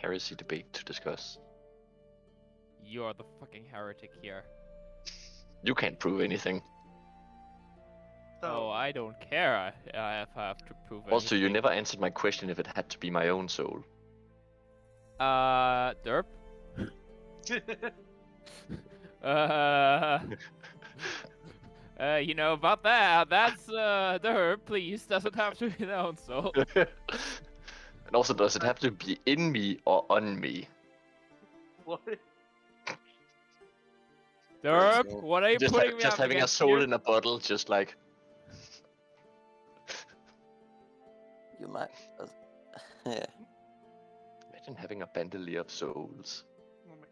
heresy debate to discuss. You're the fucking heretic here. You can't prove anything. Oh, I don't care if I have to prove Also, you anything. never answered my question if it had to be my own soul. Derp? You know about that. That's Derp, please. Doesn't have to be their own soul. And also, does it have to be in me or on me? What? Derp, So- what are you Just, putting me just up having a against soul here? in a bottle, just like. You might. Yeah. Imagine having a bandolier of souls. Oh my-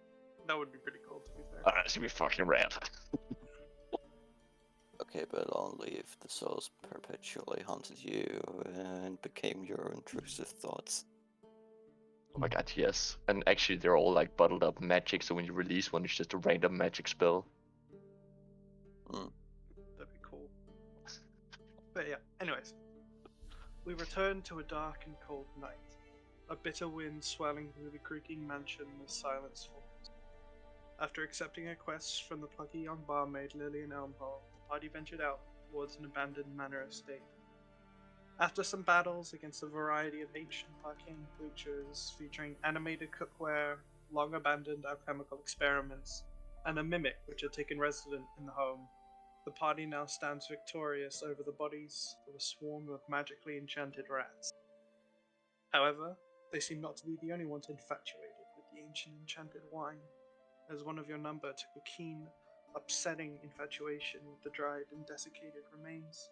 That would be pretty cool, to be fair. Oh, that's gonna be fucking rad. Okay, but only if the souls perpetually haunted you and became your intrusive thoughts. Oh my god, yes. And actually, they're all like bottled up magic, so when you release one, it's just a random magic spell. That'd be cool. But yeah, anyways. We return to a dark and cold night. A bitter wind swelling through the creaking mansion as silence falls. After accepting a quest from the plucky young barmaid Lillian Elmhall, the party ventured out towards an abandoned manor estate. After some battles against a variety of ancient arcane creatures featuring animated cookware, long abandoned alchemical experiments, and a mimic which had taken residence in the home, the party now stands victorious over the bodies of a swarm of magically enchanted rats. However, they seem not to be the only ones infatuated with the ancient enchanted wine, as one of your number took a keen, upsetting infatuation with the dried and desiccated remains.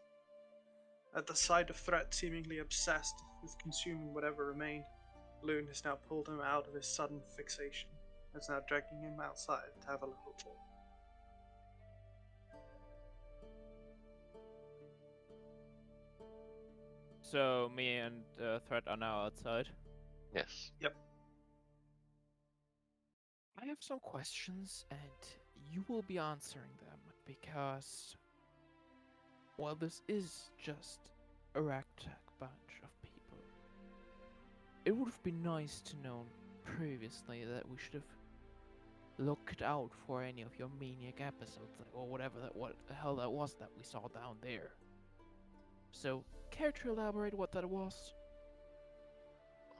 At the sight of Threat seemingly obsessed with consuming whatever remained, Loon has now pulled him out of his sudden fixation, and is now dragging him outside to have a little talk. So me and Threat are now outside. Yes. I have some questions, and you will be answering them because, well, this is just a ragtag bunch of people. It would have been nice to know previously that we should have looked out for any of your maniac episodes, like, or whatever what the hell that was that we saw down there. So, care to elaborate what that was?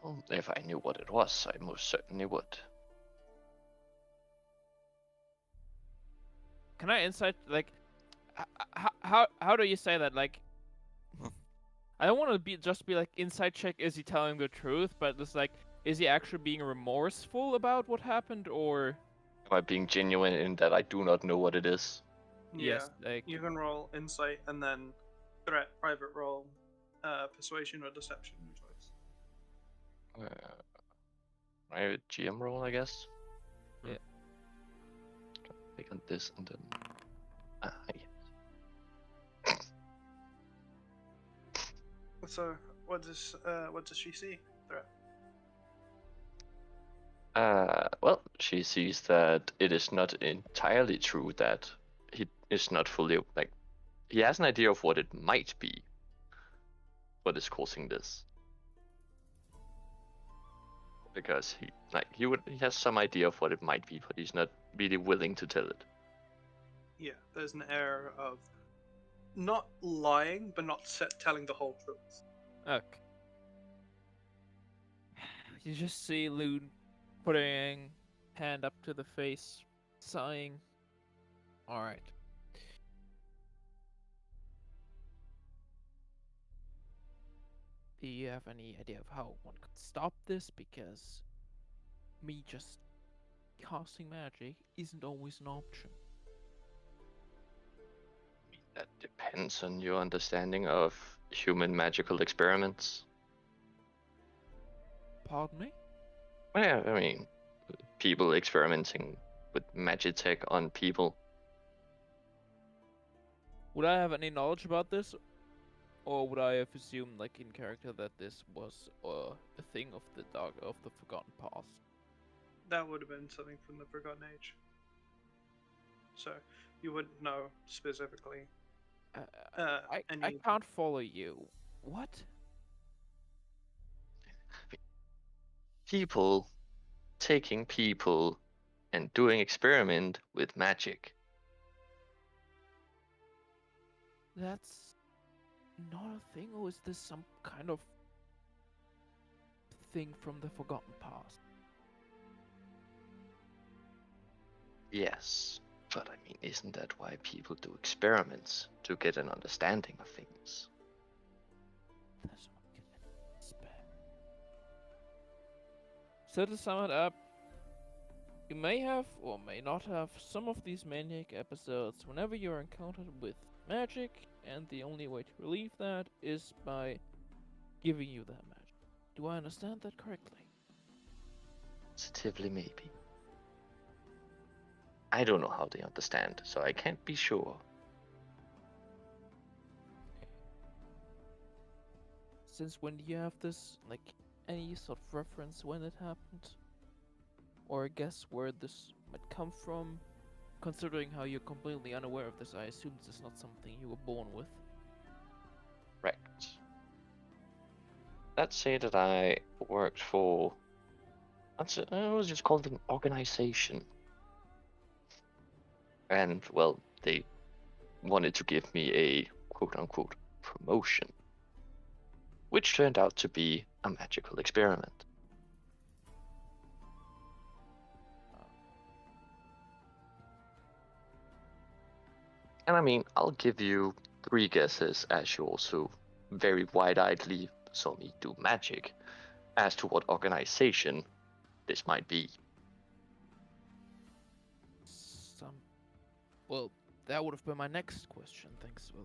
Well, if I knew what it was, I most certainly would. Can I insight, like, how do you say that? Like, I don't want to be like, inside check, is he telling the truth? But it's like, is he actually being remorseful about what happened, or? Am I being genuine in that I do not know what it is? Yes, Yeah, like, you can roll insight and then threat, private roll, persuasion or deception, your choice. My GM roll, I guess. Yeah. Click on this and then. Yeah. So, what does she see? Threat. Well, she sees that it is not entirely true that he is not fully like. He has an idea of what it might be. What is causing this? Because he has some idea of what it might be, but he's not really willing to tell it. Yeah, there's an air of not lying, but not telling the whole truth. okay. You just see Loon putting hand up to the face, sighing. Alright. Do you have any idea of how one could stop this? Because me just casting magic isn't always an option. That depends on your understanding of human magical experiments. Pardon me? Well, yeah, I mean, people experimenting with magitech on people. Would I have any knowledge about this? Or would I have assumed, like, in character, that this was a thing of the forgotten past? That would have been something from the Forgotten Age. So, you wouldn't know specifically. I Any... can't follow you. What? People taking people and doing experiment with magic. That's not a thing, or is this some kind of thing from the forgotten past? Yes, but I mean, isn't that why people do experiments? To get an understanding of things. That's what I can expect. So to sum it up, you may have or may not have some of these maniac episodes whenever you're encountered with magic, and the only way to relieve that is by giving you that magic. Do I understand that correctly? Positively, maybe. I don't know how they understand, so I can't be sure. Since when do you have this, like, any sort of reference when it happened? Or a guess where this might come from? Considering how you're completely unaware of this, I assume this is not something you were born with. Correct. Let's say that I worked for, I was just called an organization. And, well, they wanted to give me a quote-unquote promotion, which turned out to be a magical experiment. And I mean, I'll give you 3 guesses, as you also very wide-eyedly saw me do magic, as to what organization this might be. Some. Well, that would have been my next question. Thanks for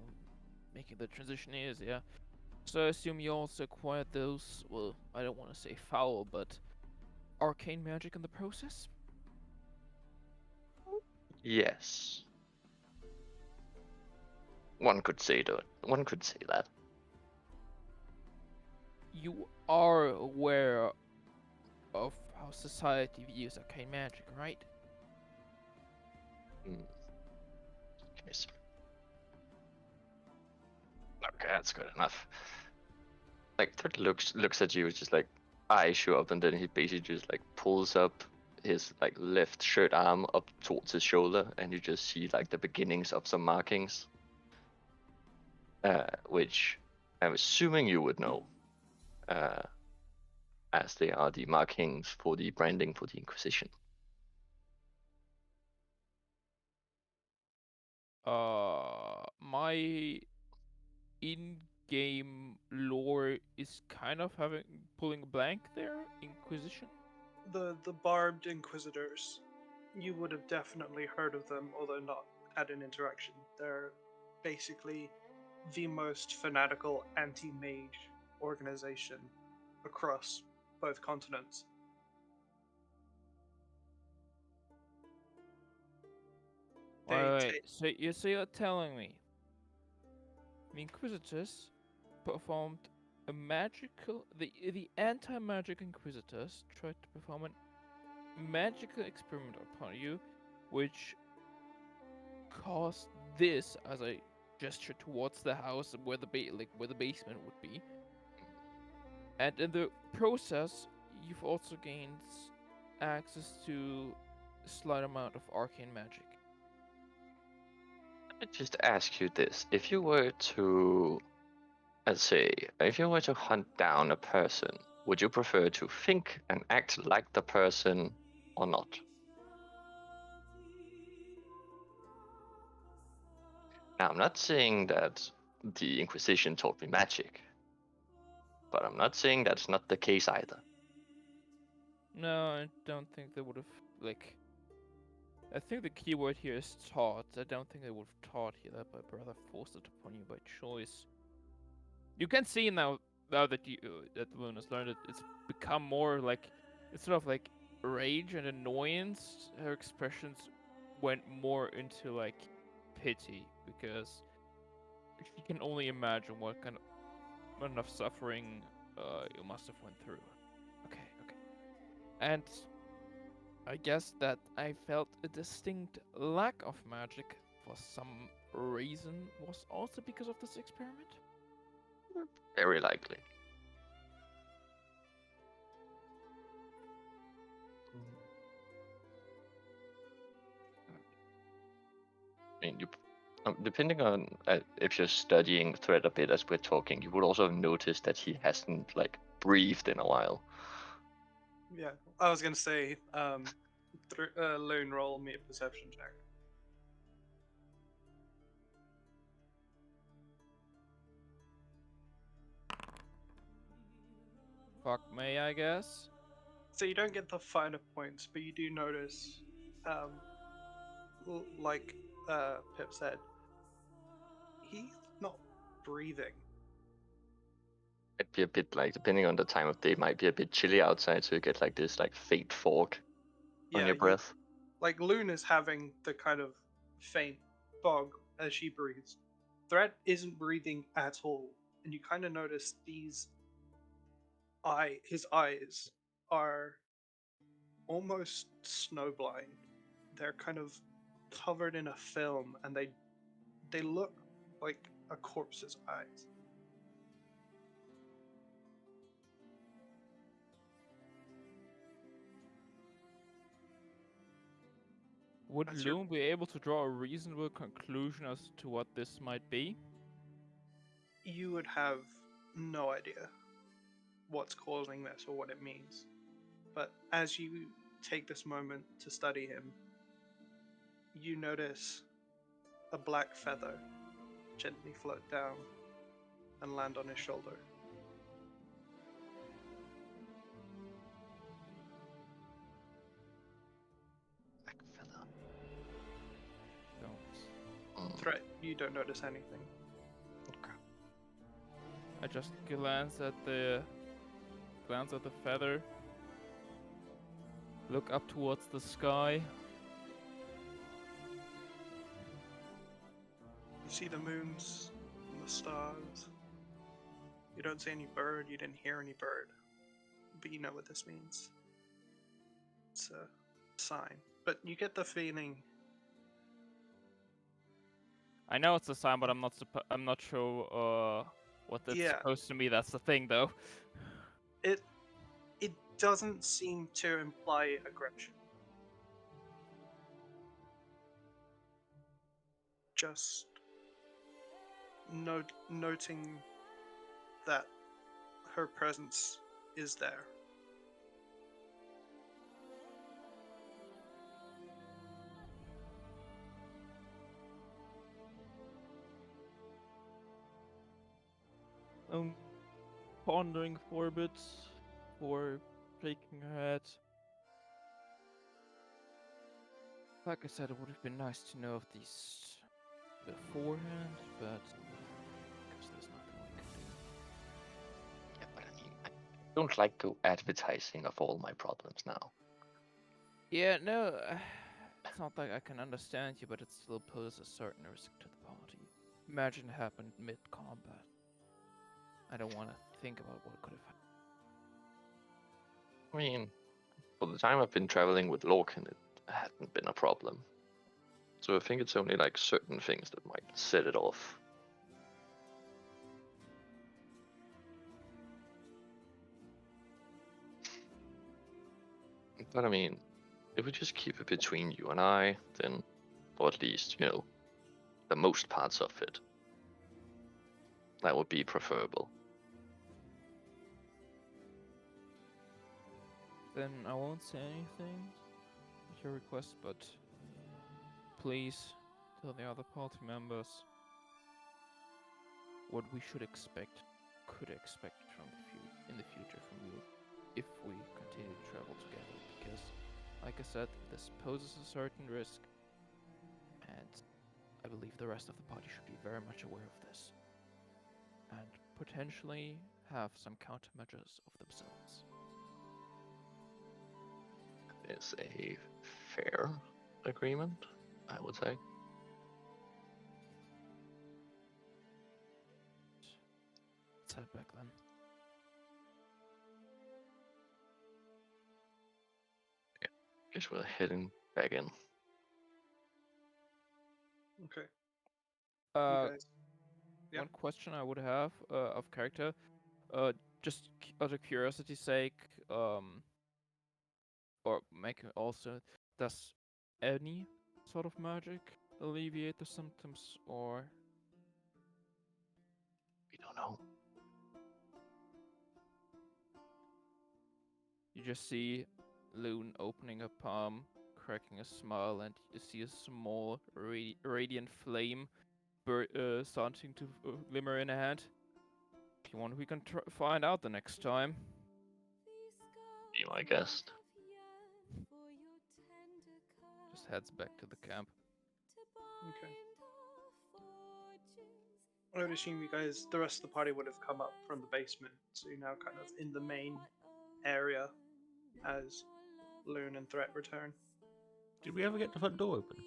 making the transition easier. So I assume you also acquired those, well, I don't want to say foul, but arcane magic in the process? Yes. One could say that. You are aware of how society views arcane magic, right? Yes. Okay, that's good enough. Like, Third looks at you, just like eyes show up, and then he basically just like pulls up his like left shirt arm up towards his shoulder, and you just see like the beginnings of some markings, which I'm assuming you would know, as they are the markings for the branding for the Inquisition. My in-game lore is kind of pulling a blank there. Inquisition. The barbed inquisitors. You would have definitely heard of them, although not had an interaction. They're basically the most fanatical anti-mage organization across both continents. They Wait, so you're telling me the Inquisitors performed a magical the anti-magic Inquisitors tried to perform a magical experiment upon you, which caused this as a gesture towards the house where where the basement would be. And in the process, you've also gained access to a slight amount of arcane magic. Let me just ask you this: if you were to, let's say, if you were to hunt down a person, would you prefer to think and act like the person or not? Now, I'm not saying that the Inquisition taught me magic, but I'm not saying that's not the case either. No, I don't think they would have like. I think the keyword here is taught. I don't think they would have taught you that, but rather forced it upon you by choice. You can see now that the moon has learned it, it's become more like instead of like rage and annoyance, her expressions went more into like pity because she can only imagine what kind of suffering you must have went through. Okay, okay. And I guess that I felt a distinct lack of magic for some reason was also because of this experiment. Very likely. I mean, depending on if you're studying Thread a bit as we're talking, you would also notice that he hasn't like breathed in a while. Yeah, I was gonna say, lone roll me a perception check. Fuck me, I guess. So you don't get the finer points, but you do notice, like Pip said, he's not breathing. It'd be a bit like, depending on the time of day, might be a bit chilly outside, so you get like this like faint fog on Yeah, your breath. like Luna's having the kind of faint fog as she breathes. Threat isn't breathing at all, and you kind of notice his eyes are almost snowblind. They're kind of covered in a film, and they look like a corpse's eyes. Would That's your- Loom be able to draw a reasonable conclusion as to what this might be? You would have no idea what's causing this or what it means. But as you take this moment to study him, you notice a black feather gently float down and land on his shoulder. Black feather. Don't. Threat, you don't notice anything. Okay. I just glance at the feather. Look up towards the sky. You see the moons and the stars. You don't see any bird, you didn't hear any bird. But you know what this means. It's a sign. But you get the feeling I know it's a sign, but I'm not sure what that's Yeah. supposed to mean. That's the thing, though. it doesn't seem to imply aggression. Just noting that her presence is there. Pondering for a bit, for shaking her head. Like I said, it would have been nice to know of these beforehand, but because there's nothing we can do. Yeah, but I mean, I don't like to advertising of all my problems now. Yeah, no, it's not like I can understand you, but it still poses a certain risk to the party. Imagine it happened mid-combat. I don't want to think about what could have happened. I mean, for the time I've been traveling with Lorcan, it hadn't been a problem. So I think it's only like certain things that might set it off. But I mean, if we just keep it between you and I, then, or at least, you know, the most parts of it, that would be preferable. Then I won't say anything at your request, but please tell the other party members what we could expect from in the future from you if we continue to travel together. Because, like I said, this poses a certain risk, and I believe the rest of the party should be very much aware of this, and potentially have some countermeasures of themselves. Is a fair agreement, I would say. Let's head back then. Guess we're heading back in. Okay. Uh, You guys. Yeah. One question I would have of character, just out of curiosity's sake, or make also, does any sort of magic alleviate the symptoms, or We don't know. you just see Loon opening a palm, cracking a smile, and you see a small radiant flame starting to glimmer in a hand. If you want, we can find out the next time. Be my guest. Just heads back to the camp. Okay. I would assume you guys, the rest of the party would have come up from the basement, so you're now kind of in the main area as Loon and Threat return. Did we ever get the front door open?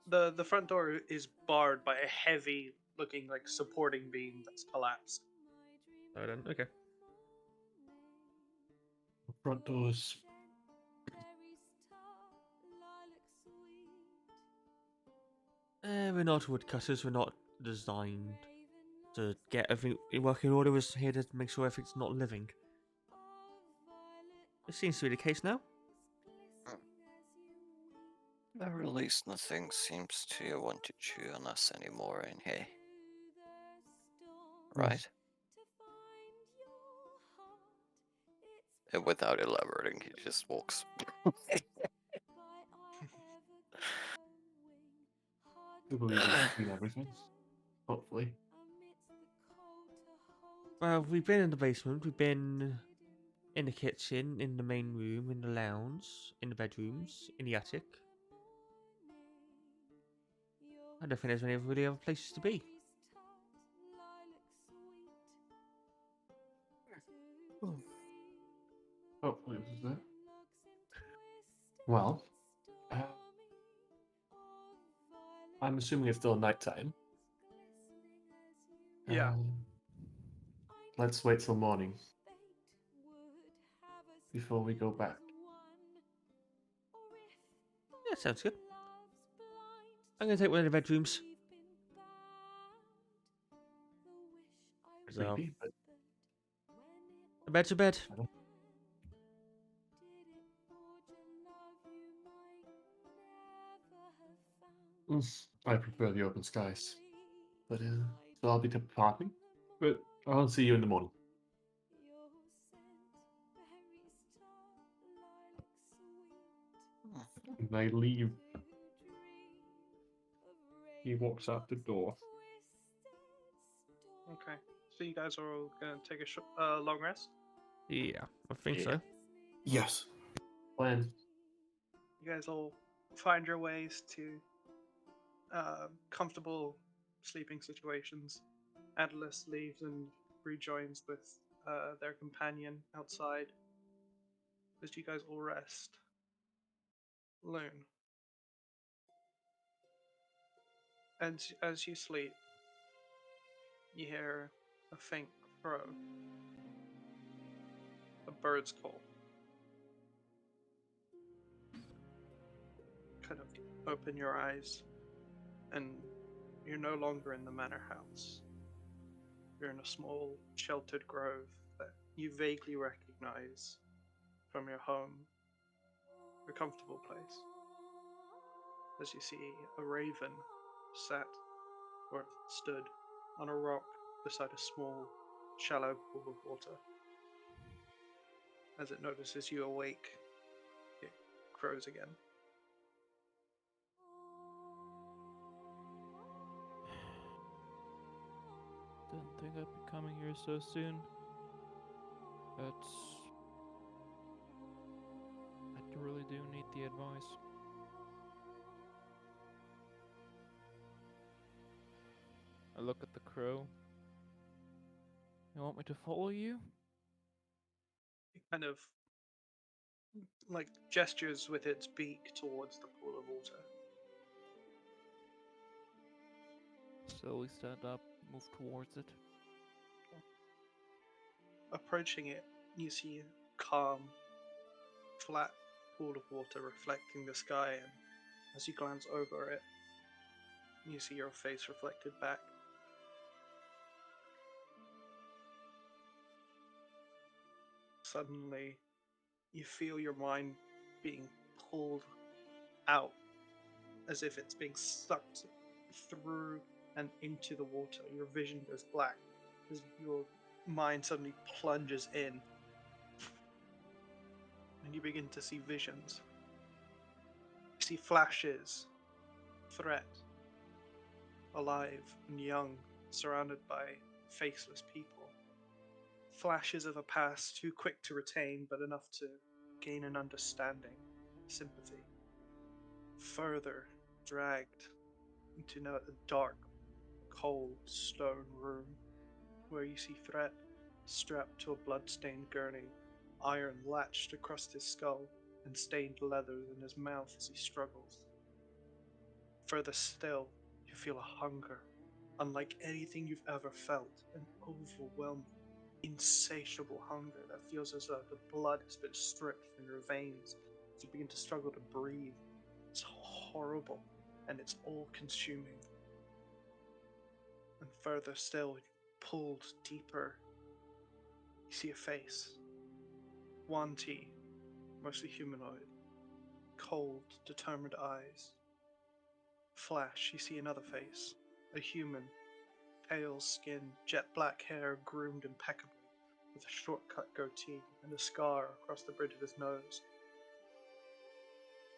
The front door is barred by a heavy looking like supporting beam that's collapsed. Oh, then okay. Front doors. We're not woodcutters. We're not designed to get everything in working order. We're here to make sure everything's not living. It seems to be the case now. At least nothing seems to want to chew on us anymore in here. Right? And without elaborating, he just walks. We believe we've seen everything. Hopefully. Well, we've been in the basement. We've been in the kitchen, in the main room, in the lounge, in the bedrooms, in the attic. I don't think there's any really other places to be. Hopefully this is it. Well, I'm assuming it's still nighttime. Yeah. Let's wait till morning before we go back. Yeah, sounds good. I'm gonna take one of the bedrooms. So, Creepy, but a bed's a bed. I prefer the open skies. But so I'll be departing. But I'll see you in the morning. And I leave. He walks out the door. Okay. So you guys are all gonna take a long rest. Yeah, I think Yeah. so. Yes. Plan. You guys all find your ways to comfortable sleeping situations. Atlas leaves and rejoins with their companion outside as you guys all rest. Loon. And as you sleep, you hear a faint crow, a bird's call. Kind of open your eyes, and you're no longer in the manor house. You're in a small, sheltered grove that you vaguely recognize from your home, a comfortable place. As you see a raven sat or stood on a rock beside a small, shallow pool of water. As it notices you awake, it crows again. Didn't think I'd be coming here so soon. But I really do need the advice. I look at the crow. You want me to follow you? It kind of like gestures with its beak towards the pool of water. Slowly stand up, move towards it. Approaching it, you see a calm, flat pool of water reflecting the sky, and as you glance over it, you see your face reflected back. Suddenly, you feel your mind being pulled out as if it's being sucked through and into the water. Your vision goes black as your mind suddenly plunges in, and you begin to see visions. You see flashes, threat, alive and young, surrounded by faceless people. Flashes of a past too quick to retain, but enough to gain an understanding, sympathy. Further dragged into a dark, cold stone room where you see Threat strapped to a blood-stained gurney, iron latched across his skull, and stained leather in his mouth as he struggles. Further still, you feel a hunger, unlike anything you've ever felt, an overwhelming, insatiable hunger that feels as though the blood has been stripped from your veins as you begin to struggle to breathe. It's horrible, and it's all-consuming. And further still, pulled deeper, you see a face. Wanty, mostly humanoid. Cold, determined eyes. Flash, you see another face. A human. Pale skin, jet black hair groomed impeccably, with a short-cut goatee and a scar across the bridge of his nose.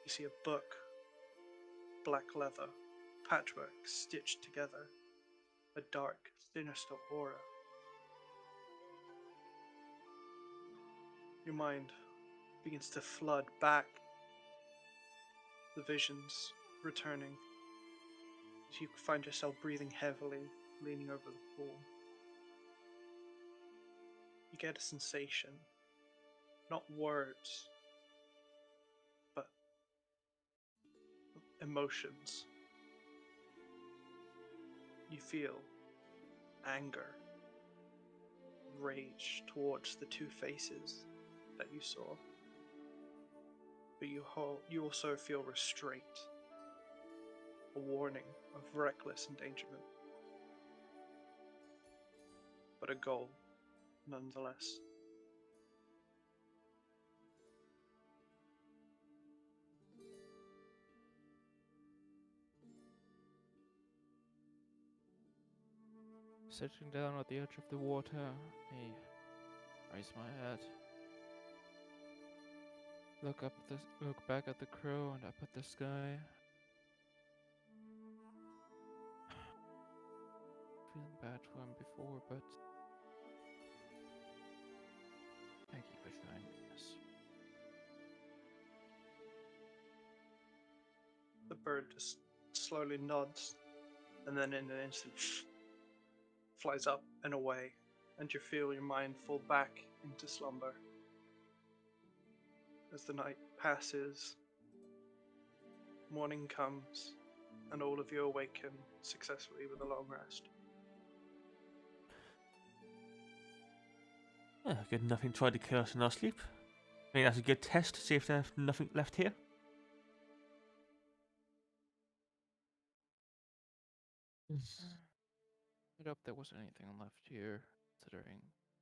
You see a book. Black leather. Patchwork stitched together. A dark, sinister aura. Your mind begins to flood back, the visions returning. You find yourself breathing heavily, leaning over the pool. You get a sensation, not words, but emotions. You feel anger, rage towards the two faces that you saw. But you also feel restraint, a warning of reckless endangerment, but a goal nonetheless. Sitting down at the edge of the water, I raise my head, look back at the crow and up at the sky. Feeling bad for him before, but thank you for showing me this. The bird just slowly nods, and then in an instant flies up and away, and you feel your mind fall back into slumber. As the night passes, morning comes, and all of you awaken successfully with a long rest. Good, nothing tried to kill us in our sleep. I think that's a good test to see if there's nothing left here. I hope there was anything left here, considering,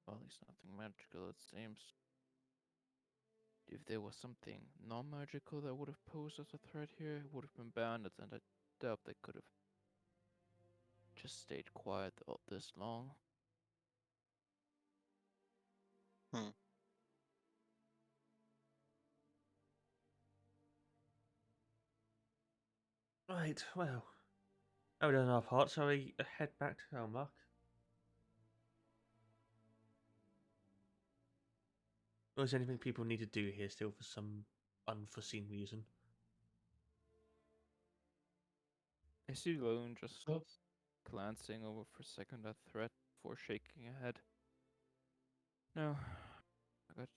well, at least nothing magical, it seems. If there was something non-magical that would have posed as a threat here, it would have been bandits, and I doubt they could have just stayed quiet all this long. Right, well, we've done our part, so we head back to Elmark. Or is there anything people need to do here still for some unforeseen reason? I see Lone just Oh, glancing over for a second at threat before shaking her head. No, I got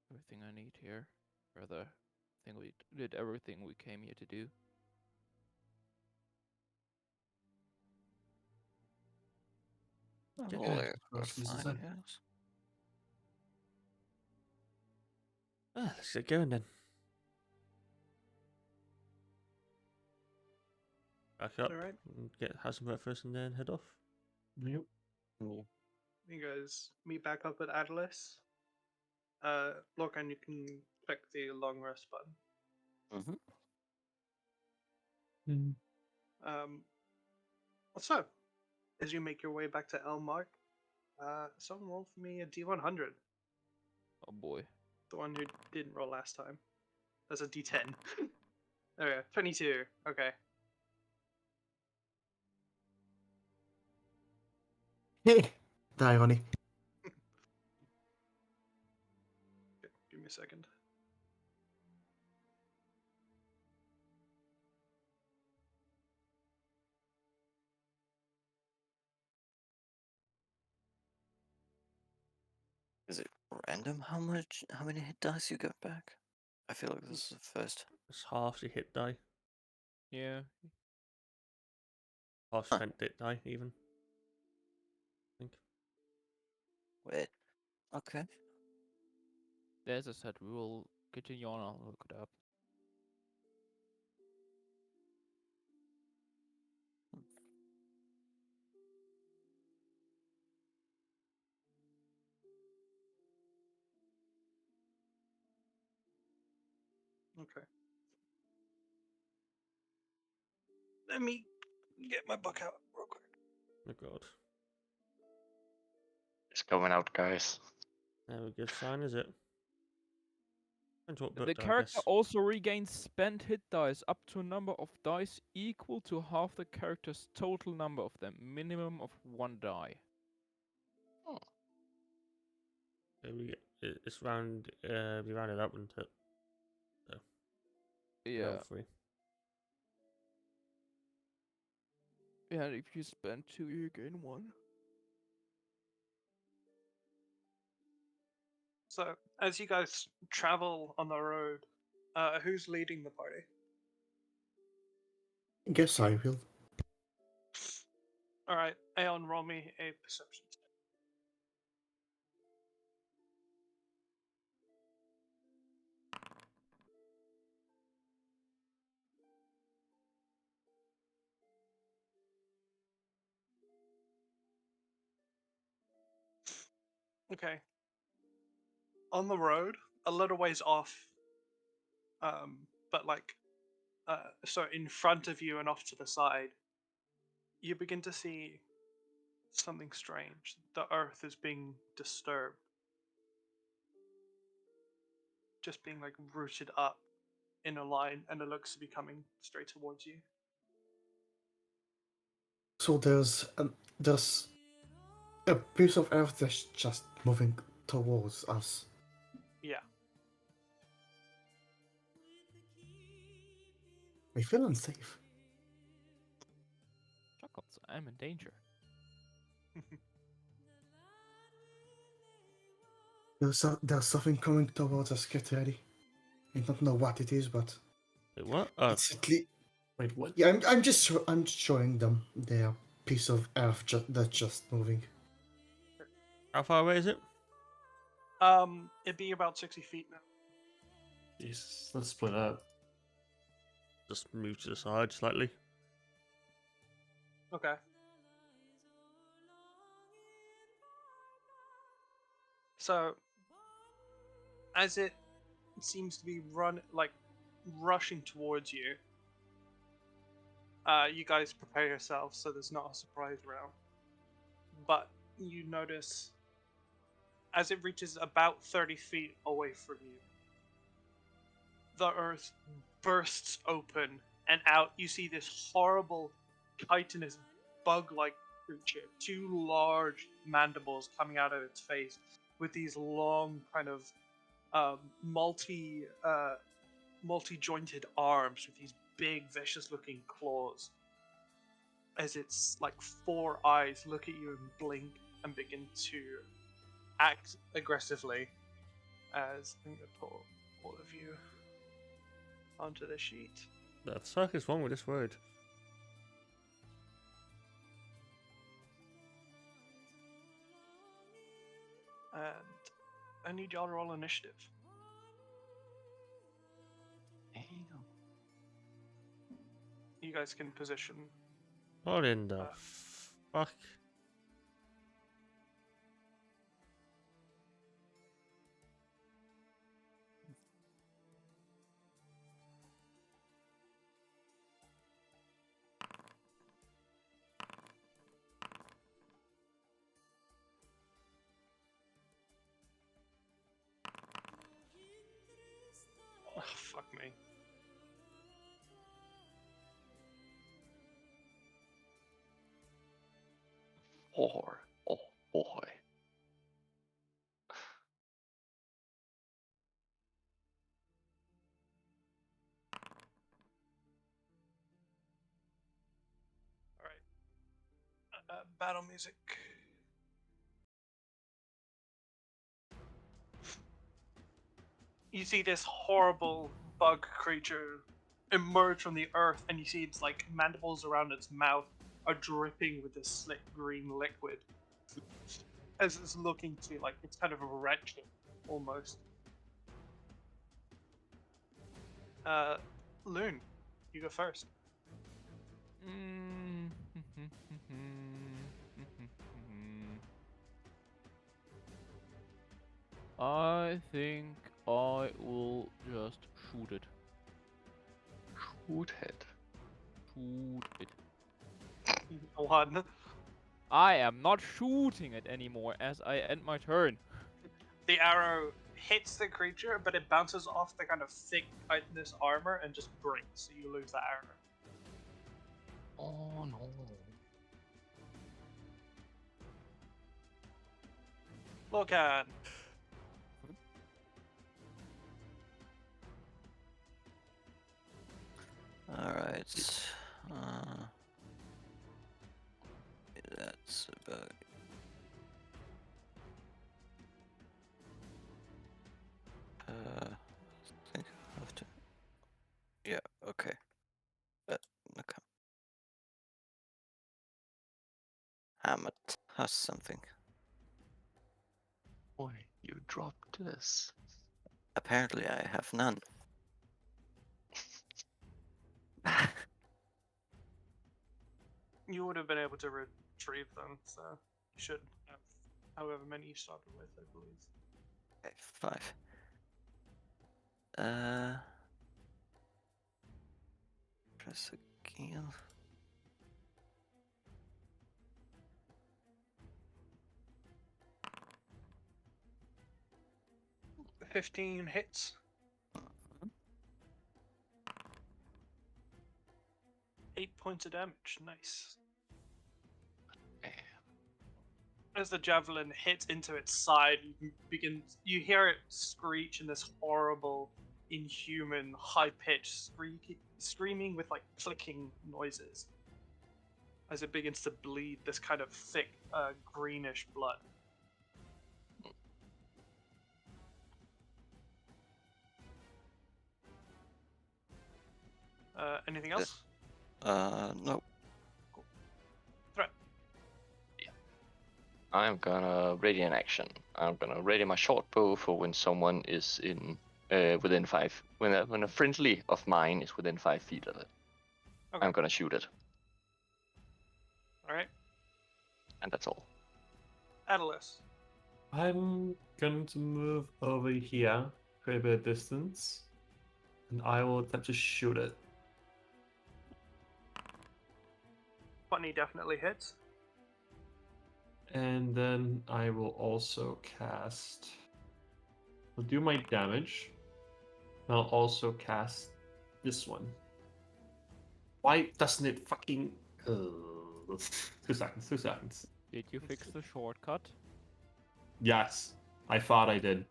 everything I need here. Rather, I think we did everything we came here to do. I Yeah, believe of we're course, this is fine, it. yes. Let's get going then. Back up, Alright. and have some breakfast, and then head off. Yep. Yeah. You guys meet back up at Atlas. Lorcan, you can click the long rest button. Mm-hmm. Mm. So, as you make your way back to Elmark, someone roll for me a D100. Oh boy. The one who didn't roll last time. That's a D10. There we go. 22. Okay. The irony. Give me a second. Is it random how many hit dice you get back? I feel like this is the first. It's half the hit die. Yeah. Half Huh. spent hit die, even. I think. Wait. Okay. There's a set rule. Continue on, I'll look it up. Okay. Let me get my book out real quick. Oh god. It's coming out, guys. Never a good sign, is it? Depends what book, The though, I character guess. also regains spent hit dice up to a number of dice equal to half the character's total number of them, minimum of 1 die. So it's round. We rounded up into Yeah. level 3. Yeah, if you spend 2, you gain 1. So, as you guys travel on the road, who's leading the party? Guess I will. Alright, Aeon, roll me a perception. Okay. On the road, a little ways off, but like, so in front of you and off to the side, you begin to see something strange. The earth is being disturbed. Just being like rooted up in a line, and it looks to be coming straight towards you. So there's a piece of earth that's just moving towards us. Yeah. I feel unsafe. Chuckles, I'm in danger. There's something coming towards us. Get ready. I don't know what it is, but Wait, what? Oh, it's at least. Wait, what? Yeah, I'm just showing them their piece of earth that's just moving. how far away is it? It'd be about 60 feet now. Jesus, let's split up. Just move to the side slightly. Okay. So, as it seems to be rushing towards you, you guys prepare yourselves so there's not a surprise round. But you notice, as it reaches about 30 feet away from you, the earth bursts open, and out you see this horrible, chitinous, bug-like creature. 2 large mandibles coming out of its face, with these long, kind of multi-jointed arms with these big, vicious-looking claws. As its like 4 eyes look at you and blink and begin to act aggressively. As I'm gonna pull all of you onto the sheet. The fuck is wrong with this word? And I need y'all to roll initiative. You guys can position. What in the fuck? me. Four. Oh boy. All right. Battle music. You see this horrible bug creature emerge from the earth, and you see its like mandibles around its mouth are dripping with this slick green liquid as it's looking to like it's kind of retching almost. Loon, you go first. Mm. I think I will just shoot it. Shoot it. Shoot it. One. I am not shooting it anymore as I end my turn. The arrow hits the creature, but it bounces off the kind of thick chitinous armor and just breaks, so you lose that arrow. Oh no. Locan. Alright. That's about. I think I have to. Yeah, okay. Okay. Hammett has something. Boy, you dropped this. Apparently, I have none. You would have been able to retrieve them, so you should have however many you started with, I believe. Okay, 5. Press again. The 15 hits. 8 points of damage. Nice. As the javelin hits into its side, you hear it screech in this horrible, inhuman, high-pitched screaming with like clicking noises as it begins to bleed this kind of thick, greenish blood. Anything else? Nope. Threat. I'm gonna ready an action. I'm gonna ready my short bow for when someone is in within 5. When a friendly of mine is within 5 feet of it, Okay. I'm gonna shoot it, All right. and that's all. Atlas. I'm going to move over here, create a bit of distance, and I will attempt to shoot it. 20 definitely hits. And then I will also cast. I'll do my damage. And I'll also cast this one. Why doesn't it fucking. 2 seconds, 2 seconds. Did you fix the shortcut? Yes, I thought I did.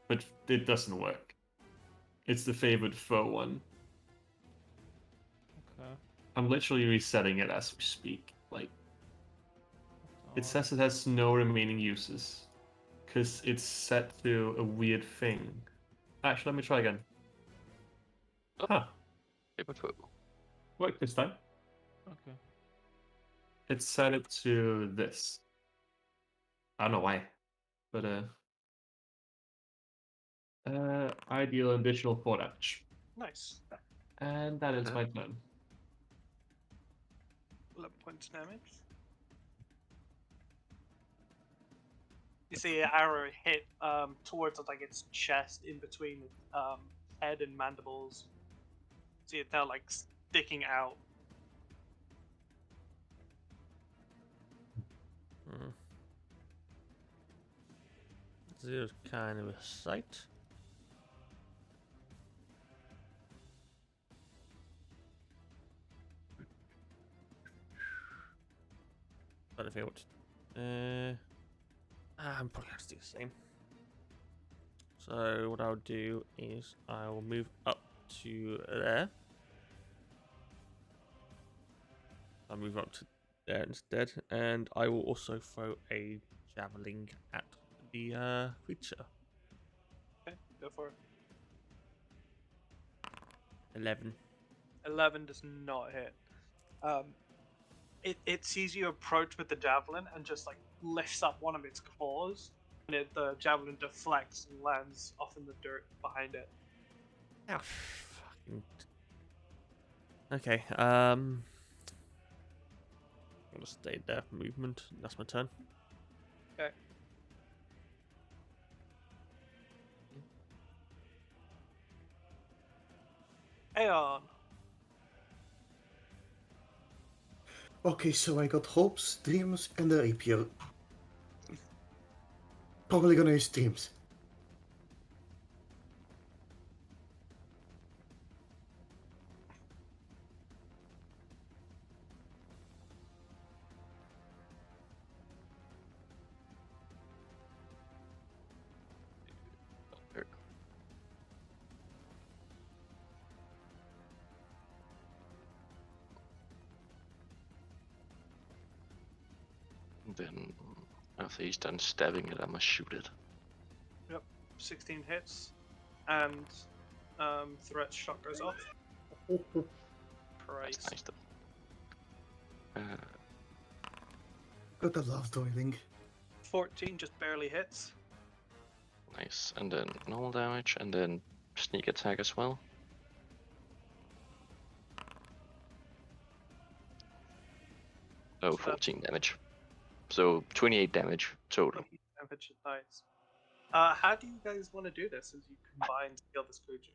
But it doesn't work. It's the favorite foe one. Okay. I'm literally resetting it as we speak. Like, it So, says it has no remaining uses. Because it's set to a weird thing. Actually, let me try again. Huh. Favorite foe. Worked this time. okay. It set it to this. I don't know why. But I deal an additional 4 damage. Nice. And that is my turn. 11 points of damage. You see an arrow hit towards like its chest, in between head and mandibles. See it now like sticking out. This is kind of a sight. I don't think what. I'm probably have to do the same. So what I'll do is I will move up to there. I'll move up to there instead, and I will also throw a javelin at the creature. Okay, go for it. 11. 11 does not hit. It sees you approach with the javelin and just like lifts up one of its claws, and the javelin deflects and lands off in the dirt behind it. Oh, fucking. Okay. I'm gonna stay there for movement. That's my turn. Okay. Aeon. Okay, so I got hopes, dreams, and the rapier. Probably gonna use dreams. Then after he's done stabbing it, I must shoot it. Yep. 16 hits, and threat's shot goes off. That's Christ. nice though. Gotta love doiling. 14 just barely hits. Nice. And then normal damage, and then sneak attack as well. Oh, So that's- 14 damage. So 28 damage total. Damage, nice. How do you guys want to do this since you combined to kill this creature?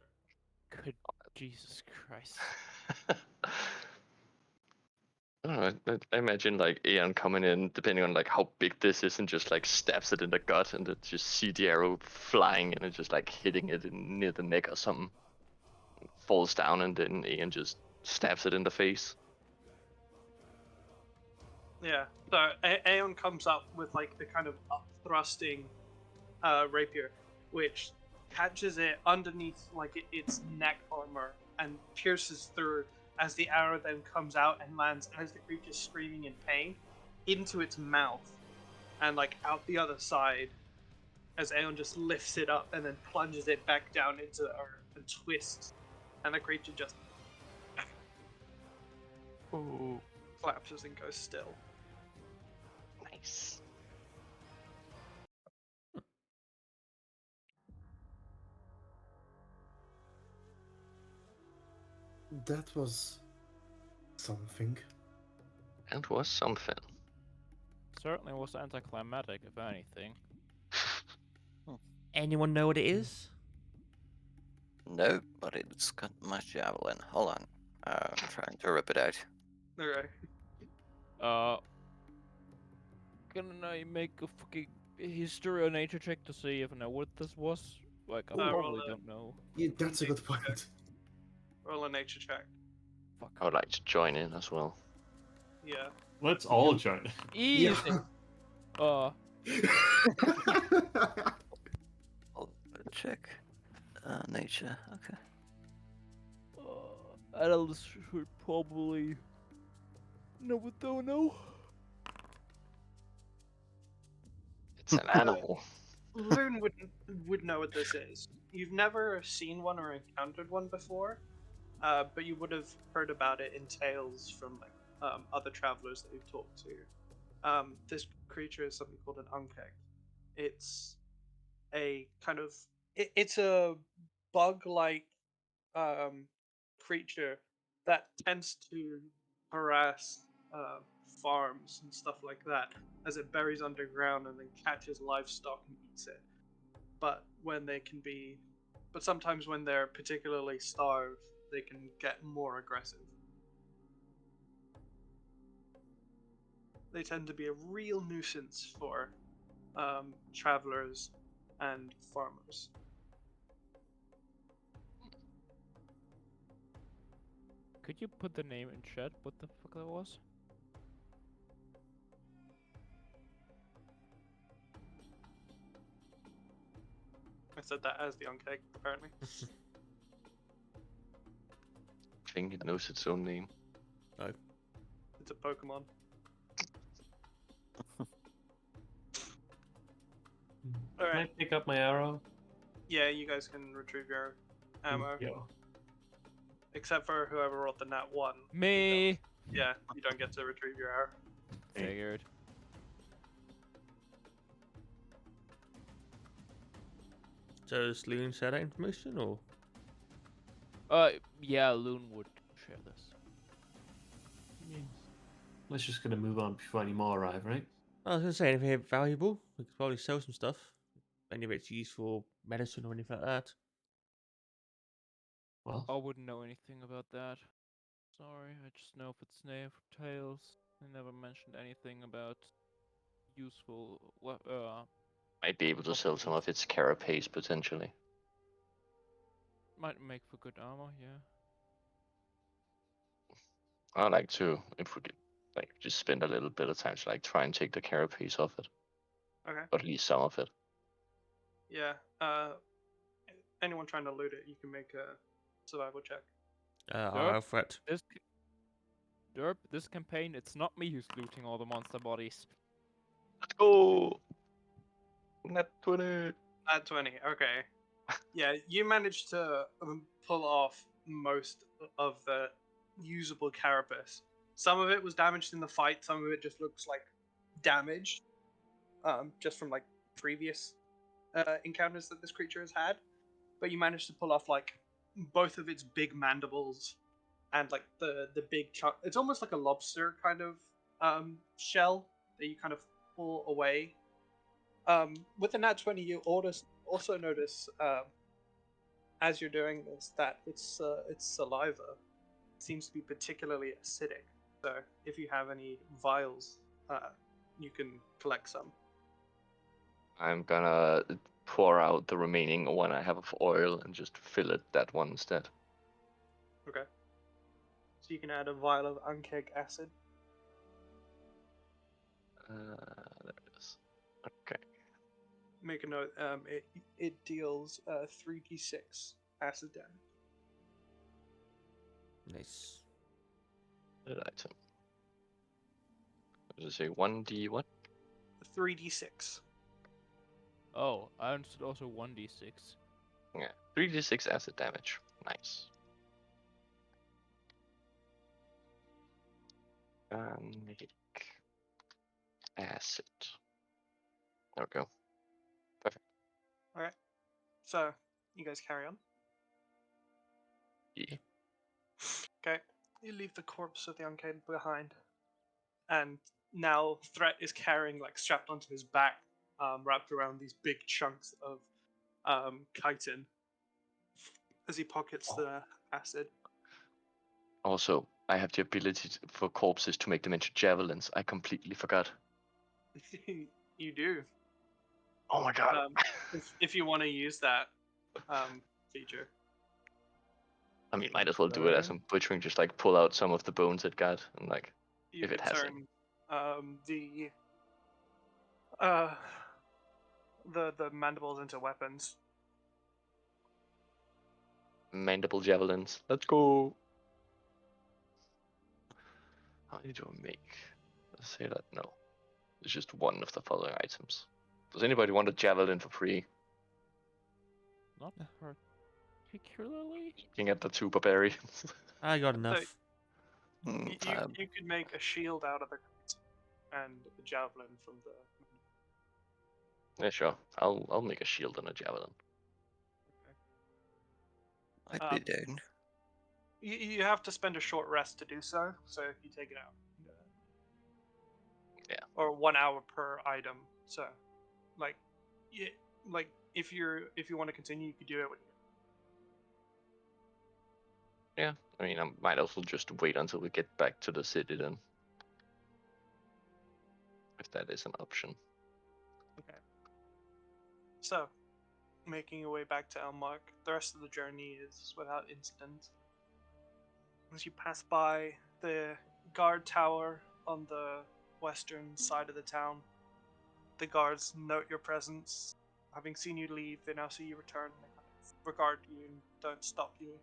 Good Jesus Christ. I don't know. I imagine like Aeon coming in, depending on like how big this is, and just like stabs it in the gut, and then just see the arrow flying, and it just like hitting it near the neck or something. Falls down, and then Aeon just stabs it in the face. Yeah. So Aeon comes up with like the kind of up-thrusting rapier, which catches it underneath like its neck armor and pierces through as the arrow then comes out and lands as the creature's screaming in pain into its mouth and like out the other side as Aeon just lifts it up and then plunges it back down into the earth and twists, and the creature just collapses and goes still. Nice. That was something. And was something. Certainly was anticlimactic, if anything. Anyone know what it is? No, but it's got my javelin. Hold on. I'm trying to rip it out. Alright. Can I make a fucking history or nature check to see if I know what this was? Like, I roll probably it. don't know. Yeah, that's a good point. Roll a nature check. Fuck. I would like to join in as well. Yeah. Let's all join. Easy! Yeah. I'll check. Nature. Okay. Adults should probably know what they know. It's an animal. Loon would know what this is. You've never seen one or encountered one before, but you would have heard about it in tales from like other travelers that you've talked to. This creature is something called an unkeg. It's a kind of it's a bug-like creature that tends to harass farms and stuff like that as it buries underground and then catches livestock and eats it. But sometimes when they're particularly starved, they can get more aggressive. They tend to be a real nuisance for travelers and farmers. Could you put the name in chat? What the fuck that was? I said that as the Unkeg, apparently. I think it knows its own name. It's a Pokemon. Can I Alright. pick up my arrow? Yeah, you guys can retrieve your ammo. Yeah. Except for whoever rolled the nat 1. Me. Yeah, you don't get to retrieve your arrow. Figured. So does Loon share that information, or? Yeah, Loon would share this. Let's just gonna move on before any more arrive, right? I was gonna say anything valuable. We could probably sell some stuff. Any of it's used for medicine or anything like that. Well, I wouldn't know anything about that. Sorry, I just know Fitznay from Tales. They never mentioned anything about useful. Might be able to sell some of its carapace potentially. Might make for good armor, yeah. I'd like to, if we could, like, just spend a little bit of time to like try and take the carapace off it, Okay. or at least some of it. Yeah. Anyone trying to loot it, you can make a survival check. Our threat. Derp, this campaign, it's not me who's looting all the monster bodies. Let's go. Net 20. At 20, okay. Yeah, you managed to pull off most of the usable carapace. Some of it was damaged in the fight, some of it just looks like damaged, just from like previous encounters that this creature has had. But you managed to pull off like both of its big mandibles and like the big chunk. It's almost like a lobster kind of shell that you kind of pull away. With the nat 20, you also notice as you're doing this that its saliva seems to be particularly acidic. So if you have any vials, you can collect some. I'm gonna pour out the remaining one I have of oil and just fill it that one instead. Okay. So you can add a vial of Unkeg acid. There it is. Okay. Make a note. It deals 3d6 acid damage. Nice. Good item. What does it say? 1d what? 3d6. Oh, I understood also 1d6. Yeah. 3d6 acid damage. Nice. Make acid. There we go. Perfect. All right. So you guys carry on. Yeah. Okay. You leave the corpse of the Unkeg behind, and now Threat is carrying like strapped onto his back, wrapped around these big chunks of chitin as he pockets the acid. Also, I have the ability for corpses to make them into javelins. I completely forgot. You do. Oh my god. If you want to use that feature. I mean, might as well do it as I'm butchering. Just like pull out some of the bones it got, and like You if it could has turn the mandibles into weapons. mandible javelins. Let's go. How do I make? Let's say that no. It's just one of the following items. Does anybody want a javelin for free? Not particularly. Looking at the two barbarians. I got enough. You could make a shield out of it and a javelin from the. Yeah, sure. I'll make a shield and a javelin. I'd be down. You have to spend a short rest to do so, so you take it out. Yeah. Or 1 hour per item. So, like, if you want to continue, you could do it when you. Yeah. I mean, I might also just wait until we get back to the city then. If that is an option. Okay. So, making your way back to Elmark, the rest of the journey is without incident. As you pass by the guard tower on the western side of the town, the guards note your presence having seen you leave, they now see you return. They kind of regard you and don't stop you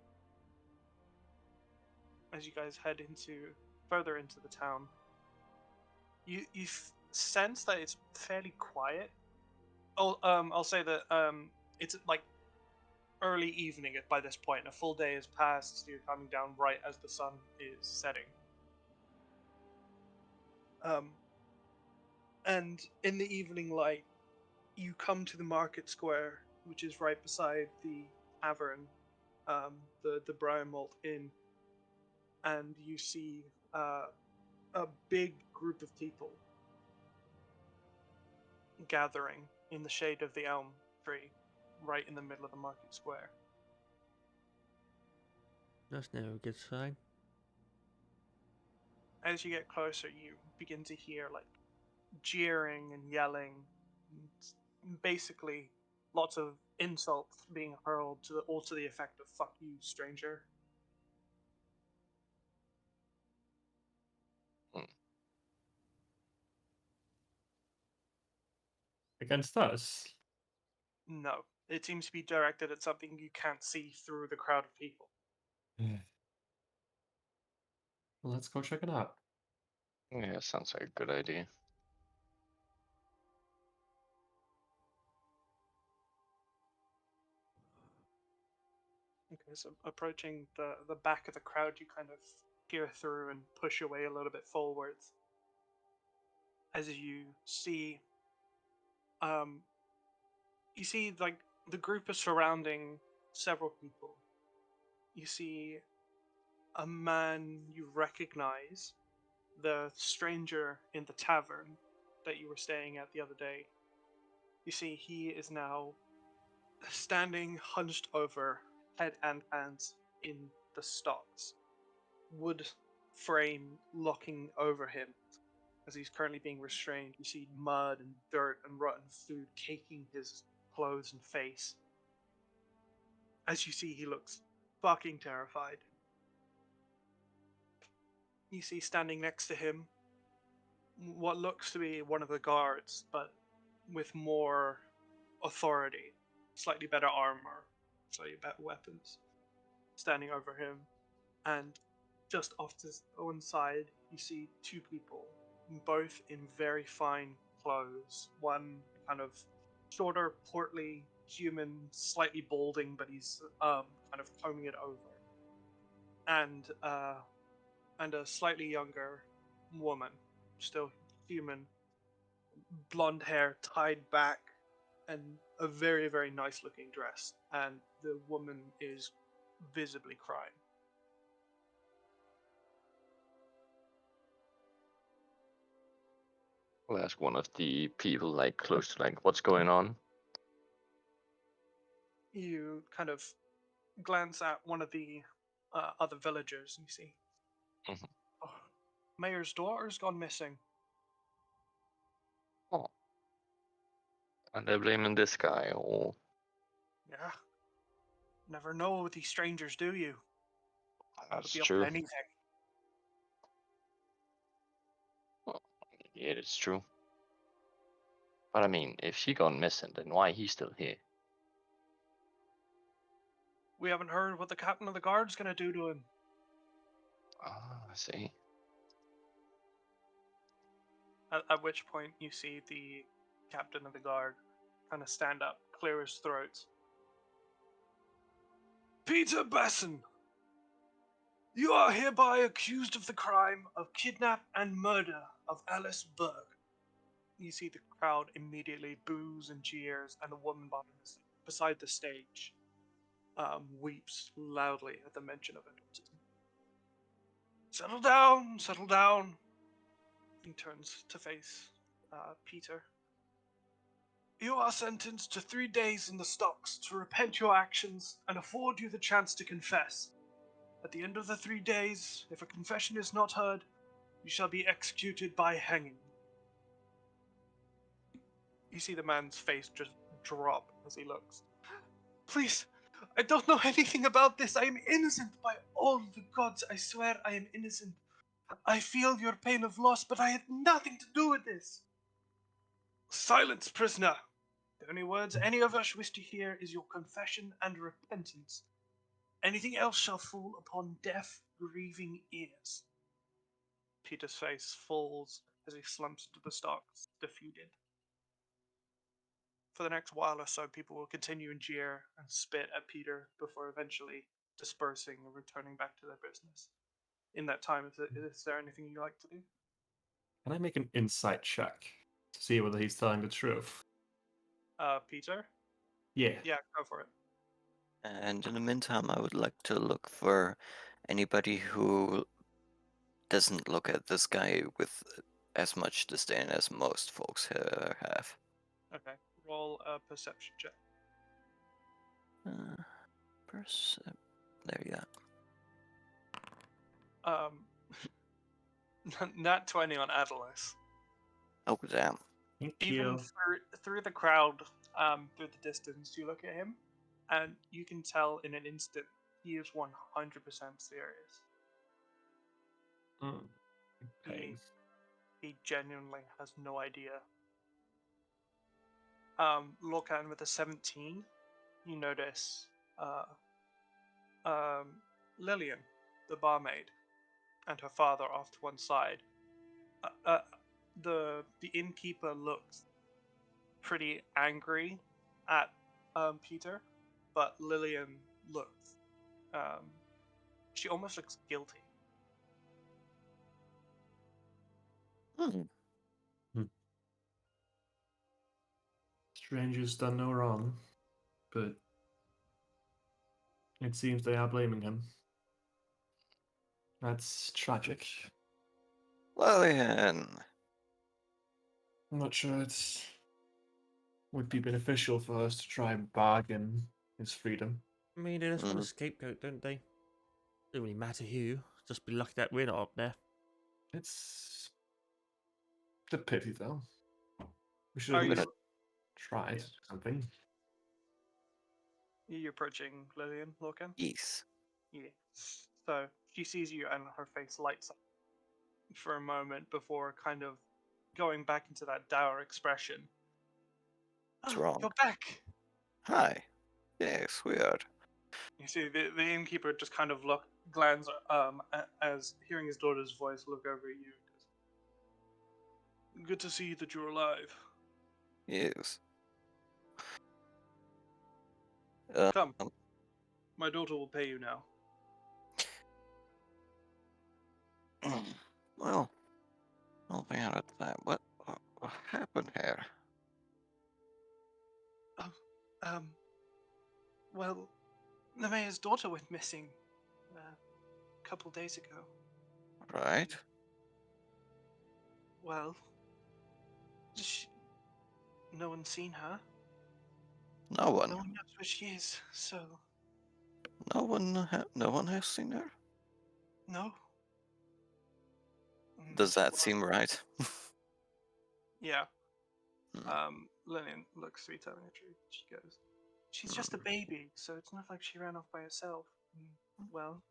as you guys head further into the town. You sense that it's fairly quiet. I'll say that it's like early evening by this point. A full day has passed. So you're coming down right as the sun is setting. And in the evening light, you come to the market square, which is right beside the tavern, the Briar Malt Inn, and you see a big group of people gathering in the shade of the elm tree, right in the middle of the market square. That's never a good sign. As you get closer, you begin to hear like jeering and yelling, and basically lots of insults being hurled all to the effect of "fuck you, stranger." Against us? No, it seems to be directed at something you can't see through the crowd of people. Well, let's go check it out. Yeah, sounds like a good idea. Okay, so approaching the back of the crowd, you kind of peer through and push your way a little bit forwards. As you see like the group is surrounding several people. You see a man you recognize, the stranger in the tavern that you were staying at the other day. You see he is now standing hunched over, head and hands in the stocks, wood frame locking over him as he's currently being restrained. You see mud and dirt and rotten food caking his clothes and face. As you see, he looks fucking terrified. You see standing next to him what looks to be one of the guards, but with more authority, slightly better armor, slightly better weapons, standing over him. And just off to one side, you see two people, both in very fine clothes. One kind of shorter, portly human, slightly balding, but he's kind of combing it over, and a slightly younger woman, still human, blonde hair tied back, and a very, very nice looking dress. And the woman is visibly crying. We'll ask one of the people like close to like what's going on. You kind of glance at one of the other villagers, and you see, Mhm. oh, Mayor's daughter's gone missing. Oh. And they're blaming this guy, or Yeah. Never know with these strangers, do you? that's Could be up true. to anything. Well, yeah, it's true. But I mean, if she gone missing, then why he still here? We haven't heard what the captain of the guard's gonna do to him. Ah, I see. At which point you see the captain of the guard kind of stand up, clear his throat. Peter Besson, you are hereby accused of the crime of kidnap and murder of Alice Berg. You see the crowd immediately boos and jeers, and the woman beside the stage weeps loudly at the mention of it. Settle down, settle down. He turns to face Peter. You are sentenced to 3 days in the stocks to repent your actions and afford you the chance to confess. At the end of the 3 days, if a confession is not heard, you shall be executed by hanging. You see the man's face just drop as he looks. Please, I don't know anything about this. I am innocent by all the gods. I swear I am innocent. I feel your pain of loss, but I had nothing to do with this. Silence, prisoner. The only words any of us wish to hear is your confession and repentance. Anything else shall fall upon deaf, grieving ears. Peter's face falls as he slumps into the stocks, defeated. For the next while or so, people will continue and jeer and spit at Peter before eventually dispersing and returning back to their business. In that time, is there anything you'd like to do? Can I make an insight check to see whether he's telling the truth? Peter? Yeah. Yeah, go for it. And in the meantime, I would like to look for anybody who doesn't look at this guy with as much disdain as most folks have. Okay, roll a perception check. There you go. Not 20 on Atlas. Oh, damn. Thank Even you. through the crowd, through the distance, you look at him, and you can tell in an instant he is 100% serious. Pain. He genuinely has no idea. Lorcan with a 17, you notice Lillian, the barmaid, and her father off to one side. The innkeeper looks pretty angry at Peter, but Lillian looks she almost looks guilty. Hmm. Stranger's done no wrong, but it seems they are blaming him. That's tragic. Lillian! I'm not sure it would be beneficial for us to try and bargain his freedom. I mean, they just want a Mm. scapegoat, don't they? Don't really matter who. Just be lucky that we're not up there. It's a pity, though. We should Are have you gonna- tried something. you approaching Lillian, Lorcan? Yes. Yeah. So she sees you and her face lights up for a moment before kind of going back into that dour expression. What's "Oh, wrong? you're back! Hi. Yes, we are. You see, the innkeeper just kind of glances as hearing his daughter's voice look over at you. Good to see that you're alive. Yes. Come, my daughter will pay you now. Well, helping out at that. What happened here? Oh, well, the mayor's daughter went missing a couple days ago. Right? Well, no one's seen her. No one. No one knows where she is, so No one has seen her. no. Does that Well, seem right? yeah. Hmm. Lillian looks to be telling the truth. She goes, she's just a baby, so it's not like she ran off by herself. Well,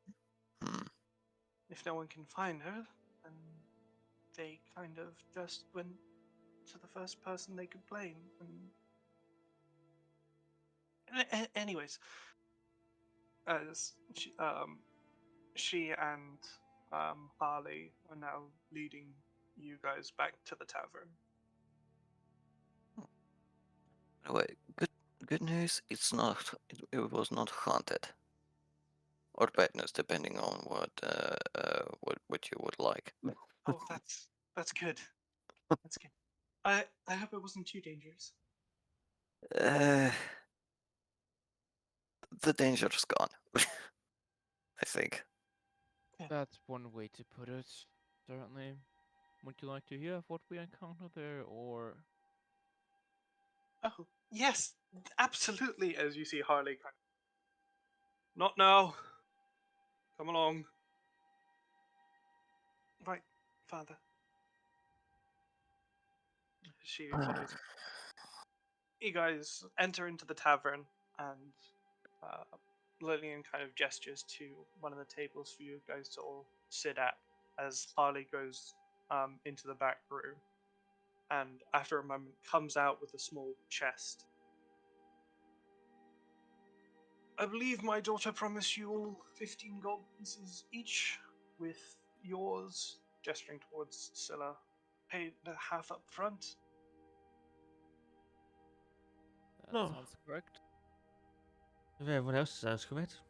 Hmm. if no one can find her, then they kind of just went to the first person they could blame. Anyways, as she and Harley are now leading you guys back to the tavern. Anyway, good news. It's not. It was not haunted. Or bad news, depending on what you would like. Oh, that's good. That's good. I hope it wasn't too dangerous. Uh, the danger's gone. I think. That's one way to put it. Certainly. Would you like to hear of what we encountered there, or Oh, yes, absolutely. As you see Harley kind of, not now. Come along. Right, father. She follows. You guys enter into the tavern, and Lillian kind of gestures to one of the tables for you guys to all sit at as Harley goes into the back room, and after a moment comes out with a small chest I believe my daughter promised you all 15 gold pieces each, with yours, gesturing towards Scylla, paid the half up front. That No. sounds correct. If everyone else sounds correct.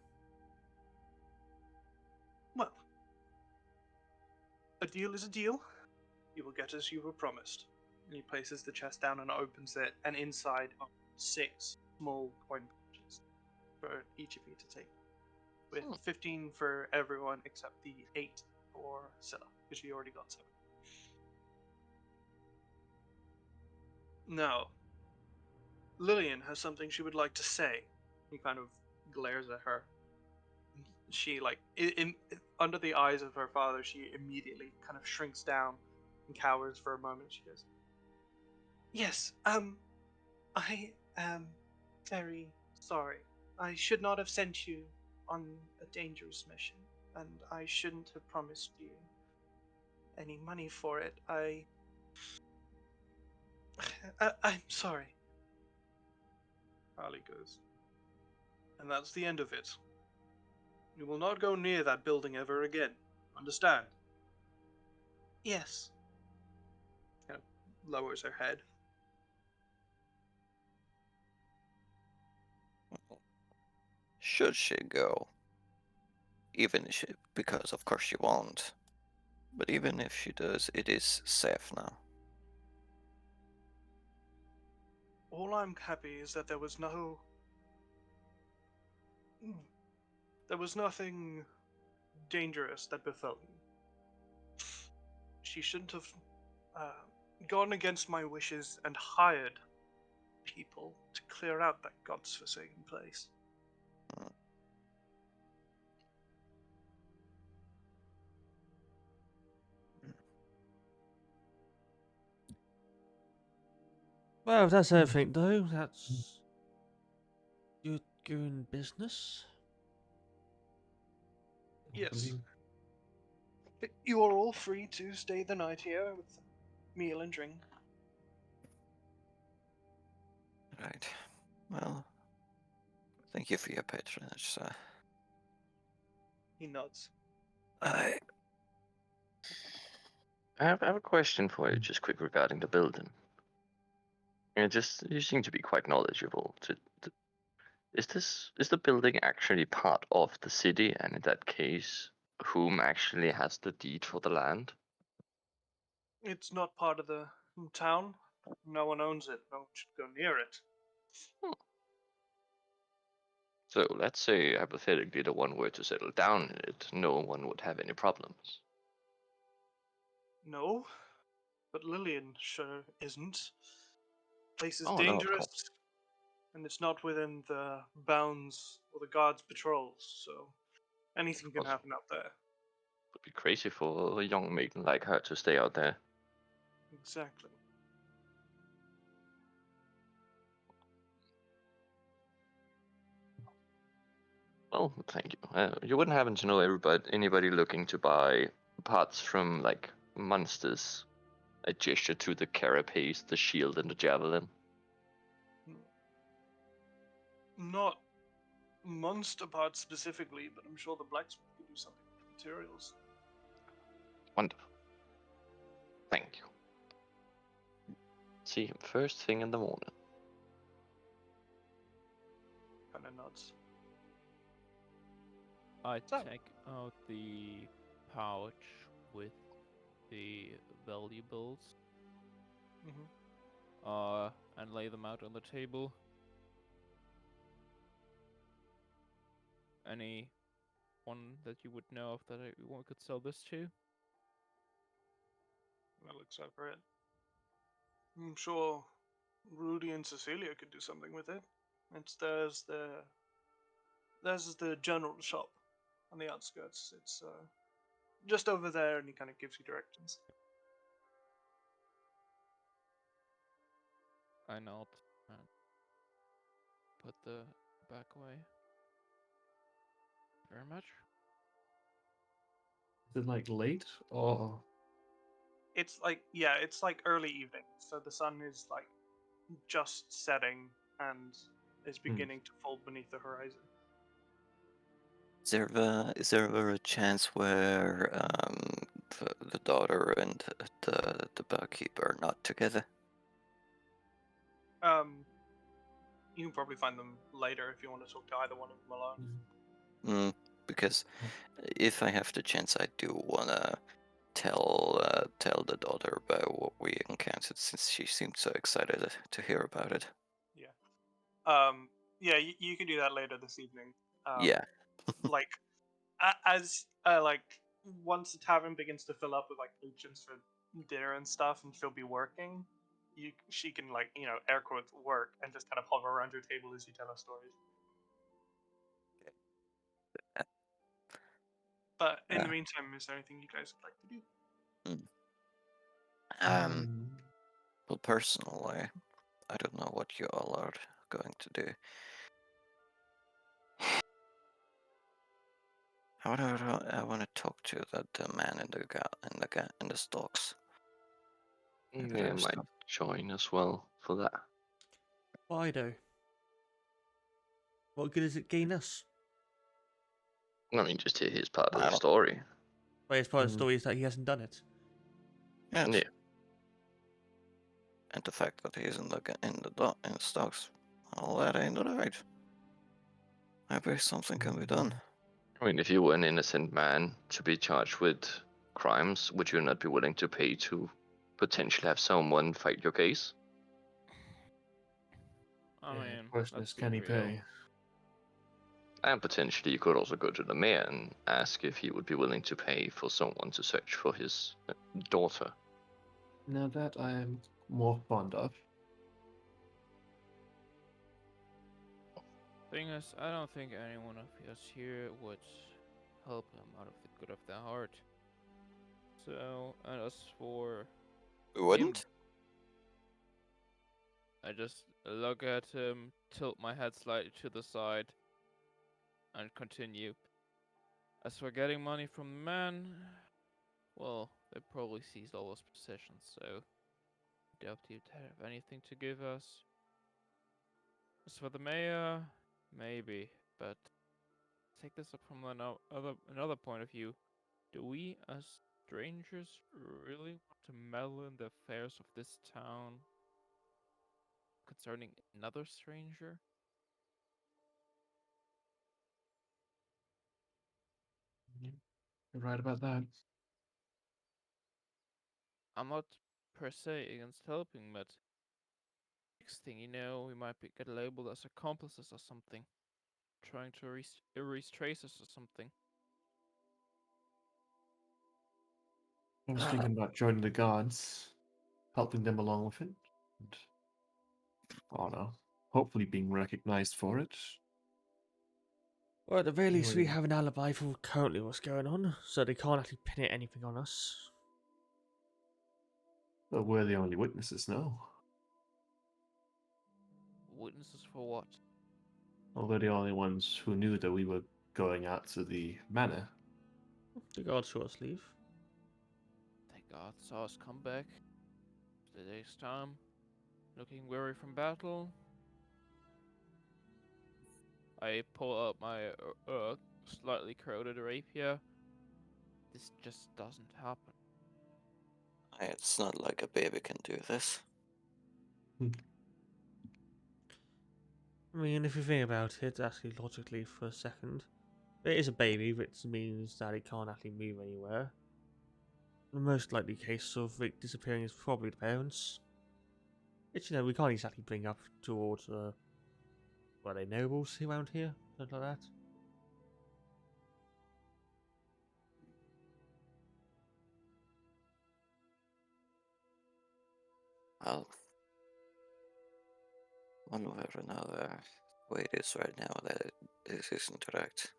Well, a deal is a deal. You will get as you were promised. He places the chest down and opens it, and inside are 6 small coin pouches for each of you to take, with 15 for everyone except the 8 for Scylla, because she already got 7. Now, Lillian has something she would like to say. He kind of glares at her. She, like, under the eyes of her father, she immediately kind of shrinks down and cowers for a moment. She goes, "Yes, I am very sorry. I should not have sent you on a dangerous mission, and I shouldn't have promised you any money for it. I'm sorry." Harley goes, "And that's the end of it. You will not go near that building ever again. Understand?" "Yes." Kind of lowers her head. Should she go? Even if she, because of course she won't. But even if she does, it is safe now. All I'm happy is that there was nothing dangerous that befell you. She shouldn't have uh, gone against my wishes and hired people to clear out that god's forsaken place. Well, if that's everything, though, that's your in business. Yes. You are all free to stay the night here with meal and drink. Right. Well, thank you for your patronage, sir. He nods. I I have a question for you, just quick regarding the building. You seem to be quite knowledgeable. Is the building actually part of the city, and in that case, whom actually has the deed for the land? It's not part of the town. No one owns it. No one should go near it. So let's say hypothetically the one were to settle down in it, no one would have any problems. No, but Lillian sure isn't. Place is Oh no, of dangerous, course. and it's not within the bounds or the guards' patrols, so anything Of can course. happen out there. It would be crazy for a young maiden like her to stay out there. Exactly. Well, thank you. You wouldn't happen to know anybody looking to buy parts from like monsters? I gesture to the carapace, the shield, and the javelin. Not monster parts specifically, but I'm sure the blacksmith could do something with the materials. Wonderful. Thank you. See him first thing in the morning. Kind of nods. I So- take out the pouch with the valuables Mm-hmm. and lay them out on the table. Any one that you would know of that one could sell this to? I looks over it. I'm sure Rudy and Cecilia could do something with it. There's the general shop on the outskirts. It's just over there, and he kind of gives you directions. I nod and put the back away. Very much. Is it like late? Oh, It's like early evening, so the sun is like just setting and is beginning to fall beneath the horizon. Is there ever a chance where the daughter and the barkeep are not together? You can probably find them later if you want to talk to either one of them alone. Because if I have the chance, I do wanna tell the daughter about what we encountered, since she seemed so excited to hear about it. Yeah, you can do that later this evening. Yeah. Like, as like once the tavern begins to fill up with like patrons for dinner and stuff, and she'll be working, she can, like, air quotes, work, and just kind of hover around your table as you tell her stories. But in the meantime, is there anything you guys would like to do? Well, personally, I don't know what you all are going to do. I want to talk to that man in the stocks. Maybe Yeah, I there's might stuff. join as well for that. Why though? What good does it gain us? I mean, just hear his part of the Well, story. Well, his part of the story is that he hasn't done it. yes. Yeah. And the fact that he's in the stocks, all that ain't right. Maybe something can be done. I mean, if you were an innocent man to be charged with crimes, would you not be willing to pay to potentially have someone fight your case? I Yeah, mean, question let's is, be can he real. pay? And potentially, you could also go to the mayor and ask if he would be willing to pay for someone to search for his daughter. Now that I am more fond of. Thing is, I don't think anyone of us here would help him out of the good of their heart. So, and as for We wouldn't? I just look at him, tilt my head slightly to the side, and continue. As for getting money from the man, well, they probably seized all his possessions, so I doubt he'd have anything to give us. As for the mayor, maybe, but take this up from another point of view. Do we, as strangers, really want to meddle in the affairs of this town concerning another stranger? You're right about that. I'm not per se against helping, but next thing you know, we might get labeled as accomplices or something, trying to erase traces or something. I was thinking about joining the guards, helping them along with it, and I don't know, hopefully being recognized for it. Well, at the very least, we Anyway. have an alibi for currently what's going on, so they can't actually pin anything on us. But we're the only witnesses now. Witnesses for what? Well, we're the only ones who knew that we were going out to the manor. The guards saw us leave. Thank God saw us come back. The day's time, looking weary from battle. I pull out my slightly corroded rapier. This just doesn't happen. It's not like a baby can do this. I mean, if you think about it, actually logically for a second, it is a baby, which means that it can't actually move anywhere. The most likely case of it disappearing is probably the parents. Which, we can't exactly bring up towards, what are they, nobles around here? Something like that. Well, one way or another, the way it is right now, that this isn't right.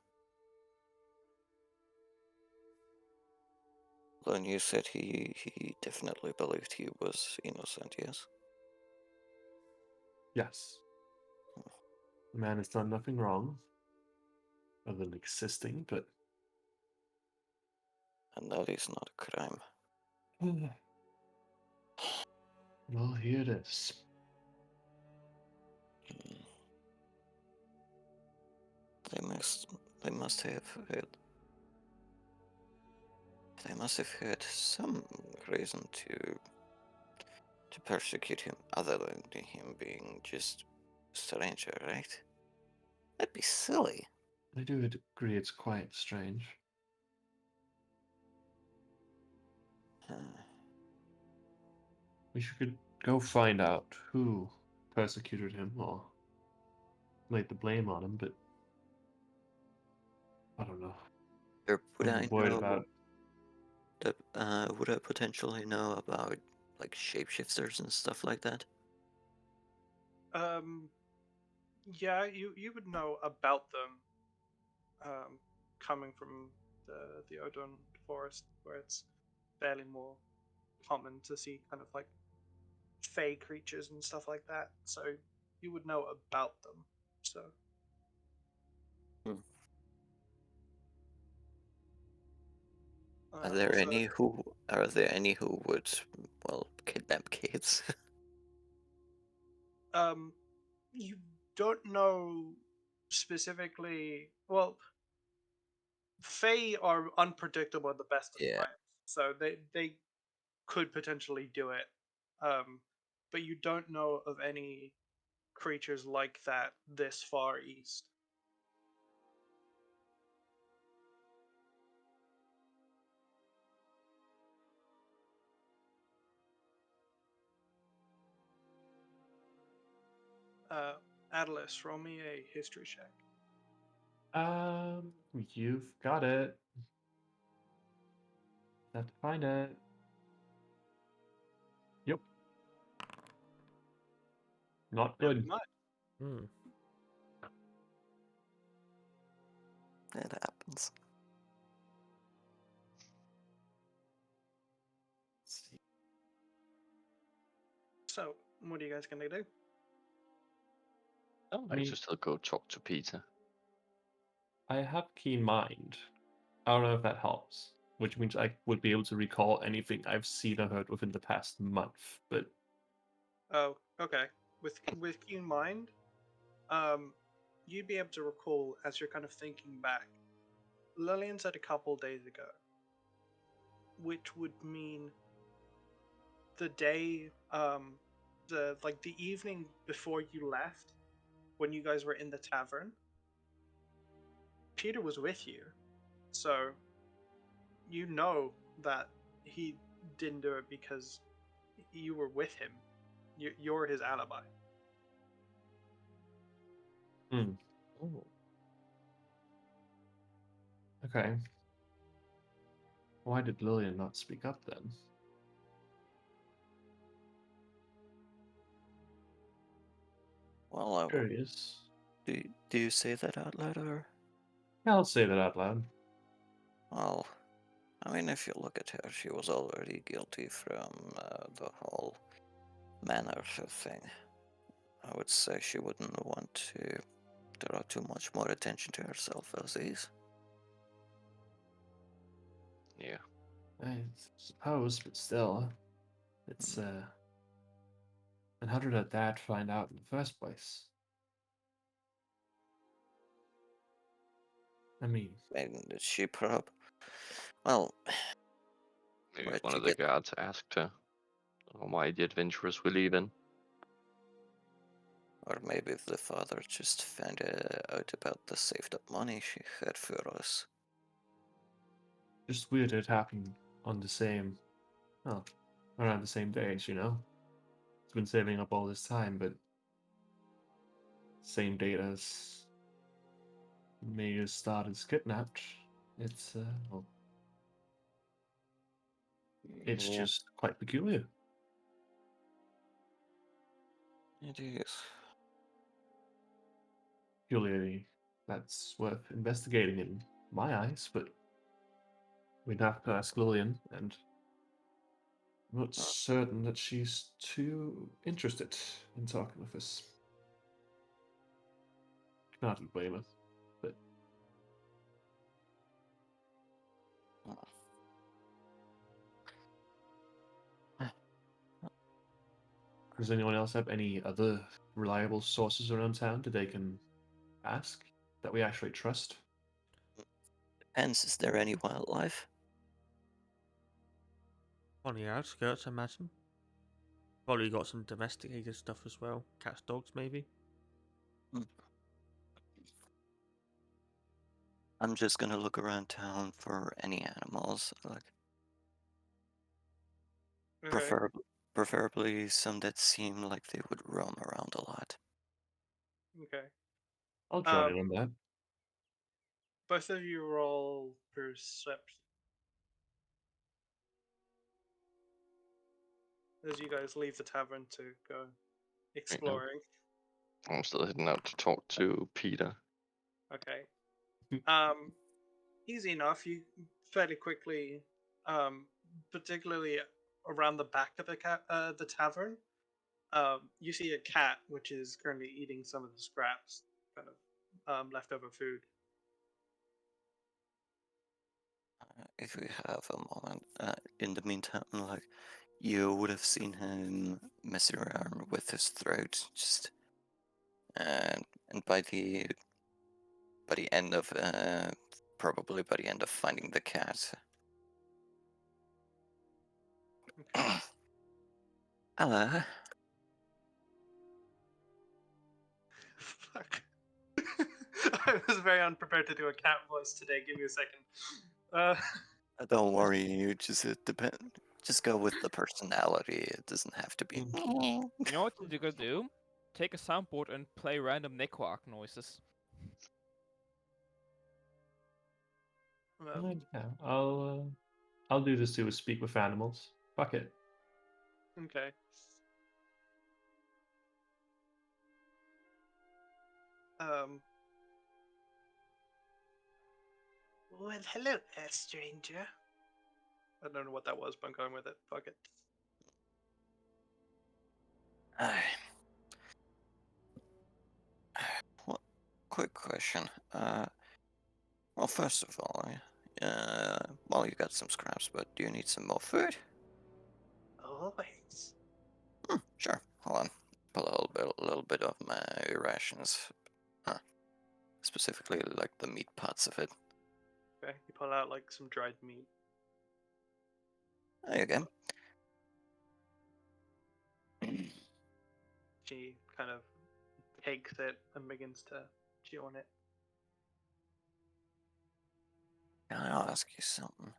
Then you said he definitely believed he was innocent, yes? Yes. The man has done nothing wrong, other than existing, but And that is not a crime. well, here it is. They must They must have had. They must have had some reason to persecute him, other than him being just a stranger, right? That'd be silly. I do agree it's quite strange. Uh, We should go find out who persecuted him or laid the blame on him, but I don't know. or would I'm I worried know about. that? Would I potentially know about like shapeshifters and stuff like that? Yeah, you would know about them. Coming from the Odon forest, where it's fairly more common to see kind of like fey creatures and stuff like that. So you would know about them. So. Hmm. Also, Are there any who would, well, kidnap kids? you don't know specifically. Well, Fae are unpredictable at the best of Yeah. times, so they could potentially do it. But you don't know of any creatures like that this far east. Atlas, roll me a history check. You've got it. Have to find it. Yep. Not Never good. mind. Hmm. That happens. Let's see. So, what are you guys gonna do? I would I like mean, to still go talk to Peter. I have keen mind. I don't know if that helps, which means I would be able to recall anything I've seen or heard within the past month. But Oh, okay. With keen mind, you'd be able to recall as you're kind of thinking back. Lillian said a couple days ago, which would mean the day, the evening before you left, when you guys were in the tavern. Peter was with you, so you know that he didn't do it because you were with him. You're his alibi. Oh. okay. Why did Lillian not speak up then? Well, Curious. do you say that out loud, or? Yeah, I'll say that out loud. Well, I mean, if you look at her, she was already guilty from the whole manner thing. I would say she wouldn't want to draw too much more attention to herself as is. Yeah. I suppose, but still, it's and how did her dad find out in the first place? I mean, And she well, Maybe where'd one you of the get? guards asked her why the adventurers were leaving. Or maybe the father just found out about the saved up money she had for us. just weird it happened on the same, well, around the same days, you know? It's been saving up all this time, but same date as Maya's started kidnapped. It's, well, it's Yeah. just quite peculiar. It is. Peculiarly, that's worth investigating in my eyes, but we'd have to ask Lillian, and I'm not certain that she's too interested in talking with us. Can hardly blame her, but does anyone else have any other reliable sources around town that they can ask that we actually trust? Depends, is there any wildlife? On the outskirts, I imagine. Probably got some domesticated stuff as well. Cats, dogs, maybe. I'm just gonna look around town for any animals, like Okay. preferably some that seem like they would roam around a lot. Okay. I'll join Um, in on that. both of you roll perception as you guys leave the tavern to go exploring. I'm still heading out to talk to Peter. Okay. Easy enough. You fairly quickly, particularly around the back of the tavern, you see a cat which is currently eating some of the scraps, kind of leftover food. If we have a moment, in the meantime, like you would have seen him messing around with his throat, just and by the end of probably by the end of finding the cat. Okay. Hello. Fuck. I was very unprepared to do a cat voice today. Give me a second. Don't worry, you just depend. Just go with the personality. It doesn't have to be. You know what you could do? Take a soundboard and play random Nequark noises. Yeah, I'll do this too. Speak with animals. Fuck it. Okay. Um. Well, hello there, stranger. I don't know what that was, but I'm going with it. Fuck it. What? Quick question. Well, first of all, well, you got some scraps, but do you need some more food? Always. Sure. Hold on. Pull a little bit of my rations. Specifically, like the meat parts of it. Okay. You pull out like some dried meat. There you go. She kind of takes it and begins to chew on it. Can I ask you something?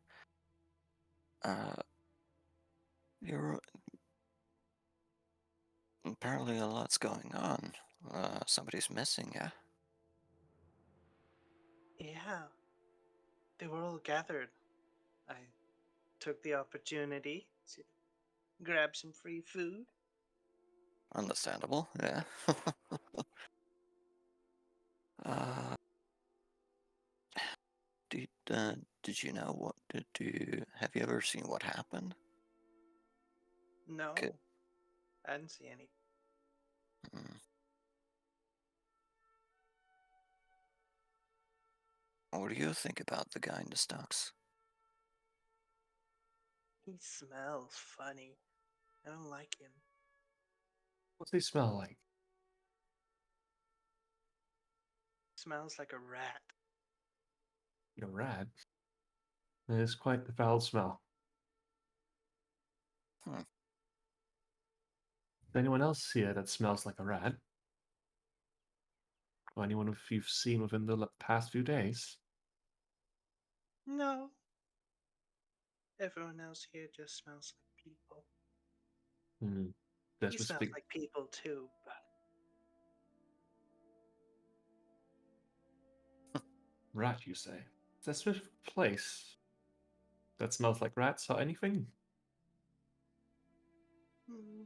You're apparently a lot's going on. Somebody's missing, yeah? Yeah. They were all gathered. I took the opportunity to grab some free food. Understandable, yeah. uh, did you know what? Have you ever seen what happened? No. Okay. I didn't see any. Hmm. What do you think about the guy in the stocks? He smells funny. I don't like him. What's they smell like? Smells like a rat. A rat. It is quite the foul smell. Hmm. Does anyone else here that smells like a rat? Or anyone you've seen within the past few days? No. Everyone else here just smells like people. Hmm. That He smells specific like people too, but rat, you say? Is that specific place that smells like rats or anything? hmm.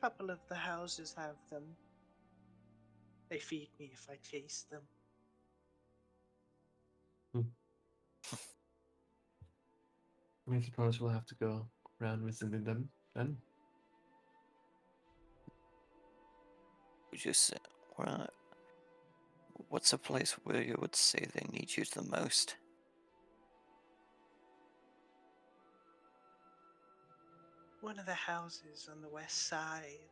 Couple of the houses have them. They feed me if I chase them. I suppose we'll have to go around visiting them then. Would you say, well, what's a place where you would say they need you the most? One of the houses on the west side.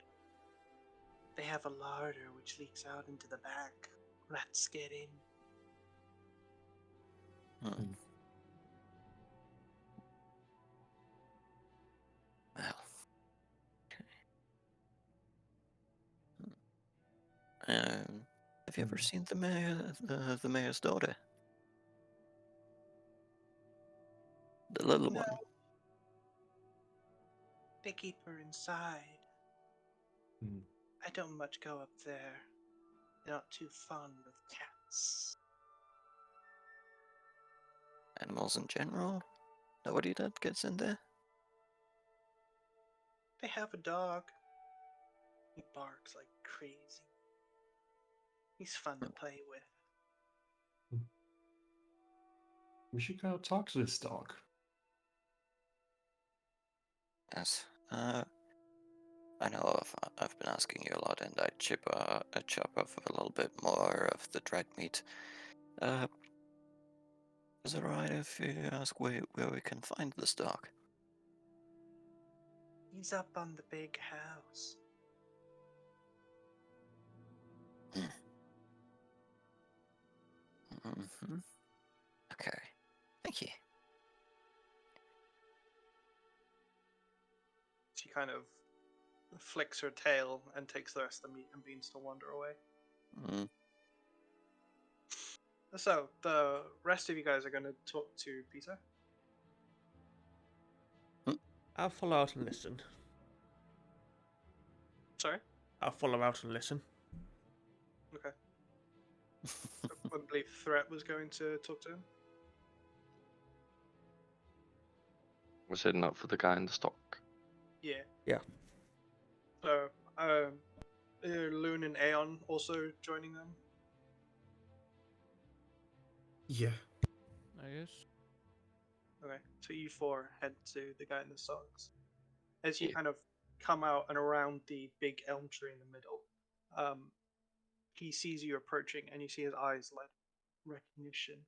They have a larder which leaks out into the back. Rats get in. Hmm. Well. Have you ever seen the mayor, the mayor's daughter? The little No, one. they keep her inside. Hmm. I don't much go up there. They're not too fond of cats. Animals in general? Nobody that gets in there? They have a dog. He barks like crazy. He's fun to play with. We should go talk to this dog. Yes. I know I've been asking you a lot, and I'd chop off a little bit more of the dried meat. Is it alright if you ask where we can find this dog? He's up on the big house. Mm-hmm. Okay. Thank you. She kind of flicks her tail and takes the rest of the meat and beans to wander away. Mm. So, the rest of you guys are going to talk to Peter. I'll follow out and listen. Sorry? I'll follow out and listen. Okay. I believe Threat was going to talk to him. Was it not for the guy in the stock? Yeah. Yeah. So, Loon and Aeon also joining them. Yeah. I guess. Okay, so you four head to the guy in the socks. As you Yeah. kind of come out and around the big elm tree in the middle, he sees you approaching, and you see his eyes light recognition.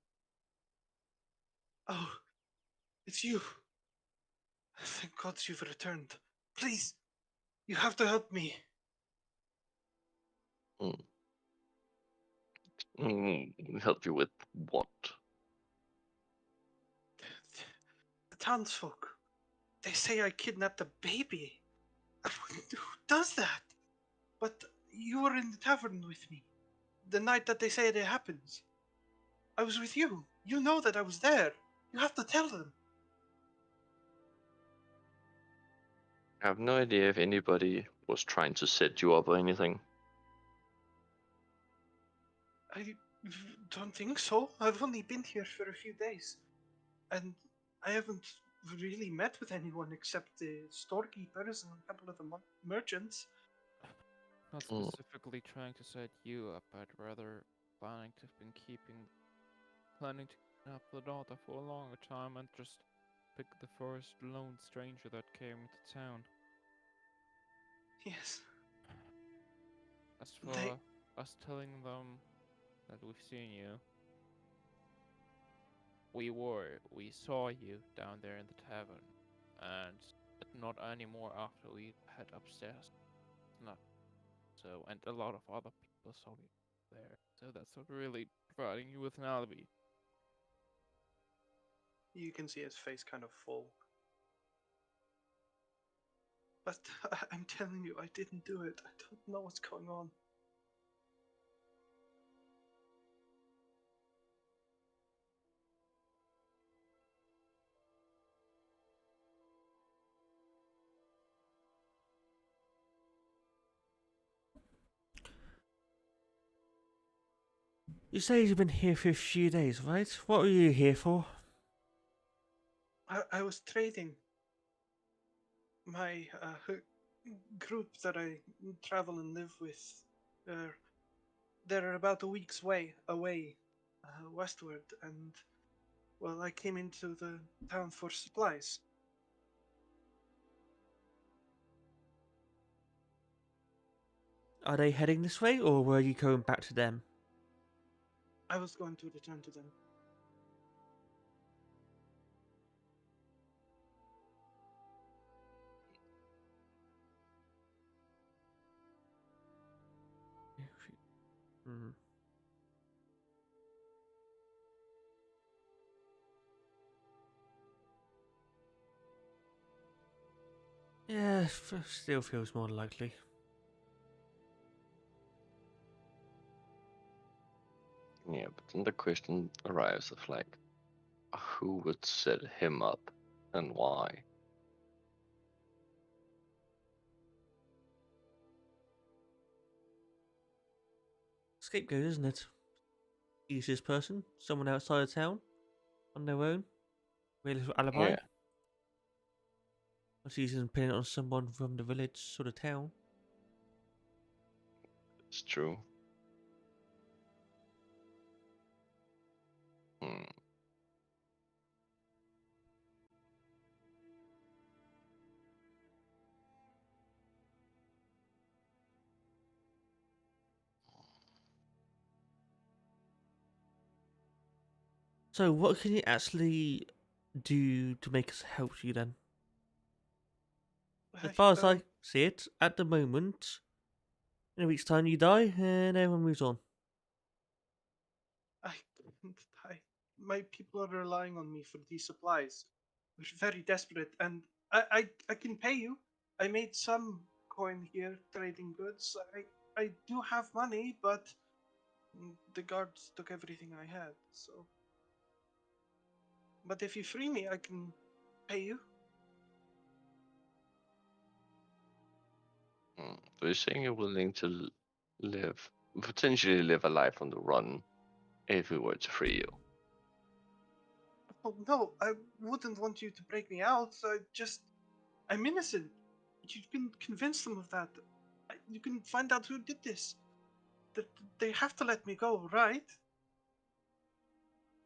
Oh, it's you! Thank God you've returned. Please, you have to help me. Help you with what? The townsfolk, they say I kidnapped a baby. Who does that? But you were in the tavern with me the night that they say it happens. I was with you. You know that I was there. You have to tell them. I have no idea if anybody was trying to set you up or anything. I don't think so. I've only been here for a few days. And I haven't really met with anyone except the storekeepers and a couple of the merchants. Not Mm. specifically trying to set you up, but rather planning to have been planning to kidnap the daughter for a longer time and just pick the first lone stranger that came into town. Yes. As for us telling them that we've seen you, we saw you down there in the tavern, and not anymore after we head upstairs. Not so, and a lot of other people saw you there. So that's not really providing you with an alibi. You can see his face kind of full. But I'm telling you, I didn't do it. I don't know what's going on. You say you've been here for a few days, right? What were you here for? I was trading. My group that I travel and live with, they're about a week's way away, westward, and well, I came into the town for supplies. Are they heading this way, or were you going back to them? I was going to return to them. Hmm. Yeah, still feels more likely. Yeah, but then the question arrives of like, who would set him up and why? Scapegoat, isn't it? Easiest person, someone outside of town, on their own, with a little alibi. Yeah, What's easier than pinning it on someone from the village or the town? it's true. Hmm. So, what can you actually do to make us help you then? As far as I see it, at the moment, in a week's time you die and everyone moves on. I, I, my people are relying on me for these supplies. We're very desperate, and I can pay you. I made some coin here trading goods. I do have money, but the guards took everything I had. So, but if you free me, I can pay you. So you're saying you're willing to live, potentially live a life on the run if we were to free you? Oh no, I wouldn't want you to break me out. I'm innocent. You can convince them of that. You can find out who did this. That they have to let me go, right?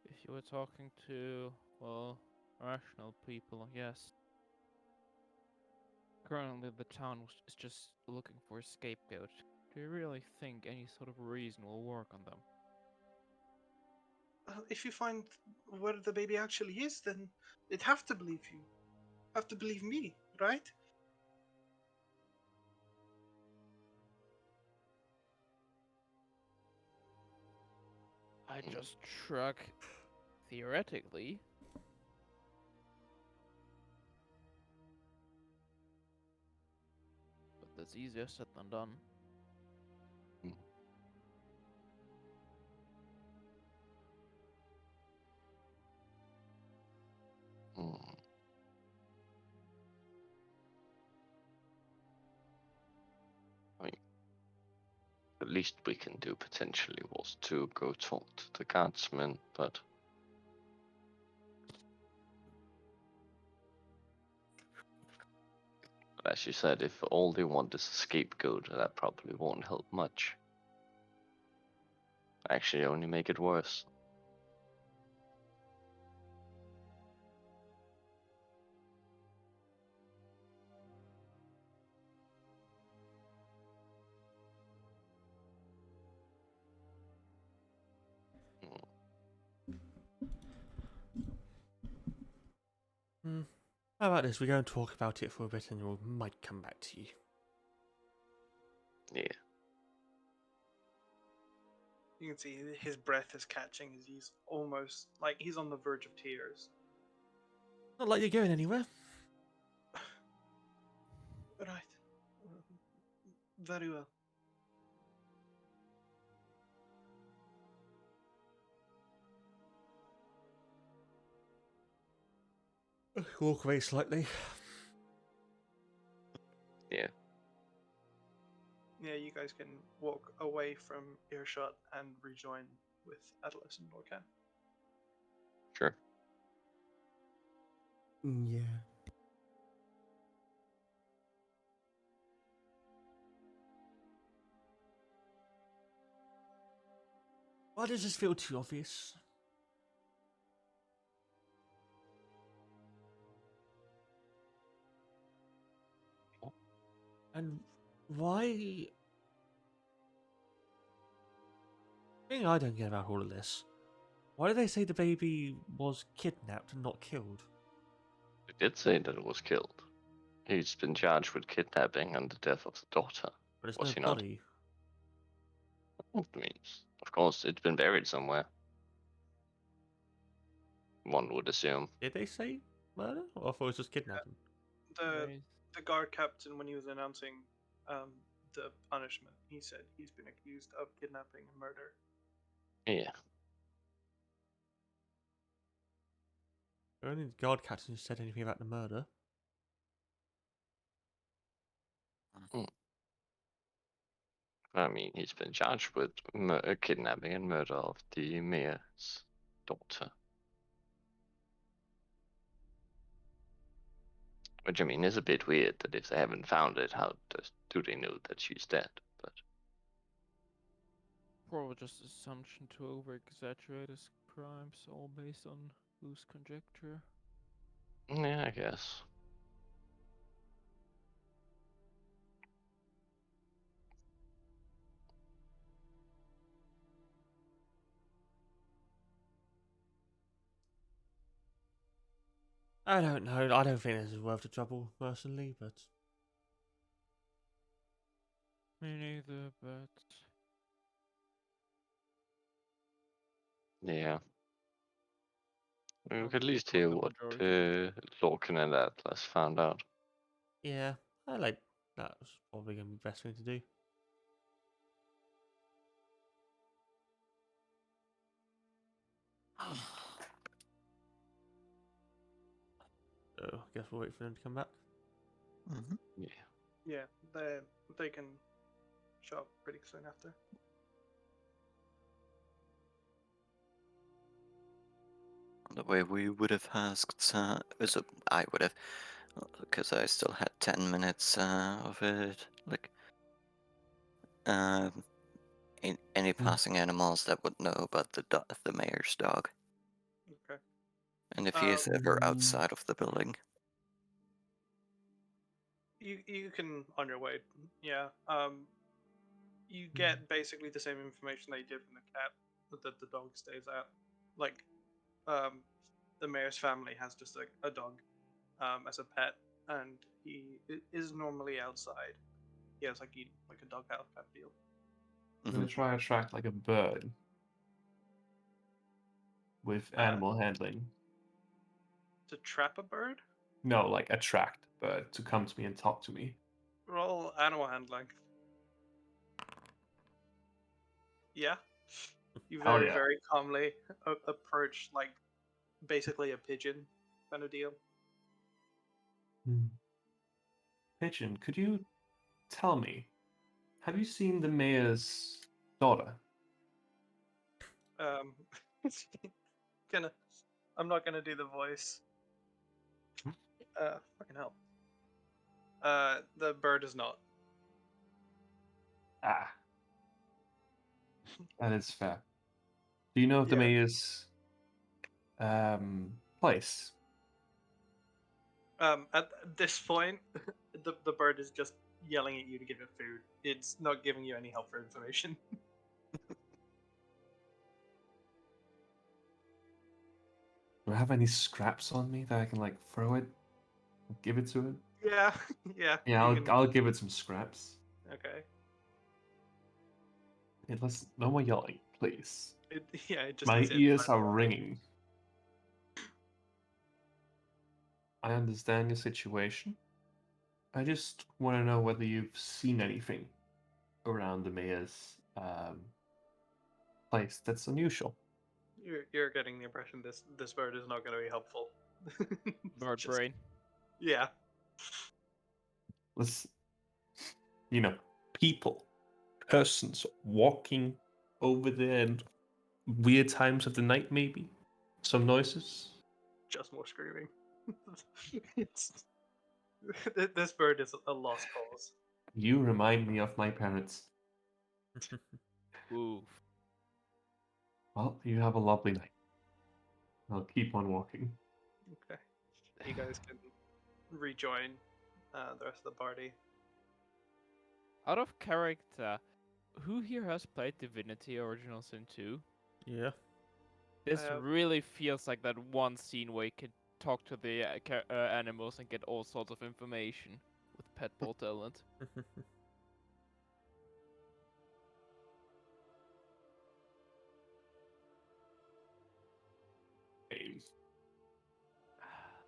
If you were talking to, well, rational people, yes. Currently, the town is just looking for a scapegoat. Do you really think any sort of reason will work on them? If you find where the baby actually is, then they'd have to believe you. Have to believe me, right? I just shrug. Theoretically, but that's easier said than done. Hmm. I mean, the least we can do potentially was to go talk to the guardsmen, but as you said, if all they want is a scapegoat, that probably won't help much. Actually, only make it worse. How about this? We go and talk about it for a bit and we might come back to you. Yeah. You can see his breath is catching as he's almost like he's on the verge of tears. Not like you're going anywhere. Right. Very well. Walk away slightly. Yeah. Yeah, you guys can walk away from earshot and rejoin with Atlas and Lorcan. Sure. Yeah. Why does this feel too obvious? And why? Thing I don't get about all of this. Why do they say the baby was kidnapped and not killed? They did say that it was killed. He's been charged with kidnapping and the death of the daughter. But there's Was no he not? body. I mean, of course, it's been buried somewhere. One would assume. Did they say murder? Or I thought it was just kidnapping. The The guard captain, when he was announcing the punishment, he said he's been accused of kidnapping and murder. Yeah. Only the guard captain said anything about the murder. I mean, he's been charged with kidnapping and murder of the mayor's daughter. Which, I mean, is a bit weird that if they haven't found it, how do they know that she's dead? But Probably just assumption to over-exaggerate his crimes, all based on loose conjecture. yeah, I guess. I don't know. I don't think this is worth the trouble, personally, but Me neither, but Yeah. We I'll could at go least for hear the what majority. Lorcan and Atlas found out. yeah, I like that's probably gonna be the best thing to do. So I guess we'll wait for them to come back. Mm-hmm. Yeah. Yeah, they can show up pretty soon after. The way we would have asked, so I would have, because I still had 10 minutes of it. Like, any passing animals that would know about the mayor's dog, Okay. and if he is ever outside of the building. You can on your way. Yeah. You get basically the same information that you did from the cat that the dog stays at. Like, the mayor's family has just a dog, as a pet, and he is normally outside. He has like a dog house type deal. I'm gonna try to attract like a bird with animal handling. To trap a bird. No, like attract a bird to come to me and talk to me. Roll animal handling. Yeah. You Oh very yeah. very calmly approach like basically a pigeon kind of deal. Pigeon, could you tell me, have you seen the mayor's daughter? Um, gonna. I'm not gonna do the voice. Fucking hell. The bird is not. Ah, that is fair. Do you know of the Yeah. mayor's place? At this point, the bird is just yelling at you to give it food. It's not giving you any helpful information. Do I have any scraps on me that I can like throw it, give it to it? Yeah, yeah. Yeah, You can. I'll give it some scraps. Okay. Hey, listen, no more yelling, please. Yeah, it just My needs it. ears are ringing. I understand your situation. I just want to know whether you've seen anything around the mayor's place that's unusual. You're getting the impression this bird is not going to be helpful. Bird Just- brain. Yeah. Let's, people, persons walking over there and weird times of the night, maybe some noises. Just more screaming. It's this bird is a lost cause. You remind me of my parents. Oof. Well, you have a lovely night. I'll keep on walking. Okay. You guys can rejoin the rest of the party. Out of character, who here has played Divinity Original Sin 2? Yeah. This have. really feels like that one scene where you can talk to the animals and get all sorts of information with pet ball talent.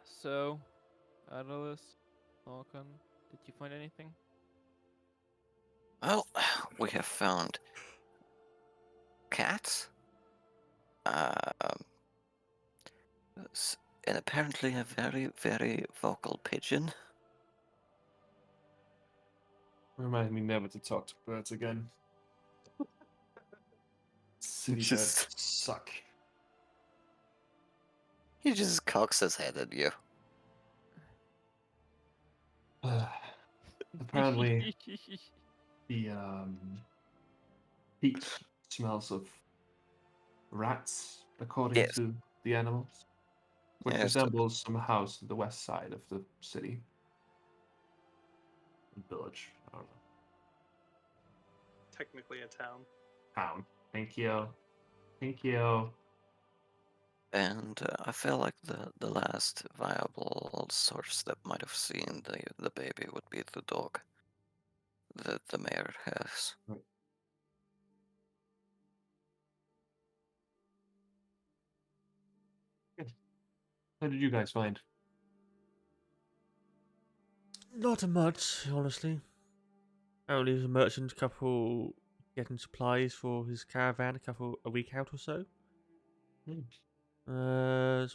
So, Atlas, Falcon, Did you find anything? Well, we have found cats, um, and apparently a very, very vocal pigeon. Remind me never to talk to birds again. City birds Just suck. he just cocks his head at you. Apparently, the heat smells of rats, according Yes, to the animals, which yes. resembles some house on the west side of the city. Village. I don't know. Technically a town. Town. Thank you. Thank you. And I feel like the last viable source that might have seen the baby would be the dog that the mayor has. How did you guys find? Not much, honestly. Only as a merchant couple getting supplies for his caravan a week out or so. Hmm.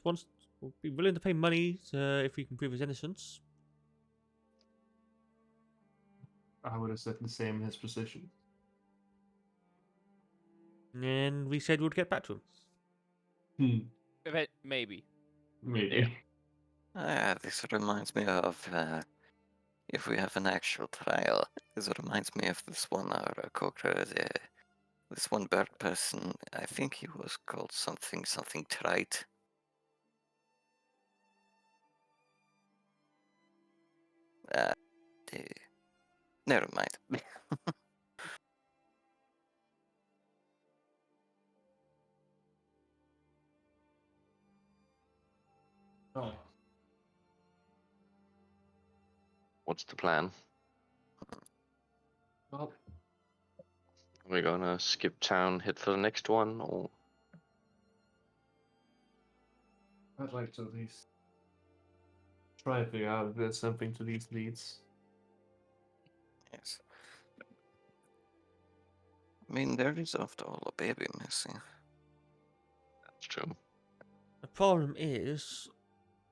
Wants will be willing to pay money if we can prove his innocence. I would have said the same in his position. And we said we'd get back to him. Maybe. Maybe. This reminds me of if we have an actual trial. This reminds me of this one this one bird person. I think he was called something trite. Uh, Never mind. Oh. What's the plan? Well, We're gonna skip town, head for the next one, or I'd like to at least try to figure out if there's something to these leads. Yes. I mean, there is after all a baby missing. that's true. The problem is,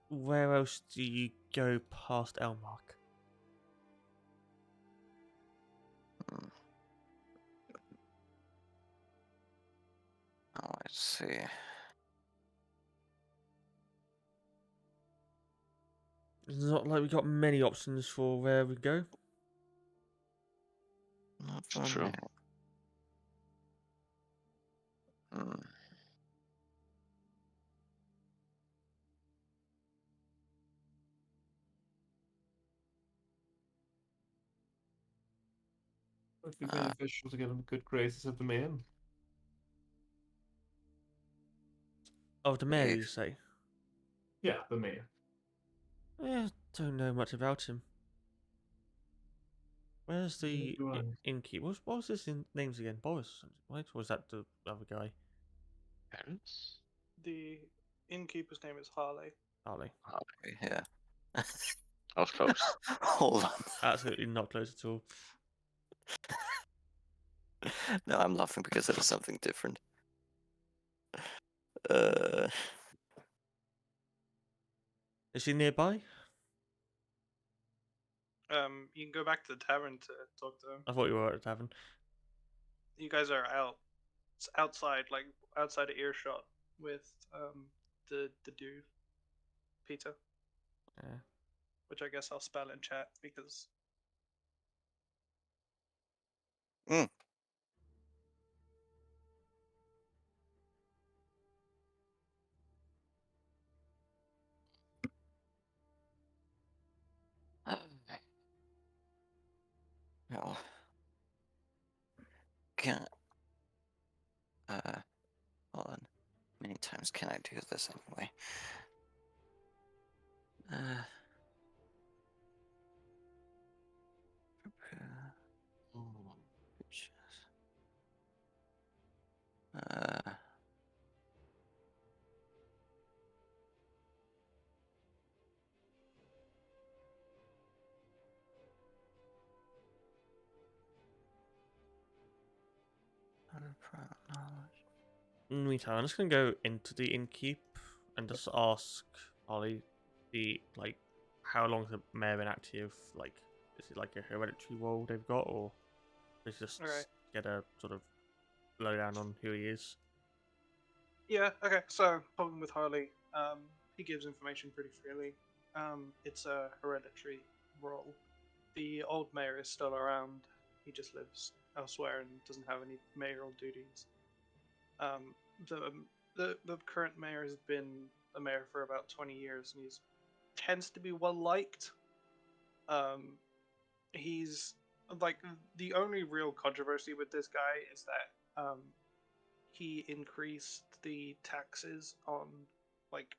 where else do you go past Elmark? Hmm. Oh, let's see. It's not like we got many options for where we go. Not It's for true. me. Hmm. It would be Uh, beneficial to get in the good graces of the man. Of the mayor, if you say? Yeah, the mayor. Don't know much about him. Where's Neither the do I. innkeeper? What was his names again? Boris, right? Or was that the other guy? Parents? The innkeeper's name is Harley. Harley. yeah. I was close. Hold on. Absolutely not close at all. No, I'm laughing because it is something different. Uh, Is he nearby? You can go back to the tavern to talk to him. I thought you were at the tavern. You guys are out. It's outside, like outside of earshot with the dude, Peter, Yeah. which I guess I'll spell in chat because well, can hold on. Many times can I do this anyway? Prepare pictures. Uh, In the meantime, I'm just gonna go into the innkeep and just ask Ollie how long the mayor been active. Like, is it like a hereditary role they've got, or is just Alright. get a sort of lowdown on who he is? Yeah, okay, so talking with Harley, he gives information pretty freely. It's a hereditary role. The old mayor is still around, he just lives elsewhere and doesn't have any mayoral duties. Um, the current mayor has been a mayor for about 20 years and he tends to be well liked. He's like the only real controversy with this guy is that he increased the taxes on like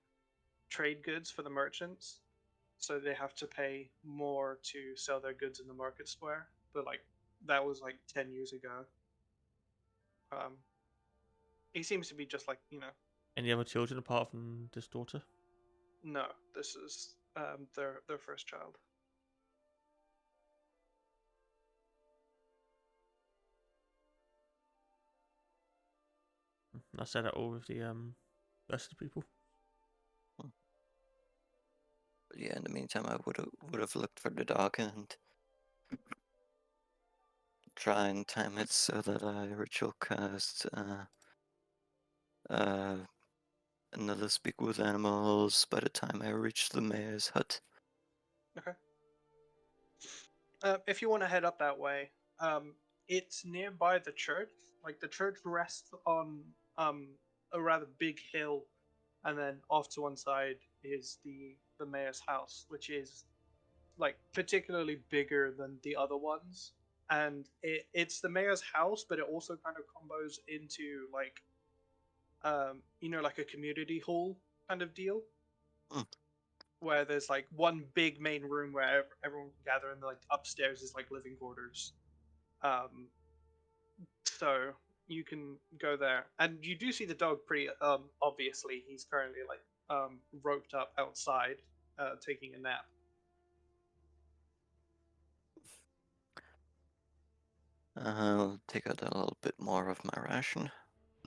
trade goods for the merchants, so they have to pay more to sell their goods in the market square. But like that was like 10 years ago. Um, he seems to be just like Any other children apart from this daughter? no, this is their first child. I said that all with the rest of the people. But yeah, in the meantime, I would have looked for the dog and try and time it so that I ritual cast another speak with animals by the time I reach the mayor's hut. Okay. If you want to head up that way, it's nearby the church. Like the church rests on a rather big hill, and then off to one side is the mayor's house, which is like particularly bigger than the other ones. And it's the mayor's house, but it also kind of combos into like like a community hall kind of deal. Hmm. Where there's like one big main room where everyone can gather, and like upstairs is like living quarters. Um, so you can go there, and you do see the dog pretty obviously. He's currently like roped up outside, taking a nap. I'll take out a little bit more of my ration.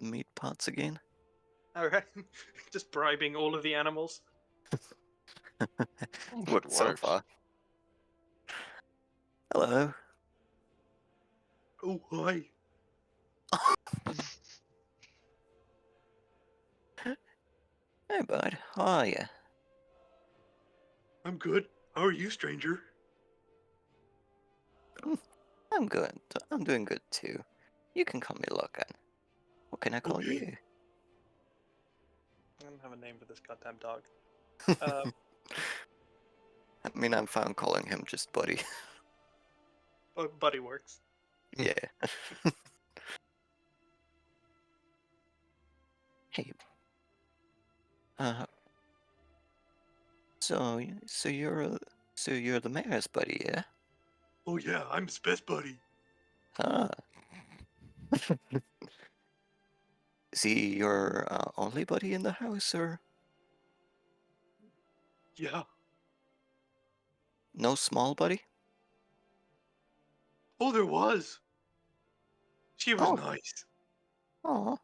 Meat pots again. All right, just bribing all of the animals. Worked so works. far. Hello. Oh hi. Hey, bud. How are you? I'm good. How are you, stranger? I'm good. I'm doing good too. You can call me Logan. What can I call Okay. you? I don't have a name for this goddamn dog. I mean, I'm fine calling him just Buddy. But Buddy works. Yeah. Hey. Uh. So you're the mayor's buddy, yeah? Oh yeah, I'm his best buddy. Ah. Is he your only buddy in the house, or Yeah. no small buddy? Oh, there was. She was Oh. nice. Oh.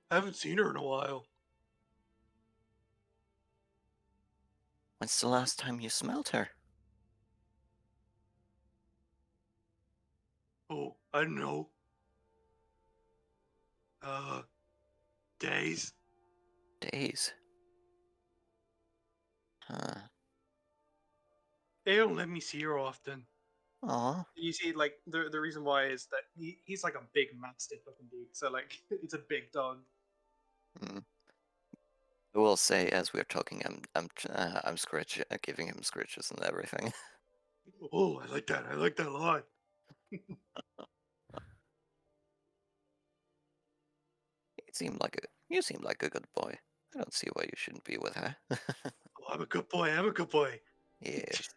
I haven't seen her in a while. When's the last time you smelled her? Oh, I don't know. Days. Days. Huh. They don't let me see her often. Aw. You see, like the reason why is that he's like a big mastiff looking dude. So like it's a big dog. Hmm. I will say, as we're talking, I'm giving him scritches and everything. Oh, I like that. I like that a lot. You seem like a good boy. I don't see why you shouldn't be with her. Oh, I'm a good boy. I'm a good boy. Yes.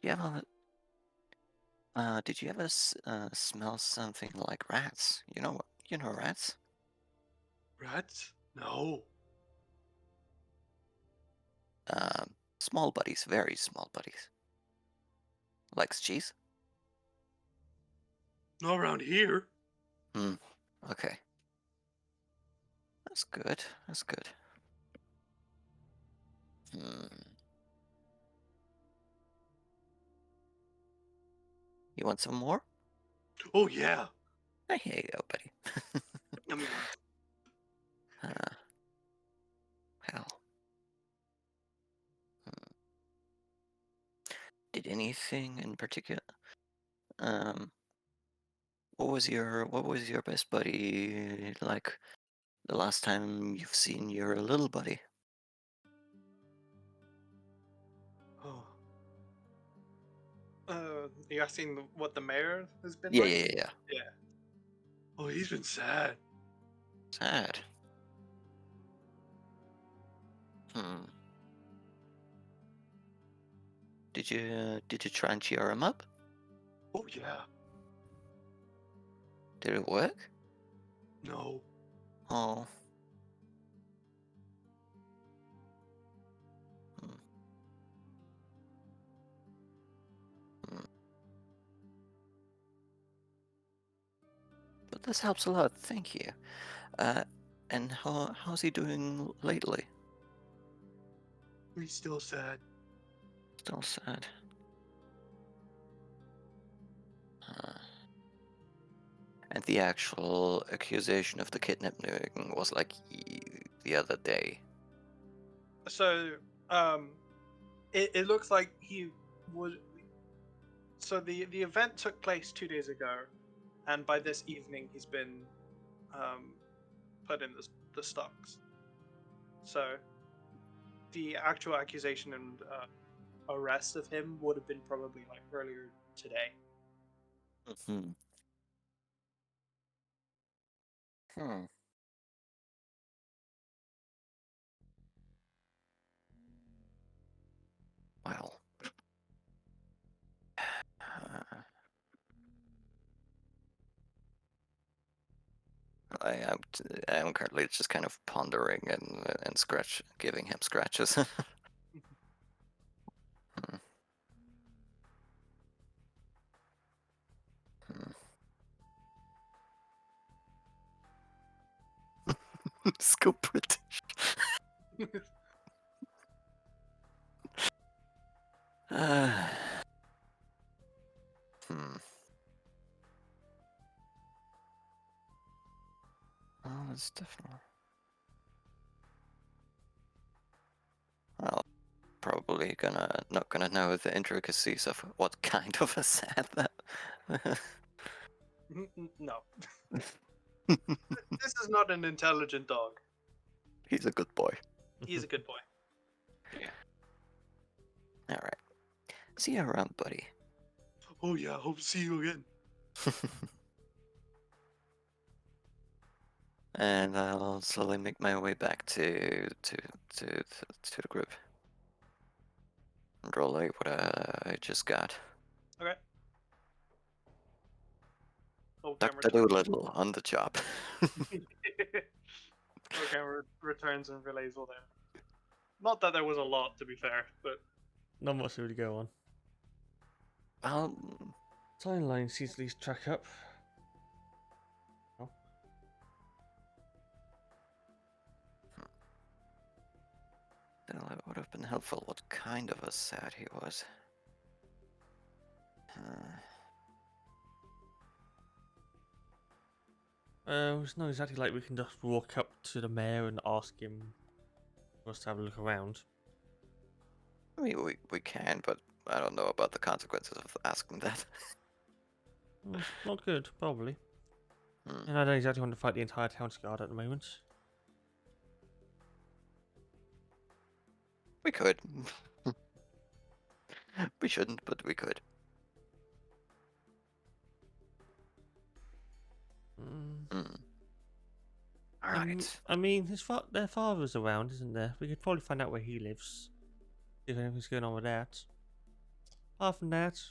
You ever, did you ever smell something like rats? You know rats? Rats? No. Small buddies, very small buddies. Likes cheese? Not around here. Okay. That's good. That's good. You want some more? Oh yeah. Here you go, buddy. Yum, yum. Hell. Did anything in particular? What was your best buddy like the last time you've seen your little buddy? Oh. You asking what the mayor has been Yeah, like? yeah, yeah, yeah. Yeah. Oh, he's been sad. Sad. Did you try and cheer him up? Oh yeah. Did it work? No. Oh. But this helps a lot, thank you. And how's he doing lately? He's still sad. Still sad. And the actual accusation of the kidnapping was like the other day. So, it looks like he would. So the event took place 2 days ago, and by this evening he's been put in the stocks. So the actual accusation and arrest of him would have been probably like earlier today. Hmm. Well. I am currently just kind of pondering and giving him scratches. Let's go British. Oh, it's definitely. Well, probably not gonna know the intricacies of what kind of a sad that. No. This is not an intelligent dog. He's a good boy. He's a good boy. All right. See you around, buddy. Oh yeah, hope to see you again. And I'll slowly make my way back to the group. And relay what I just got. Okay. Oh, Dr. Doolittle on the job. returns and relays all there. Not that there was a lot, to be fair, but Not much to really go on. Timeline seems to least track up. Oh. Still, it would have been helpful what kind of a sad he was. It's not exactly like we can just walk up to the mayor and ask him for us to have a look around. I mean, we can, but I don't know about the consequences of asking that. Not good, probably. And I don't exactly want to fight the entire town's guard at the moment. We could. We shouldn't, but we could. Alright. I mean, their father's around, isn't there? We could probably find out where he lives. If anything's going on with that. Apart from that,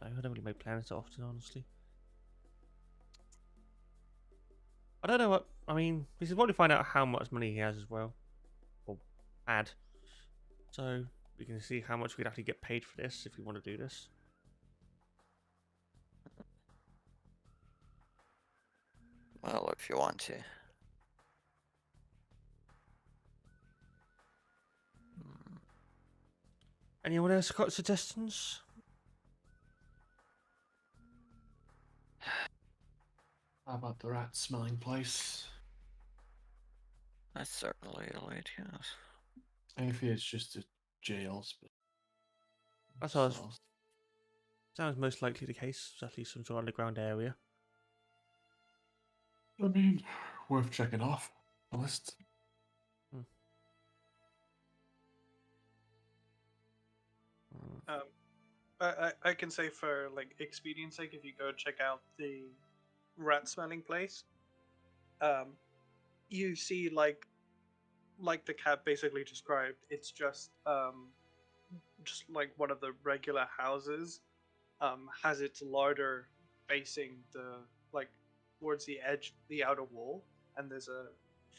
I don't really make plans often, honestly. I don't know what. I mean, we should probably find out how much money he has as well. Or had. So, we can see how much we'd have to get paid for this if we want to do this. Well, if you want to. Anyone else got suggestions? How about the rat smelling place? That's certainly a late, yes. Maybe it's just a jails, but That's all. cells. Sounds most likely the case. At least some sort of underground area. I mean, worth checking off the list. I can say for like expedience sake, if you go check out the rat smelling place, you see like the cat basically described. It's just like one of the regular houses, has its larder facing the like towards the edge, the outer wall, and there's a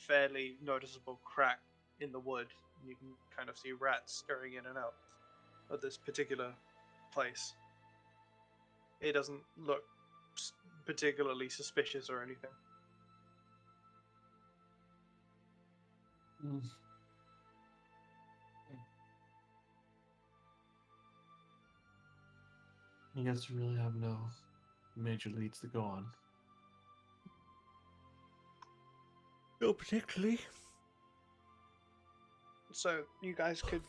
fairly noticeable crack in the wood. You can kind of see rats scurrying in and out of this particular place. It doesn't look particularly suspicious or anything. You guys really have no major leads to go on. Not particularly. So you guys could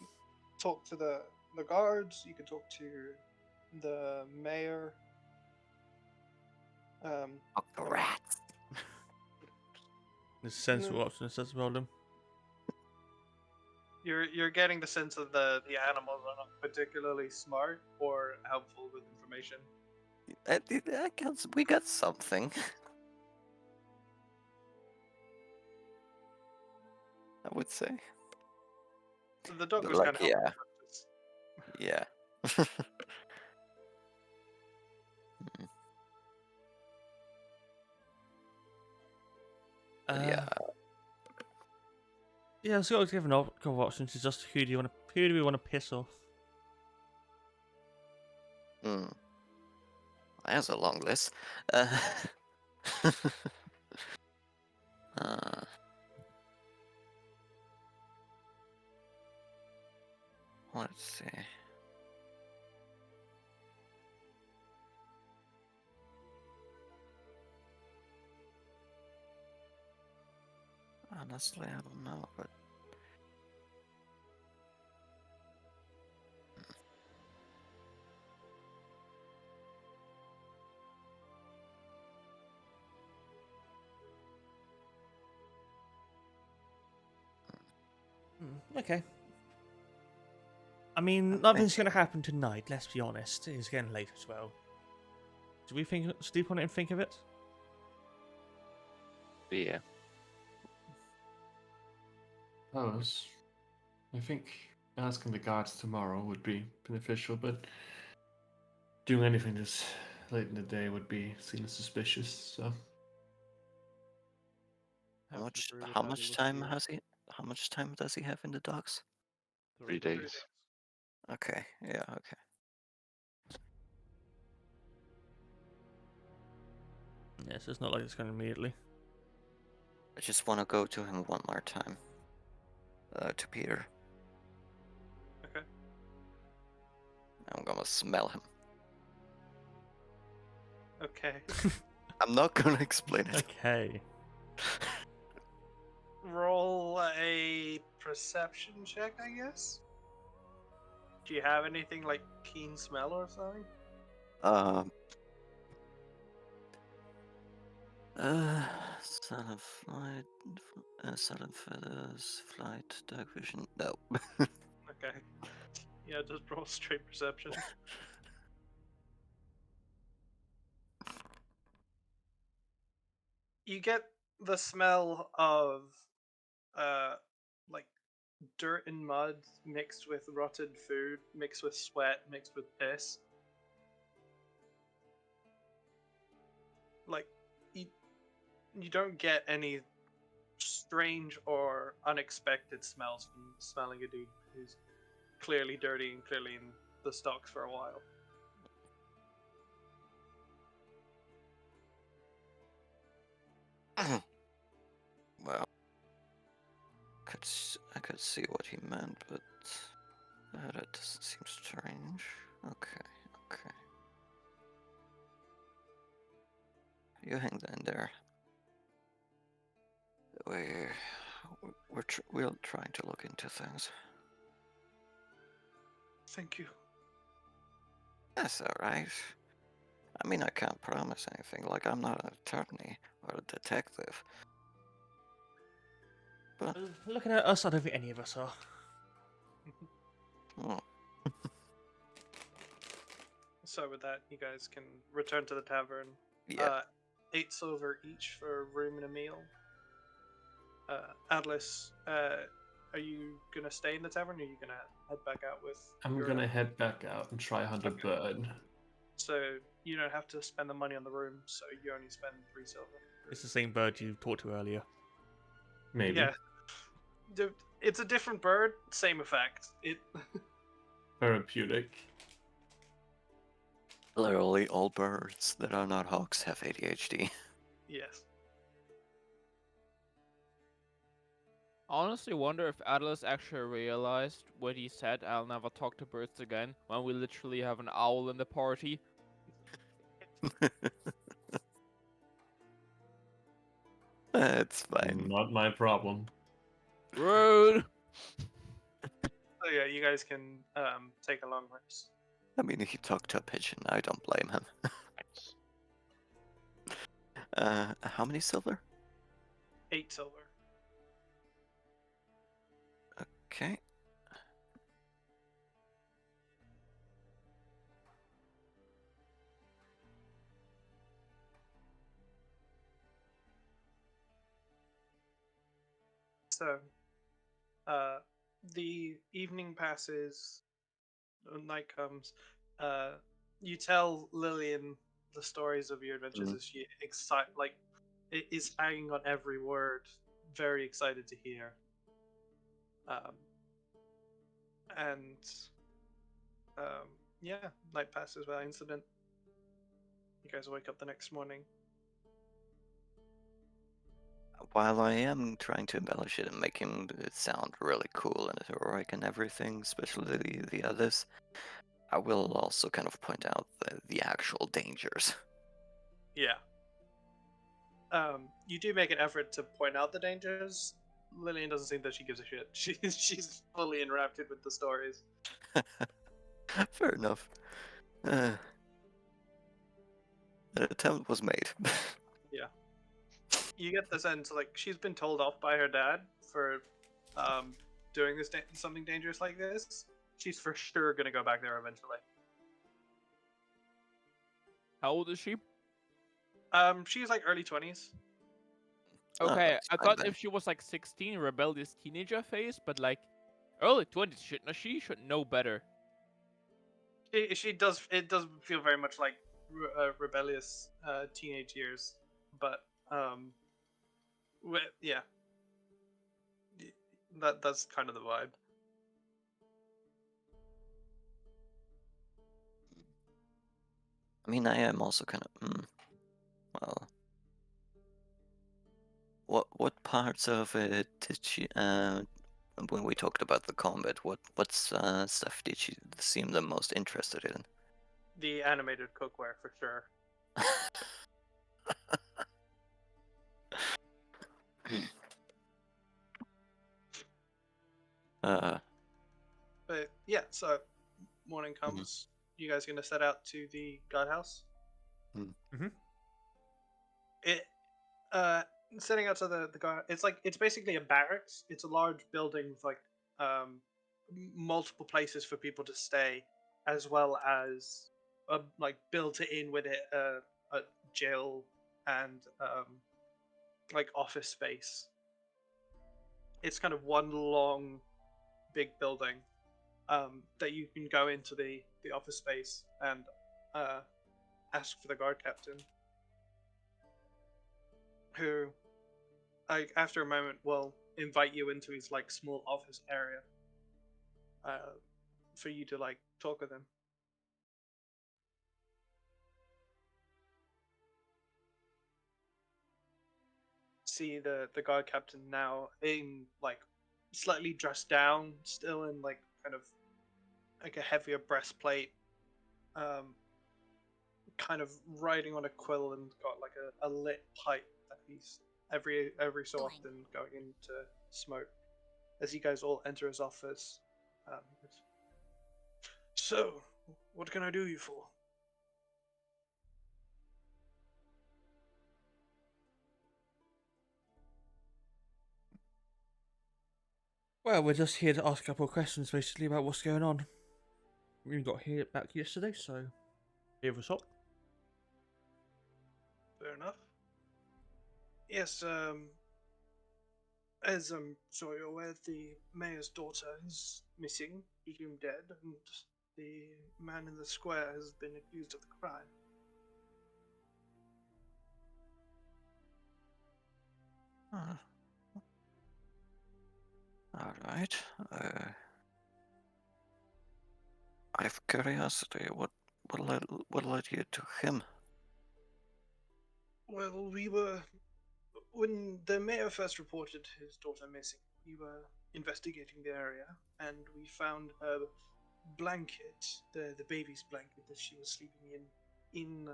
talk to the guards. You could talk to the mayor. Fuck the rats. There's a sensible option. That's the problem. You're getting the sense that the animals are not particularly smart or helpful with information. We got something. I would say. The dog But was kind of like, helpful. Yeah. Yeah. Yeah, let's go give a couple of options. It's just who do we want to piss off? That's a long list. Let's see. Honestly, I don't know, but Okay. I mean, nothing's going to happen tonight, let's be honest. It's getting late as well. Do we sleep on it and think of it? Yeah. I think asking the guards tomorrow would be beneficial, but doing anything this late in the day would be seen as suspicious, so. how much time has he? How much time does he have in the docks? 3 days. Okay, yeah, okay. Yes, it's not like it's going immediately. I just want to go to him one more time. To Peter. Okay. I'm gonna smell him. Okay. I'm not gonna explain it. Okay. Roll a perception check, I guess. Do you have anything like keen smell or something? Silent flight, silent feathers, flight, dark vision. No. Okay. Yeah, just roll straight perception. You get the smell of like dirt and mud mixed with rotted food, mixed with sweat, mixed with piss. Like you don't get any strange or unexpected smells from smelling a dude who's clearly dirty and clearly in the stocks for a while. Well, I could see what he meant, but that doesn't seem strange. Okay, okay. You hang in there. We're trying to look into things. Thank you. That's all right. I mean, I can't promise anything. Like, I'm not an attorney or a detective. But Looking at us, I don't think any of us are. hmm, So with that, you guys can return to the tavern. yeah, 8 silver each for a room and a meal. Atlas, are you gonna stay in the tavern, or are you gonna head back out with? I'm your gonna head back out and try hunt a Okay. bird. So you don't have to spend the money on the room, so you only spend 3 silver. It's the same bird you talked to earlier. Maybe. Yeah, it's a different bird, same effect. It Therapeutic. literally all birds that are not hawks have ADHD. yes. Honestly, wonder if Atlas actually realized what he said. I'll never talk to birds again. When we literally have an owl in the party. It's fine. Not my problem. Rude. So yeah, you guys can take a long rest. I mean, he talked to a pigeon. I don't blame him. How many silver? 8 silver. Okay. So, the evening passes, night comes. You tell Lillian the stories of your adventures Mhm. as she it is hanging on every word, very excited to hear. Um, and yeah, night passes without incident. You guys wake up the next morning. While I am trying to embellish it and make him sound really cool and heroic and everything, especially the others, I will also kind of point out the actual dangers. Yeah. You do make an effort to point out the dangers. Lillian doesn't seem that she gives a shit. She's fully enraptured with the stories. Fair enough. The attempt was made. You get the sense like she's been told off by her dad for doing something dangerous like this. She's for sure gonna go back there eventually. How old is she? She's like early 20s. Oh, Okay, that's I fine thought then. if she was like 16, rebellious teenager phase, but like early 20s, she should know better. She does. It does feel very much like rebellious teenage years, but yeah, that's kind of the vibe. I mean, I am also kind of. Well, what parts of it did she? When we talked about the combat, what stuff did she seem the most interested in? The animated cookware for sure. uh, But yeah, so morning comes. You guys gonna set out to the guardhouse? Mhm. It setting out to the guard. It's basically a barracks. It's a large building with like multiple places for people to stay, as well as like built in with it a jail and like office space. It's kind of one long big building that you can go into the office space and uh, ask for the guard captain, who like after a moment will invite you into his like small office area for you to like talk with him. see the guard captain now in like slightly dressed down, still in like kind of like a heavier breastplate, kind of riding on a quill and got like a lit pipe that he's every so often going in to smoke. As you guys all enter his office, so what can I do you for? Well, we're just here to ask a couple of questions, basically, about what's going on. We got here back yesterday, so here us up. Fair enough. Yes, as I'm sure you're aware, the mayor's daughter is missing, presumed dead, and the man in the square has been accused of the crime. All right. I have curiosity. What led you to him? Well, when the mayor first reported his daughter missing, we were investigating the area, and we found her blanket, the baby's blanket that she was sleeping in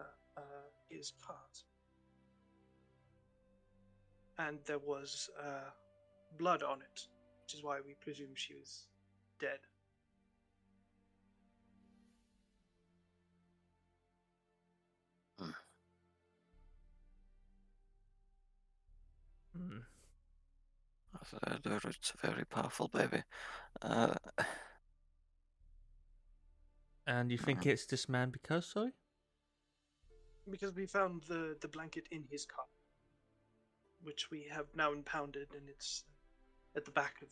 his part. And there was blood on it, which is why we presume she was dead. Hmm. It's a very powerful baby. And you think it's this man because, sorry? Because we found the blanket in his car, which we have now impounded, and it's at the back of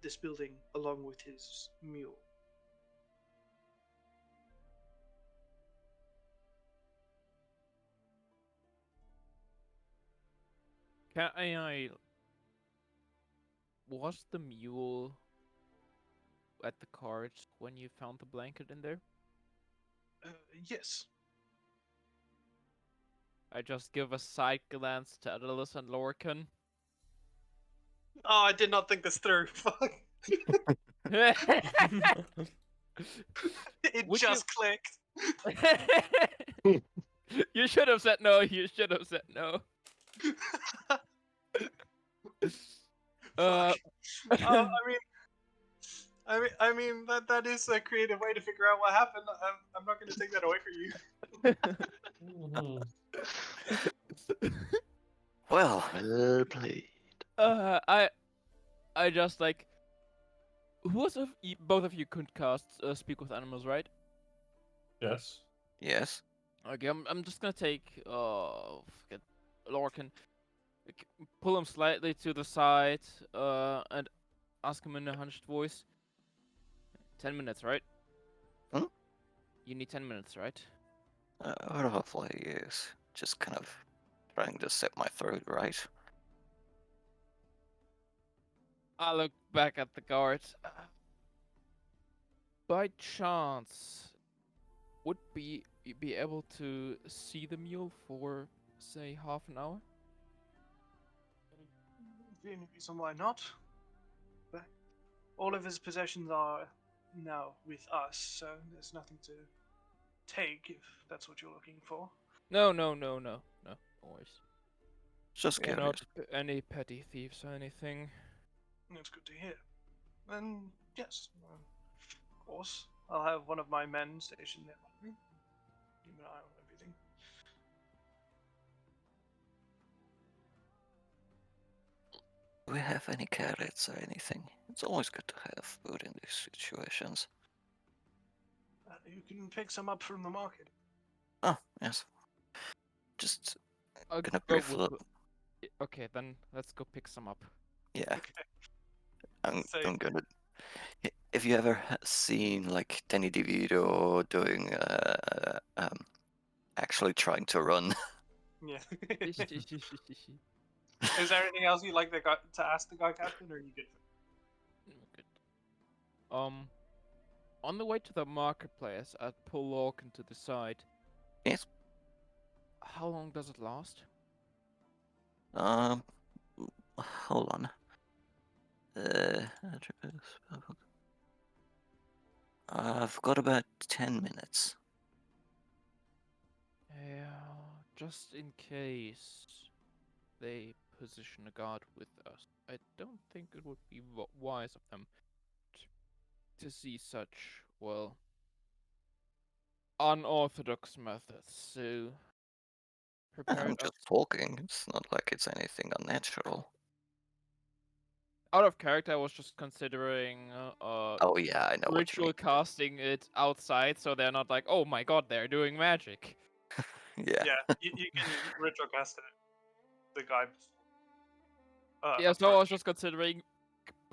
this building along with his mule. Can I? Was the mule at the cart when you found the blanket in there? Yes. I just give a side glance to Adalus and Lorcan. Oh, I did not think this through. Fuck. It Would just clicked. You should have said no. You should have said no. Fuck. I mean that is a creative way to figure out what happened. I'm not going to take that away from you. Well, Well played. I just like. Both of you could cast Speak with Animals, right? Yes. yes. Okay, I'm just gonna take forget Lorcan, pull him slightly to the side, and ask him in a hunched voice. 10 minutes, right? Hmm? You need 10 minutes, right? Roughly, yes. Just kind of trying to set my throat right. I look back at the guard. By chance, would you be able to see the mule for, say, half an hour? The only reason why not. But all of his possessions are now with us, so there's nothing to take if that's what you're looking for. No, always. Just We're curious. not any petty thieves or anything. That's good to hear. And yes, of course, I'll have one of my men stationed there. Keep an eye on everything. Do we have any carrots or anything? It's always good to have food in these situations. You can pick some up from the market. Oh, yes. Just I'll gonna go brief with look. Okay, then let's go pick some up. Yeah, I'm So- gonna. If you ever seen like Danny DeVito doing actually trying to run, Yeah. Good. Is there anything else you'd like to ask the guy captain, or are you good? On the way to the marketplace, I'd pull Lorcan to the side. yes, How long does it last? Um, hold on. Attributes, I've got about 10 minutes. Yeah, just in case they position a guard with us, I don't think it would be wise of them to see such, well, unorthodox methods. So prepare I'm it up. just talking. It's not like it's anything unnatural. Out of character, I was just considering Oh yeah, I know what you ritual mean. casting it outside, so they're not like, oh my god, they're doing magic. Yeah. Yeah, you can ritual cast it. The guy. Yeah, so I approach. was just considering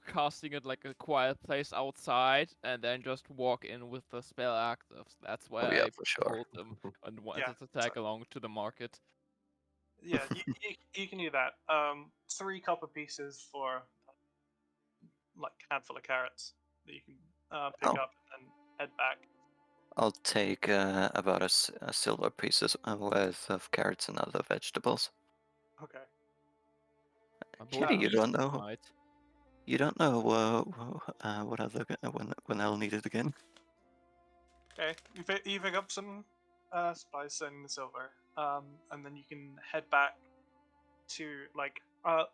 casting it like a quiet place outside, and then just walk in with the spell active. That's why Oh yeah, I for sure. told them and Yeah, wanted to tag along to the market. Yeah, you can do that. 3 copper pieces for like handful of carrots that you can pick Oh. up and then head back. I'll take about a silver pieces worth of carrots and other vegetables. Okay. My boy Kitty, you needs don't it know. tonight. You don't know what other when I'll need it again. Okay. You pick up some spice and the silver, and then you can head back to like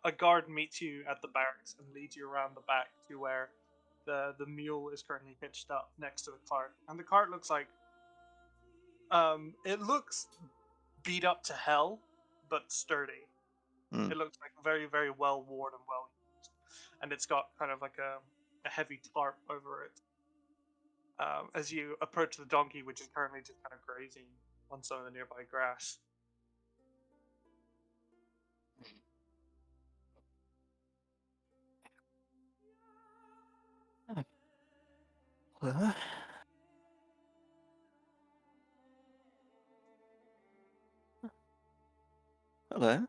a guard meets you at the barracks and leads you around the back to where the mule is currently hitched up next to the cart, and the cart looks like it looks beat up to hell, but sturdy. Hmm. It looks like very, very well worn and well used, and it's got kind of like a heavy tarp over it. As you approach the donkey, which is currently just kind of grazing on some of the nearby grass. Hello? Hello?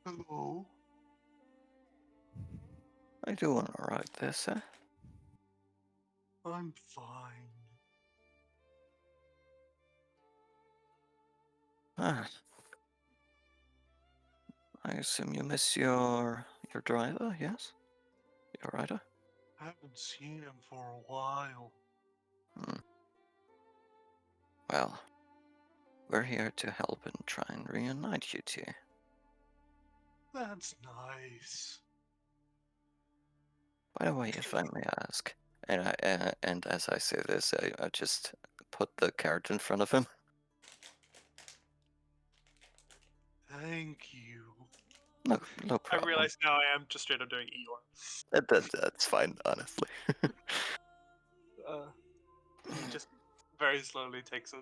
Hello. I do want to ride this, sir. I'm fine. Ah. I assume you miss your driver, yes? Your rider? Haven't seen him for a while. Hmm. Well, we're here to help and try and reunite you two. That's nice. By the way, if I may ask, and as I say this, I just put the carrot in front of him. Thank you. No, no I problem. realize now I am just straight up doing Eeyore. That's fine, honestly. He just very slowly takes a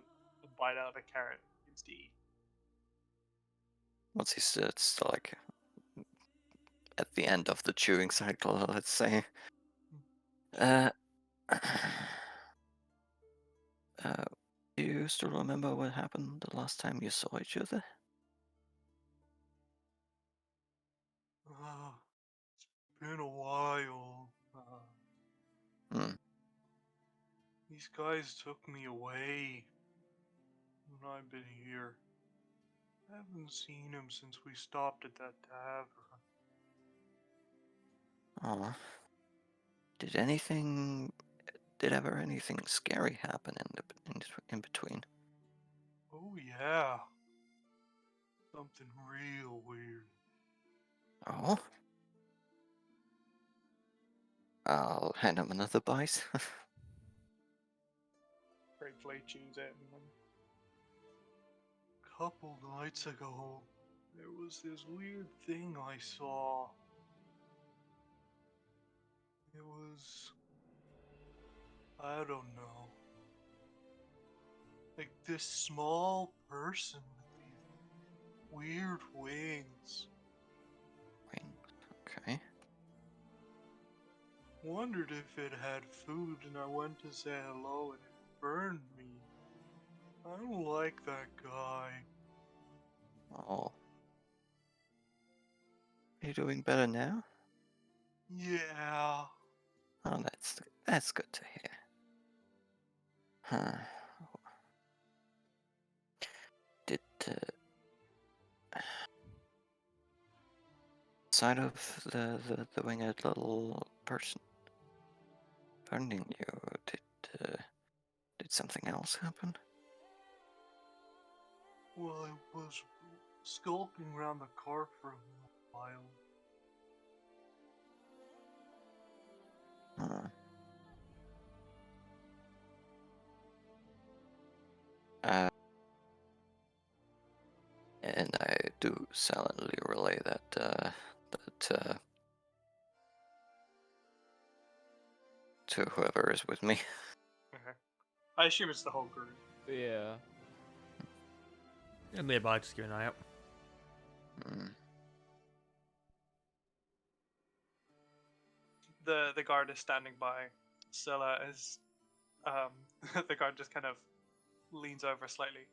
bite out of a carrot and begins to eat. Once he's still like at the end of the chewing cycle, let's say. Uh, do you still remember what happened the last time you saw each other? It's been a while. Hmm. These guys took me away when I've been here. I haven't seen him since we stopped at that tavern. Oh. Did ever anything scary happen in between? Oh yeah, something real weird. Oh? I'll hand him another bite. Gratefully chews it, and then couple nights ago, there was this weird thing I saw. It was, I don't know, like this small person with these weird wings. Okay. Wondered if it had food, and I went to say hello, and it burned me. I don't like that guy. Oh. Are you doing better now? Yeah. Oh, that's good to hear. Huh. side of the winged little person burning you, did something else happen? Well, I was skulking around the car for a while. Huh. And I do silently relay that to whoever is with me. Okay. I assume it's the whole group. Yeah. And nearby, just keep an eye out. Hmm. The guard is standing by. Scylla is the guard just kind of leans over slightly.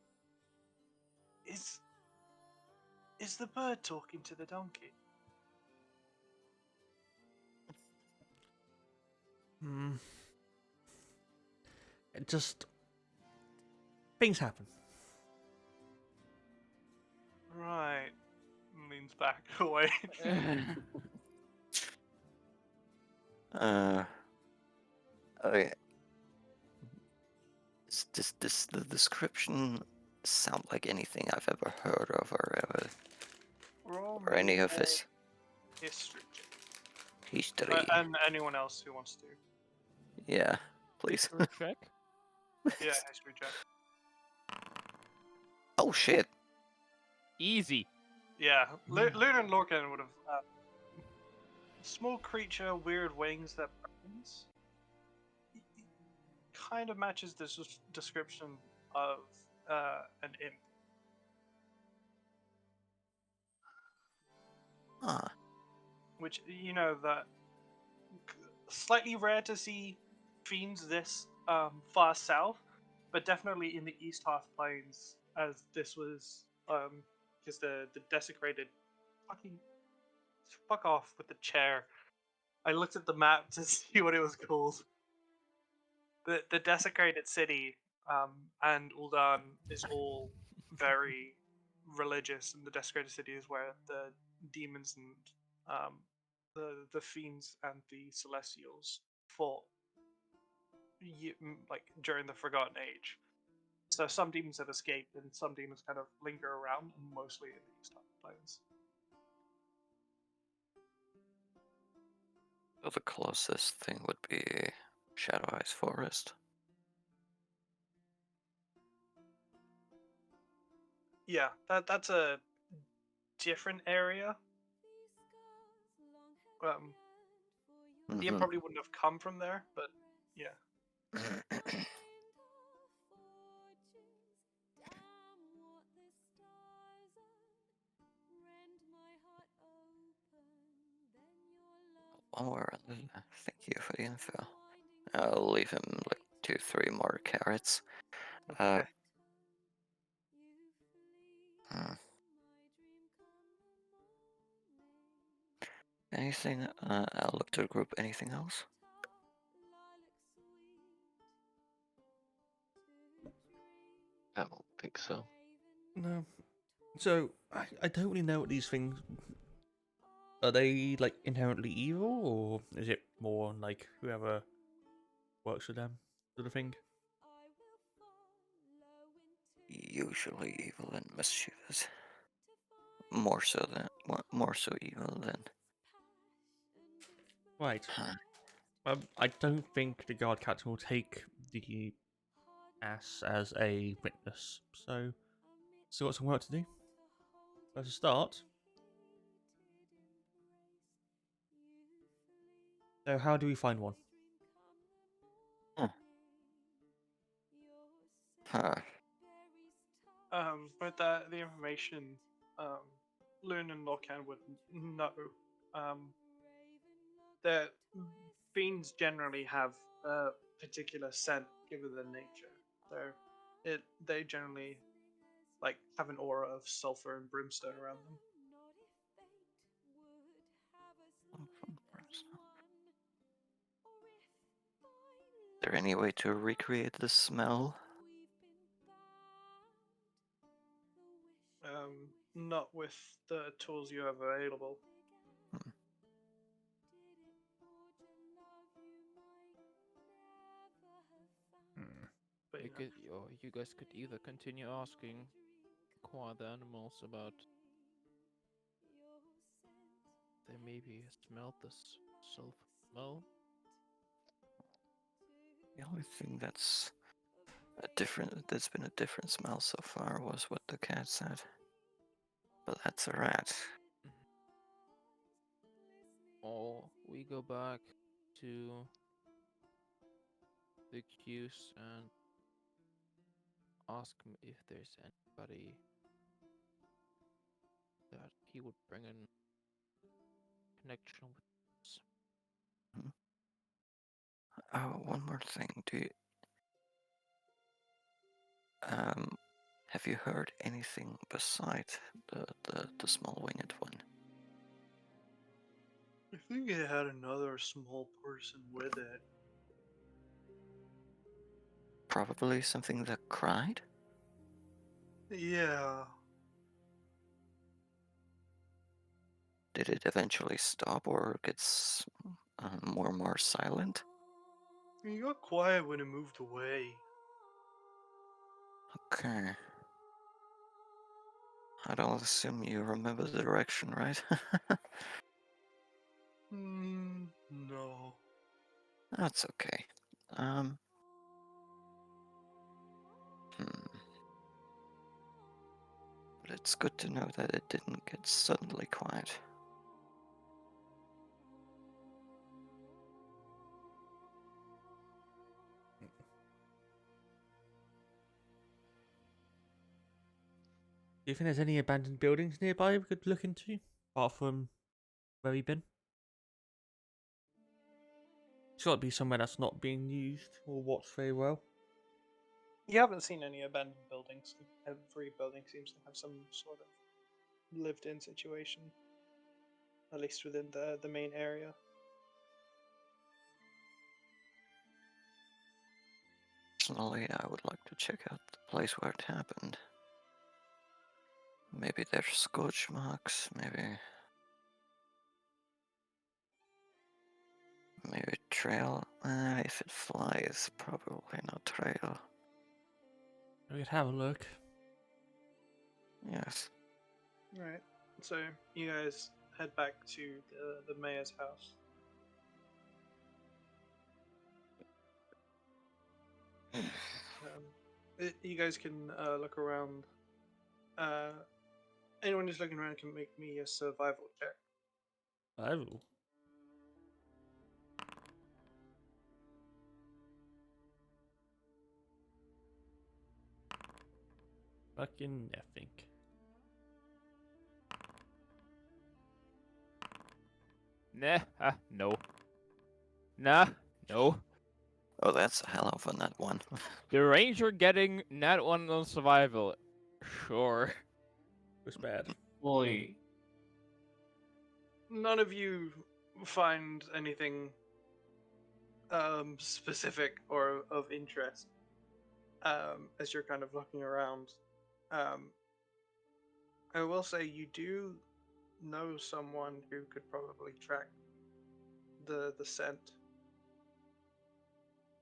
Is the bird talking to the donkey? Hmm. It just things happen. Right. Leans back away. Okay. Does the description sound like anything I've ever heard of Roll or any me of a his history check. history? And anyone else who wants to. Yeah, please. History check. Yeah, history check. Oh shit. Easy. Yeah, Luna and Lorcan would have. Small creature, weird wings that burns. Kind of matches the description of an imp. Huh. Which, you know, that slightly rare to see fiends this far south, but definitely in the East Half Plains, as this was because the desecrated fucking fuck off with the chair. I looked at the map to see what it was called. The desecrated city and Uldan is all very religious, and the desecrated city is where the demons and the fiends and the celestials fought like during the Forgotten Age. So some demons have escaped, and some demons kind of linger around, mostly in the East Plains. So the closest thing would be Shadow Eyes Forest. Yeah, that's a different area. The imp Mhm. probably wouldn't have come from there, but yeah. One more. Thank you for the info. I'll leave him like 2-3 more carrots. Okay. Hmm. Anything? I'll look to the group. Anything else? I don't think so. No. So I don't really know what these things are. They like inherently evil, or is it more like whoever works with them sort of thing? Usually evil and mischievous. More so evil than. Right. Huh. I don't think the guard captain will take the ass as a witness. So, still got some work to do. As a start. So, how do we find one? Huh. But the information, Loon and Lorcan would know. That fiends generally have a particular scent given their nature. They generally like have an aura of sulfur and brimstone around them. Is there any way to recreate the smell? not with the tools you have available. But, You guys could either continue asking quiet animals about they maybe smelled this sulfur smell. The only thing that's been a different smell so far was what the cat said. But that's a rat. Or we go back to the queues and ask him if there's anybody that he would bring in connection with us. Oh, one more thing. Have you heard anything beside the small winged one? I think it had another small person with it. Probably something that cried? Yeah. Did it eventually stop or gets more and more silent? He got quiet when it moved away. Okay. I don't assume you remember the direction, right? No. That's okay. Hmm. But it's good to know that it didn't get suddenly quiet. Do you think there's any abandoned buildings nearby we could look into, apart from where we've been? It's got to be somewhere that's not being used or watched very well. You haven't seen any abandoned buildings. Every building seems to have some sort of lived-in situation, at least within the main area. Personally, I would like to check out the place where it happened. Maybe there's scorch marks, maybe trail. If it flies, probably not trail. We could have a look. Yes. Right. So you guys head back to the mayor's house. You guys can look around. Anyone who's looking around can make me a survival check. Oh. Fucking nothing. Nah, no. Nah, no. Oh, that's a hell of a nut one. The ranger getting nat 1 on survival. Sure. It's bad. Boy, None of you find anything specific or of interest as you're kind of looking around. I will say you do know someone who could probably track the scent.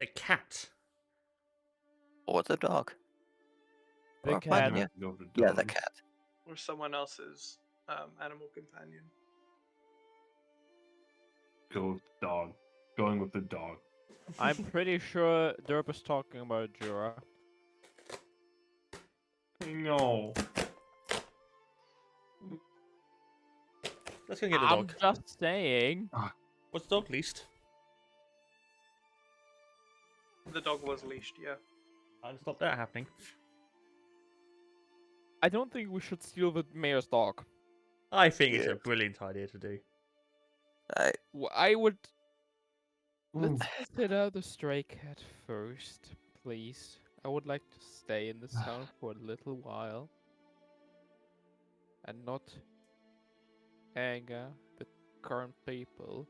A cat. Or the dog. The Or cat. yeah. go to Yeah, the dog. cat. Or someone else's animal companion. Go with the dog. Going with the dog. I'm pretty sure Derp is talking about Jura. No. Let's go get the I'm dog. just saying. What's the dog leashed? The dog was leashed, yeah. I'll stop that happening. I don't think we should steal the mayor's dog. I think it's Yeah. a brilliant idea to do. I would. Ooh. Let's consider the stray cat first, please. I would like to stay in this town for a little while. And not anger the current people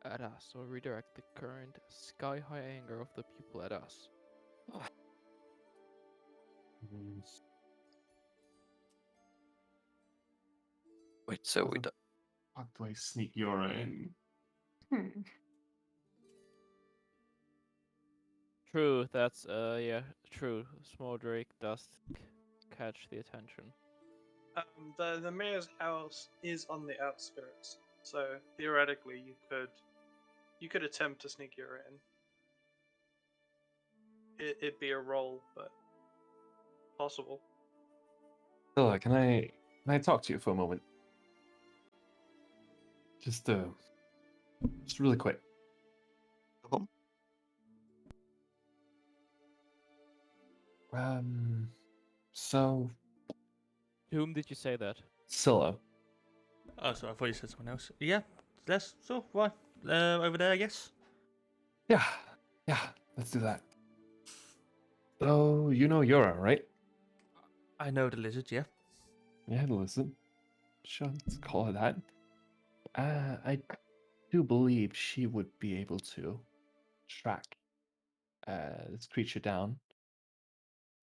at us, or redirect the current sky-high anger of the people at us. Wait, so we How the fuck do I sneak Yora in? True, that's yeah, true. Small Drake does catch the attention. The mayor's house is on the outskirts, so theoretically you could attempt to sneak your in. It'd be a roll, but possible. Stella, can I talk to you for a moment? Just really quick. home? So To whom did you say that? Scylla, Oh, sorry, I thought you said someone else. Yeah, let's so right over there, I guess. yeah, let's do that. So you know Yora, right? I know the lizard. Yeah. Yeah, listen. Sure, let's call her that. I do believe she would be able to track this creature down,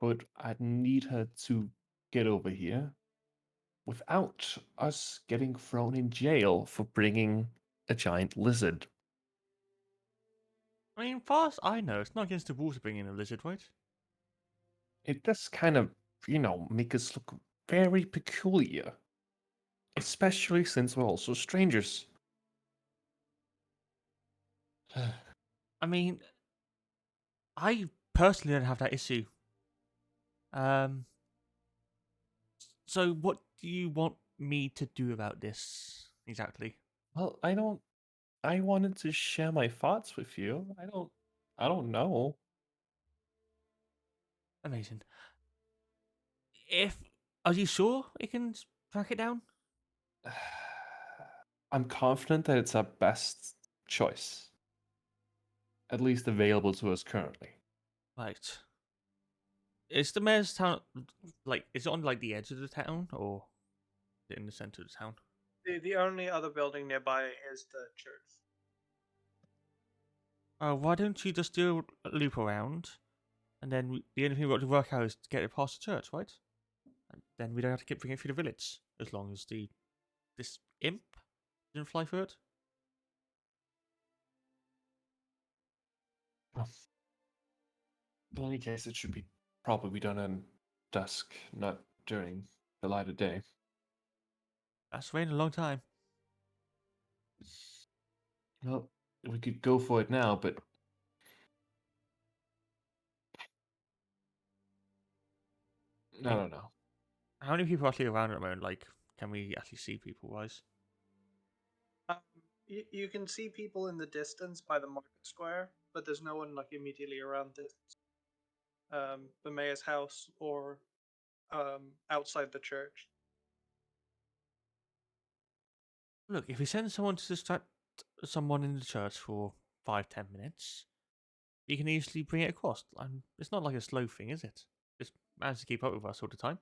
but I'd need her to get over here without us getting thrown in jail for bringing a giant lizard. I mean, far as I know, it's not against the rules to bring in a lizard, right? It does kind of, make us look very peculiar, especially since we're also strangers. I mean, I personally don't have that issue. Um. So, what do you want me to do about this exactly? Well, I wanted to share my thoughts with you. I don't know. Amazing. If are you sure it can track it down? I'm confident that it's our best choice, at least available to us currently. Right. Is the mayor's town like? Is it on like the edge of the town or is it in the center of the town? The only other building nearby is the church. Why don't you just do a loop around, and then the only thing we've got to work out is to get it past the church, right? And then we don't have to keep bringing it through the village as long as this imp didn't fly through it. Well, in any case, it should be probably done in dusk, not during the light of day. That's rained a long time. Well, we could go for it now, but I don't know. How many people are actually around at the moment? Like, can we actually see people wise? Um, you can see people in the distance by the market square, but there's no one like immediately around this the mayor's house or outside the church. Look, if we send someone to distract someone in the church for 5-10 minutes, you can easily bring it across. It's not like a slow thing, is it? Just manage to keep up with us all the time.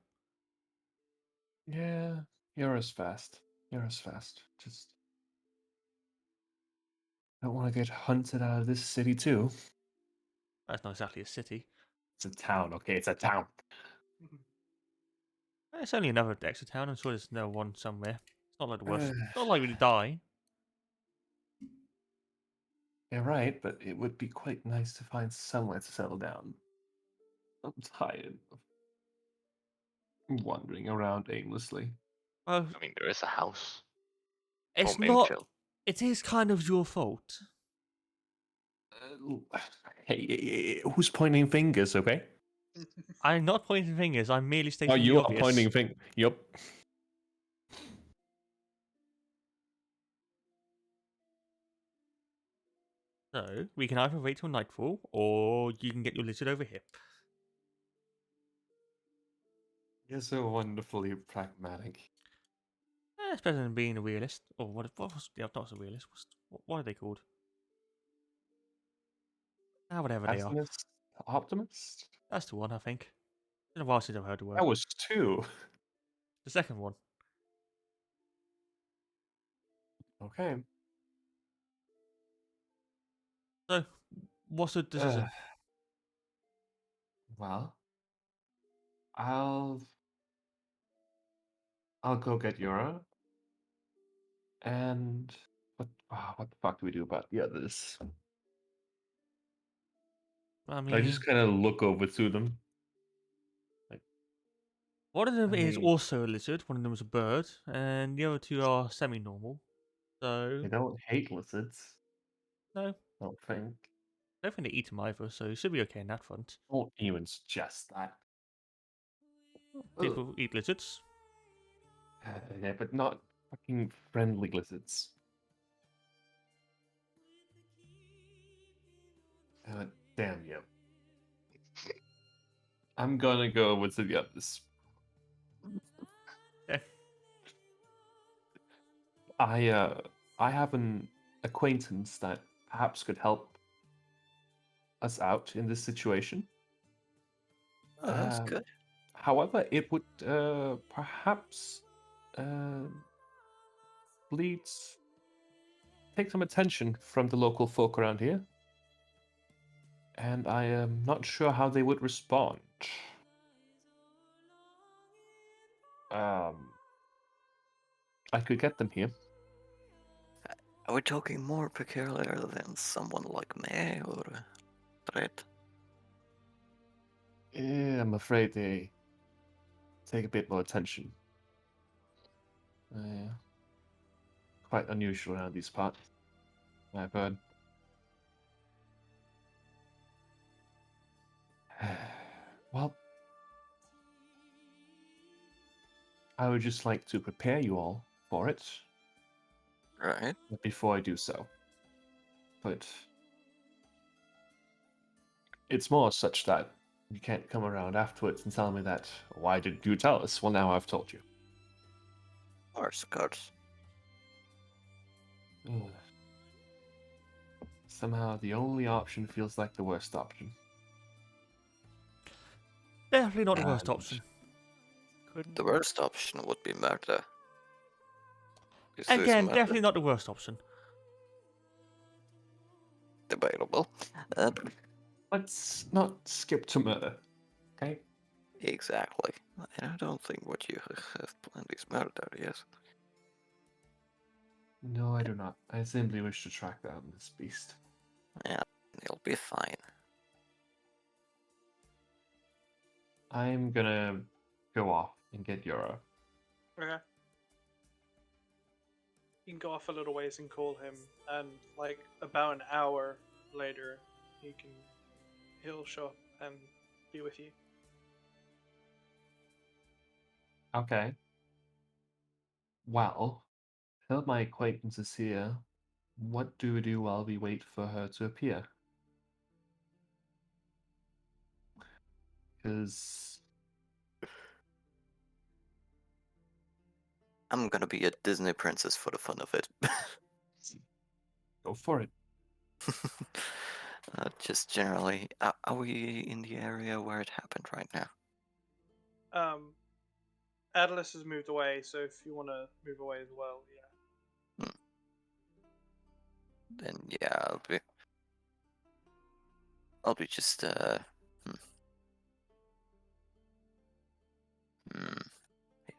Yeah, you're as fast. You're as fast. Just don't want to get hunted out of this city too. That's not exactly a city. It's a town, okay? It's a town. It's only another extra town. I'm sure there's no one somewhere. It's not like the worst. Uh, It's not like we die. You're right, but it would be quite nice to find somewhere to settle down. I'm tired of wandering around aimlessly. Well, I mean, there is a house. it's Home in not. chill. It is kind of your fault. Who's pointing fingers, okay? I'm not pointing fingers. I'm merely Oh, stating the you are obvious. pointing fingers. Yup. So we can either wait till nightfall, or you can get your lizard over here. You're so wonderfully pragmatic. It's better than being a realist. Or what was yeah, not a realist. What are they called? Whatever they are. Pessimist? Optimist? That's the one, I think. It's been a while since I've heard the word. That was two. The second one. Okay. So, what's the decision? Well, I'll I'll go get Yura, And what the fuck do we do about the others? I I mean, just kind of look over to them. one of them is I also a lizard, one of them is a bird, and the other two are semi-normal. So, I don't hate lizards. no, I don't think. I don't think they eat them either, so you should be okay in that front. Don't even suggest that. Ugh. People eat lizards. Yeah, but not fucking friendly lizards. Damn you. I'm gonna go with the others. Okay. I have an acquaintance that perhaps could help us out in this situation. Oh, that's Um, good. However, it would perhaps lead take some attention from the local folk around here, and I am not sure how they would respond. Um, I could get them here. Are we talking more peculiar than someone like me or threat? I'm afraid they take a bit more attention. Quite unusual around these parts, I've heard. Well, I would just like to prepare you all for it Right. before I do so. But it's more such that you can't come around afterwards and tell me that, why didn't you tell us? Well, now I've told you. Of course. Ugh. Somehow the only option feels like the worst option. Definitely not the worst And option. Couldn't The agree. worst option would be murder. Is this Again, murder definitely not the worst option. debatable? let's not skip to murder, okay? Exactly. And I don't think what you have planned is murder, yes? No, I do not. I simply wish to track down this beast. Yeah, you'll be fine. I'm gonna go off and get Yura. Okay. You can go off a little ways and call him, and like about an hour later, he'll show up and be with you. Okay. Well, tell my acquaintances here, what do we do while we wait for her to appear? Because I'm gonna be a Disney princess for the fun of it. go for it. Just generally, are we in the area where it happened right now? Atlas has moved away, so if you want to move away as well, yeah. Then yeah, I'll be just Hey,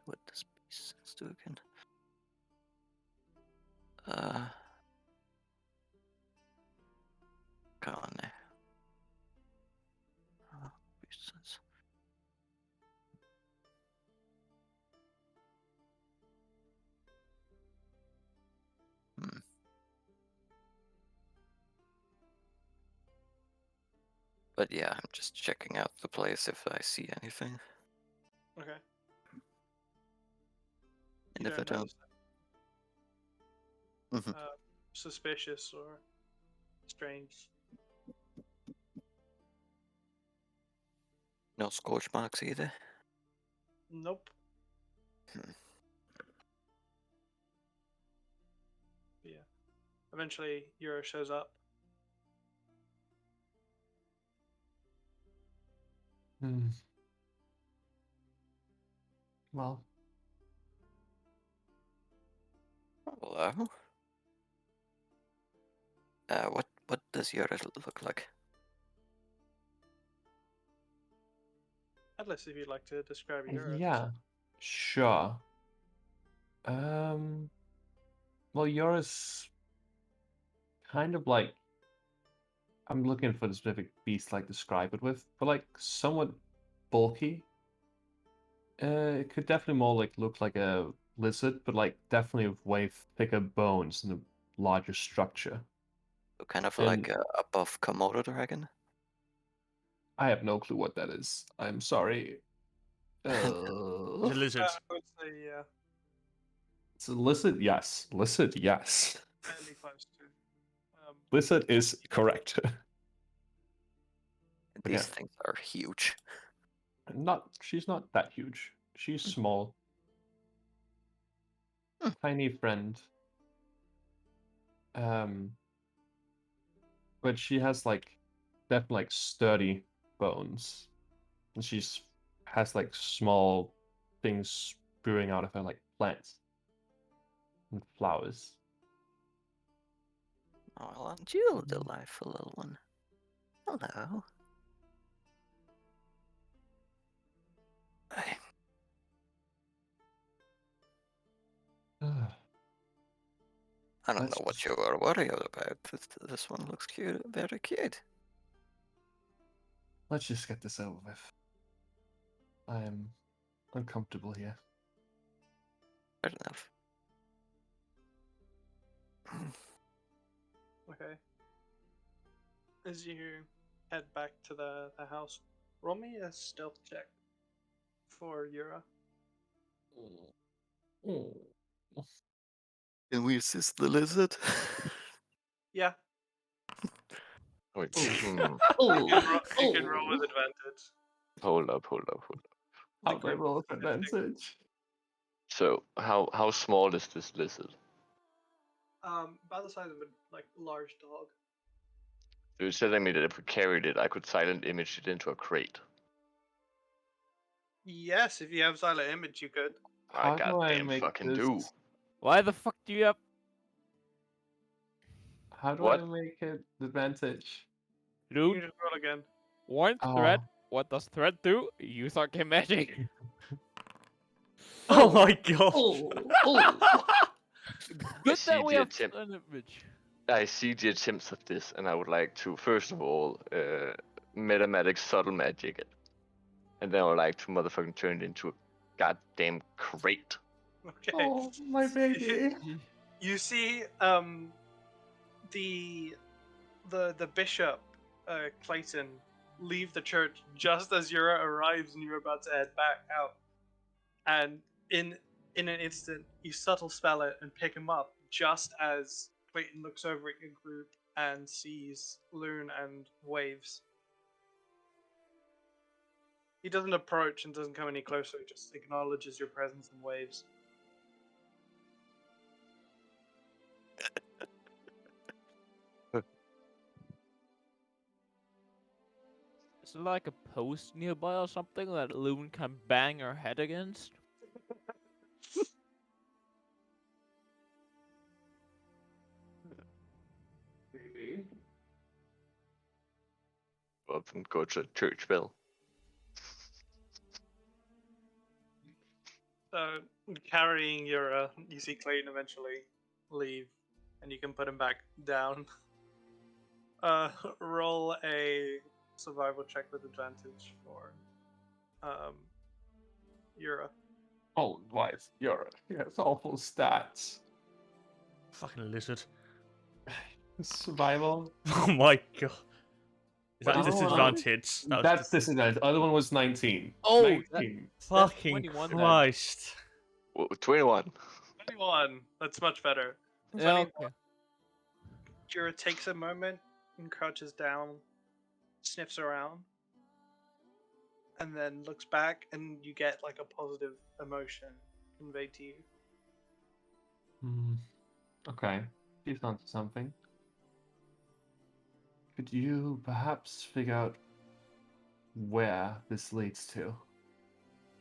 what does sense do again? Come on there. Sense. But yeah, I'm just checking out the place if I see anything. Okay. And You if I don't, notice Mhm. suspicious or strange. No scorch marks either. Nope. Hmm. Yeah. Eventually, Euro shows up. Hmm. Well, Hello. What does yours look like? Atlas, if you'd like to describe Euro. yeah, sure. Um, Well, yours kind of like I'm looking for the specific beast like describe it with, but like somewhat bulky. It could definitely more like look like a lizard, but like definitely with way thicker bones and a larger structure. So kind of And like a above Komodo dragon. I have no clue what that is. I'm sorry. It's a lizard. I would say, yeah, It's a lizard, yes. Lizard, yes. fairly close to. Lizard is correct. These Yeah. things are huge. She's not that huge. She's small. Hmm. Tiny friend. But she has like definitely like sturdy bones. And she's has like small things spewing out of her like plants and flowers. Oh, well, aren't you a delightful little one? Hello. I don't Let's know what just- you are worried about. This one looks cute, very cute. Let's just get this over with. I am uncomfortable here. Fair enough. Okay. As you head back to the house, roll me a stealth check for Yura. Can we assist the lizard? Yeah, Wait, Oh. you can roll with advantage. hold up. How do I roll with advantage? So how small is this lizard? About the size of a large dog. So you're telling me that if we carried it, I could silent image it into a crate? Yes, if you have silent image, you could. I How do I goddamn make fucking this? do. Why the fuck do you have? How do What? I make it advantage? You Dude, just roll again. one Oh. threat. What does threat do? Use arcane magic. Oh my god! Good see that we the have attempt. an image. I see the attempts of this, and I would like to first of all metamatic subtle magic it, and then I would like to motherfucking turn it into a goddamn crate. Okay. Oh, my baby. You see, the bishop, Clayton, leave the church just as Yura arrives, and you're about to head back out. And in an instant, you subtle spell it and pick him up just as Clayton looks over at your group and sees Loon and Waves. He doesn't approach and doesn't come any closer, he just acknowledges your presence and waves. Is there like a post nearby or something that Loon can bang her head against? Baby. Up and go to church bell. So, carrying Yura, you see Clayton eventually leave, and you can put him back down. Roll a survival check with advantage for Yura. Oh, wife, you're he has awful stats. Fucking lizard. Survival. Oh my god. Is that Well, disadvantage? That was That's disadvantage. Other one was 19. Oh, 19. fucking 21 then. Christ. 21. 21. That's much better. Yeah, 21. okay. Yura takes a moment and crouches down, sniffs around, and then looks back, and you get like a positive emotion conveyed to you. Okay. She's onto something. Could you perhaps figure out where this leads to?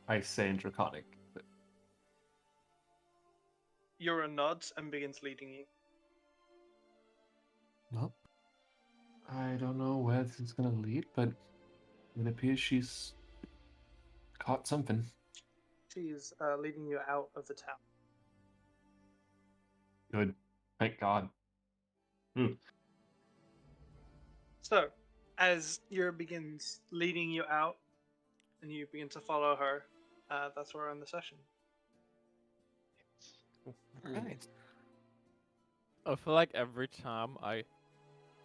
I say in Draconic. But... Yura nods and begins leading you. Well, I don't know where this is going to lead, but it appears she's caught something. She's leading you out of the town. Good. Thank God. Hmm. So, as Yura begins leading you out, and you begin to follow her, that's where we're in the session. Right. I feel like every time I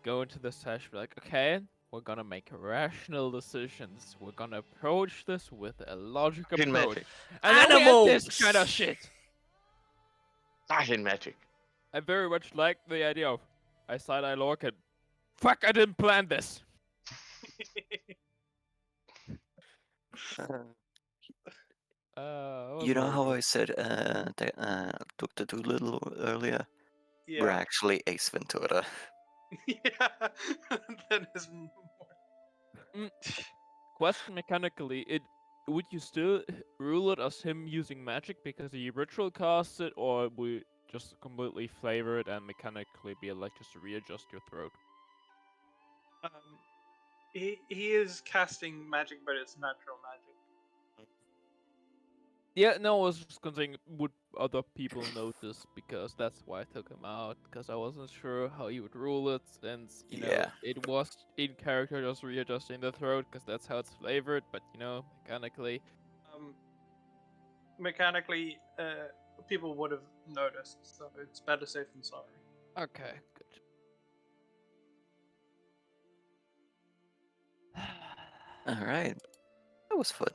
go into the session, like, okay, we're gonna make rational decisions. We're gonna approach this with a logic In approach, magic. and then we get this Animals! kind of shit. Not in magic. I very much like the idea of I side-eye Lork and fuck, I didn't plan this. Uh, That was you know very how good. I said Dr. Doolittle earlier? We're Yeah. actually Ace Ventura. Yeah. That is more. Question mechanically, would you still rule it as him using magic because he ritual casts it, or would you just completely flavor it and mechanically be like just readjust your throat? Um, he is casting magic, but it's natural magic. Yeah, no, I was just considering would other people notice, because that's why I took him out, because I wasn't sure how he would rule it, since Yeah. it was in character just readjusting the throat, because that's how it's flavored, but mechanically. Mechanically, people would have noticed, so it's better safe than sorry. Okay, good. Alright. That was fun.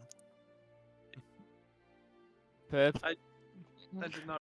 Pep, I did not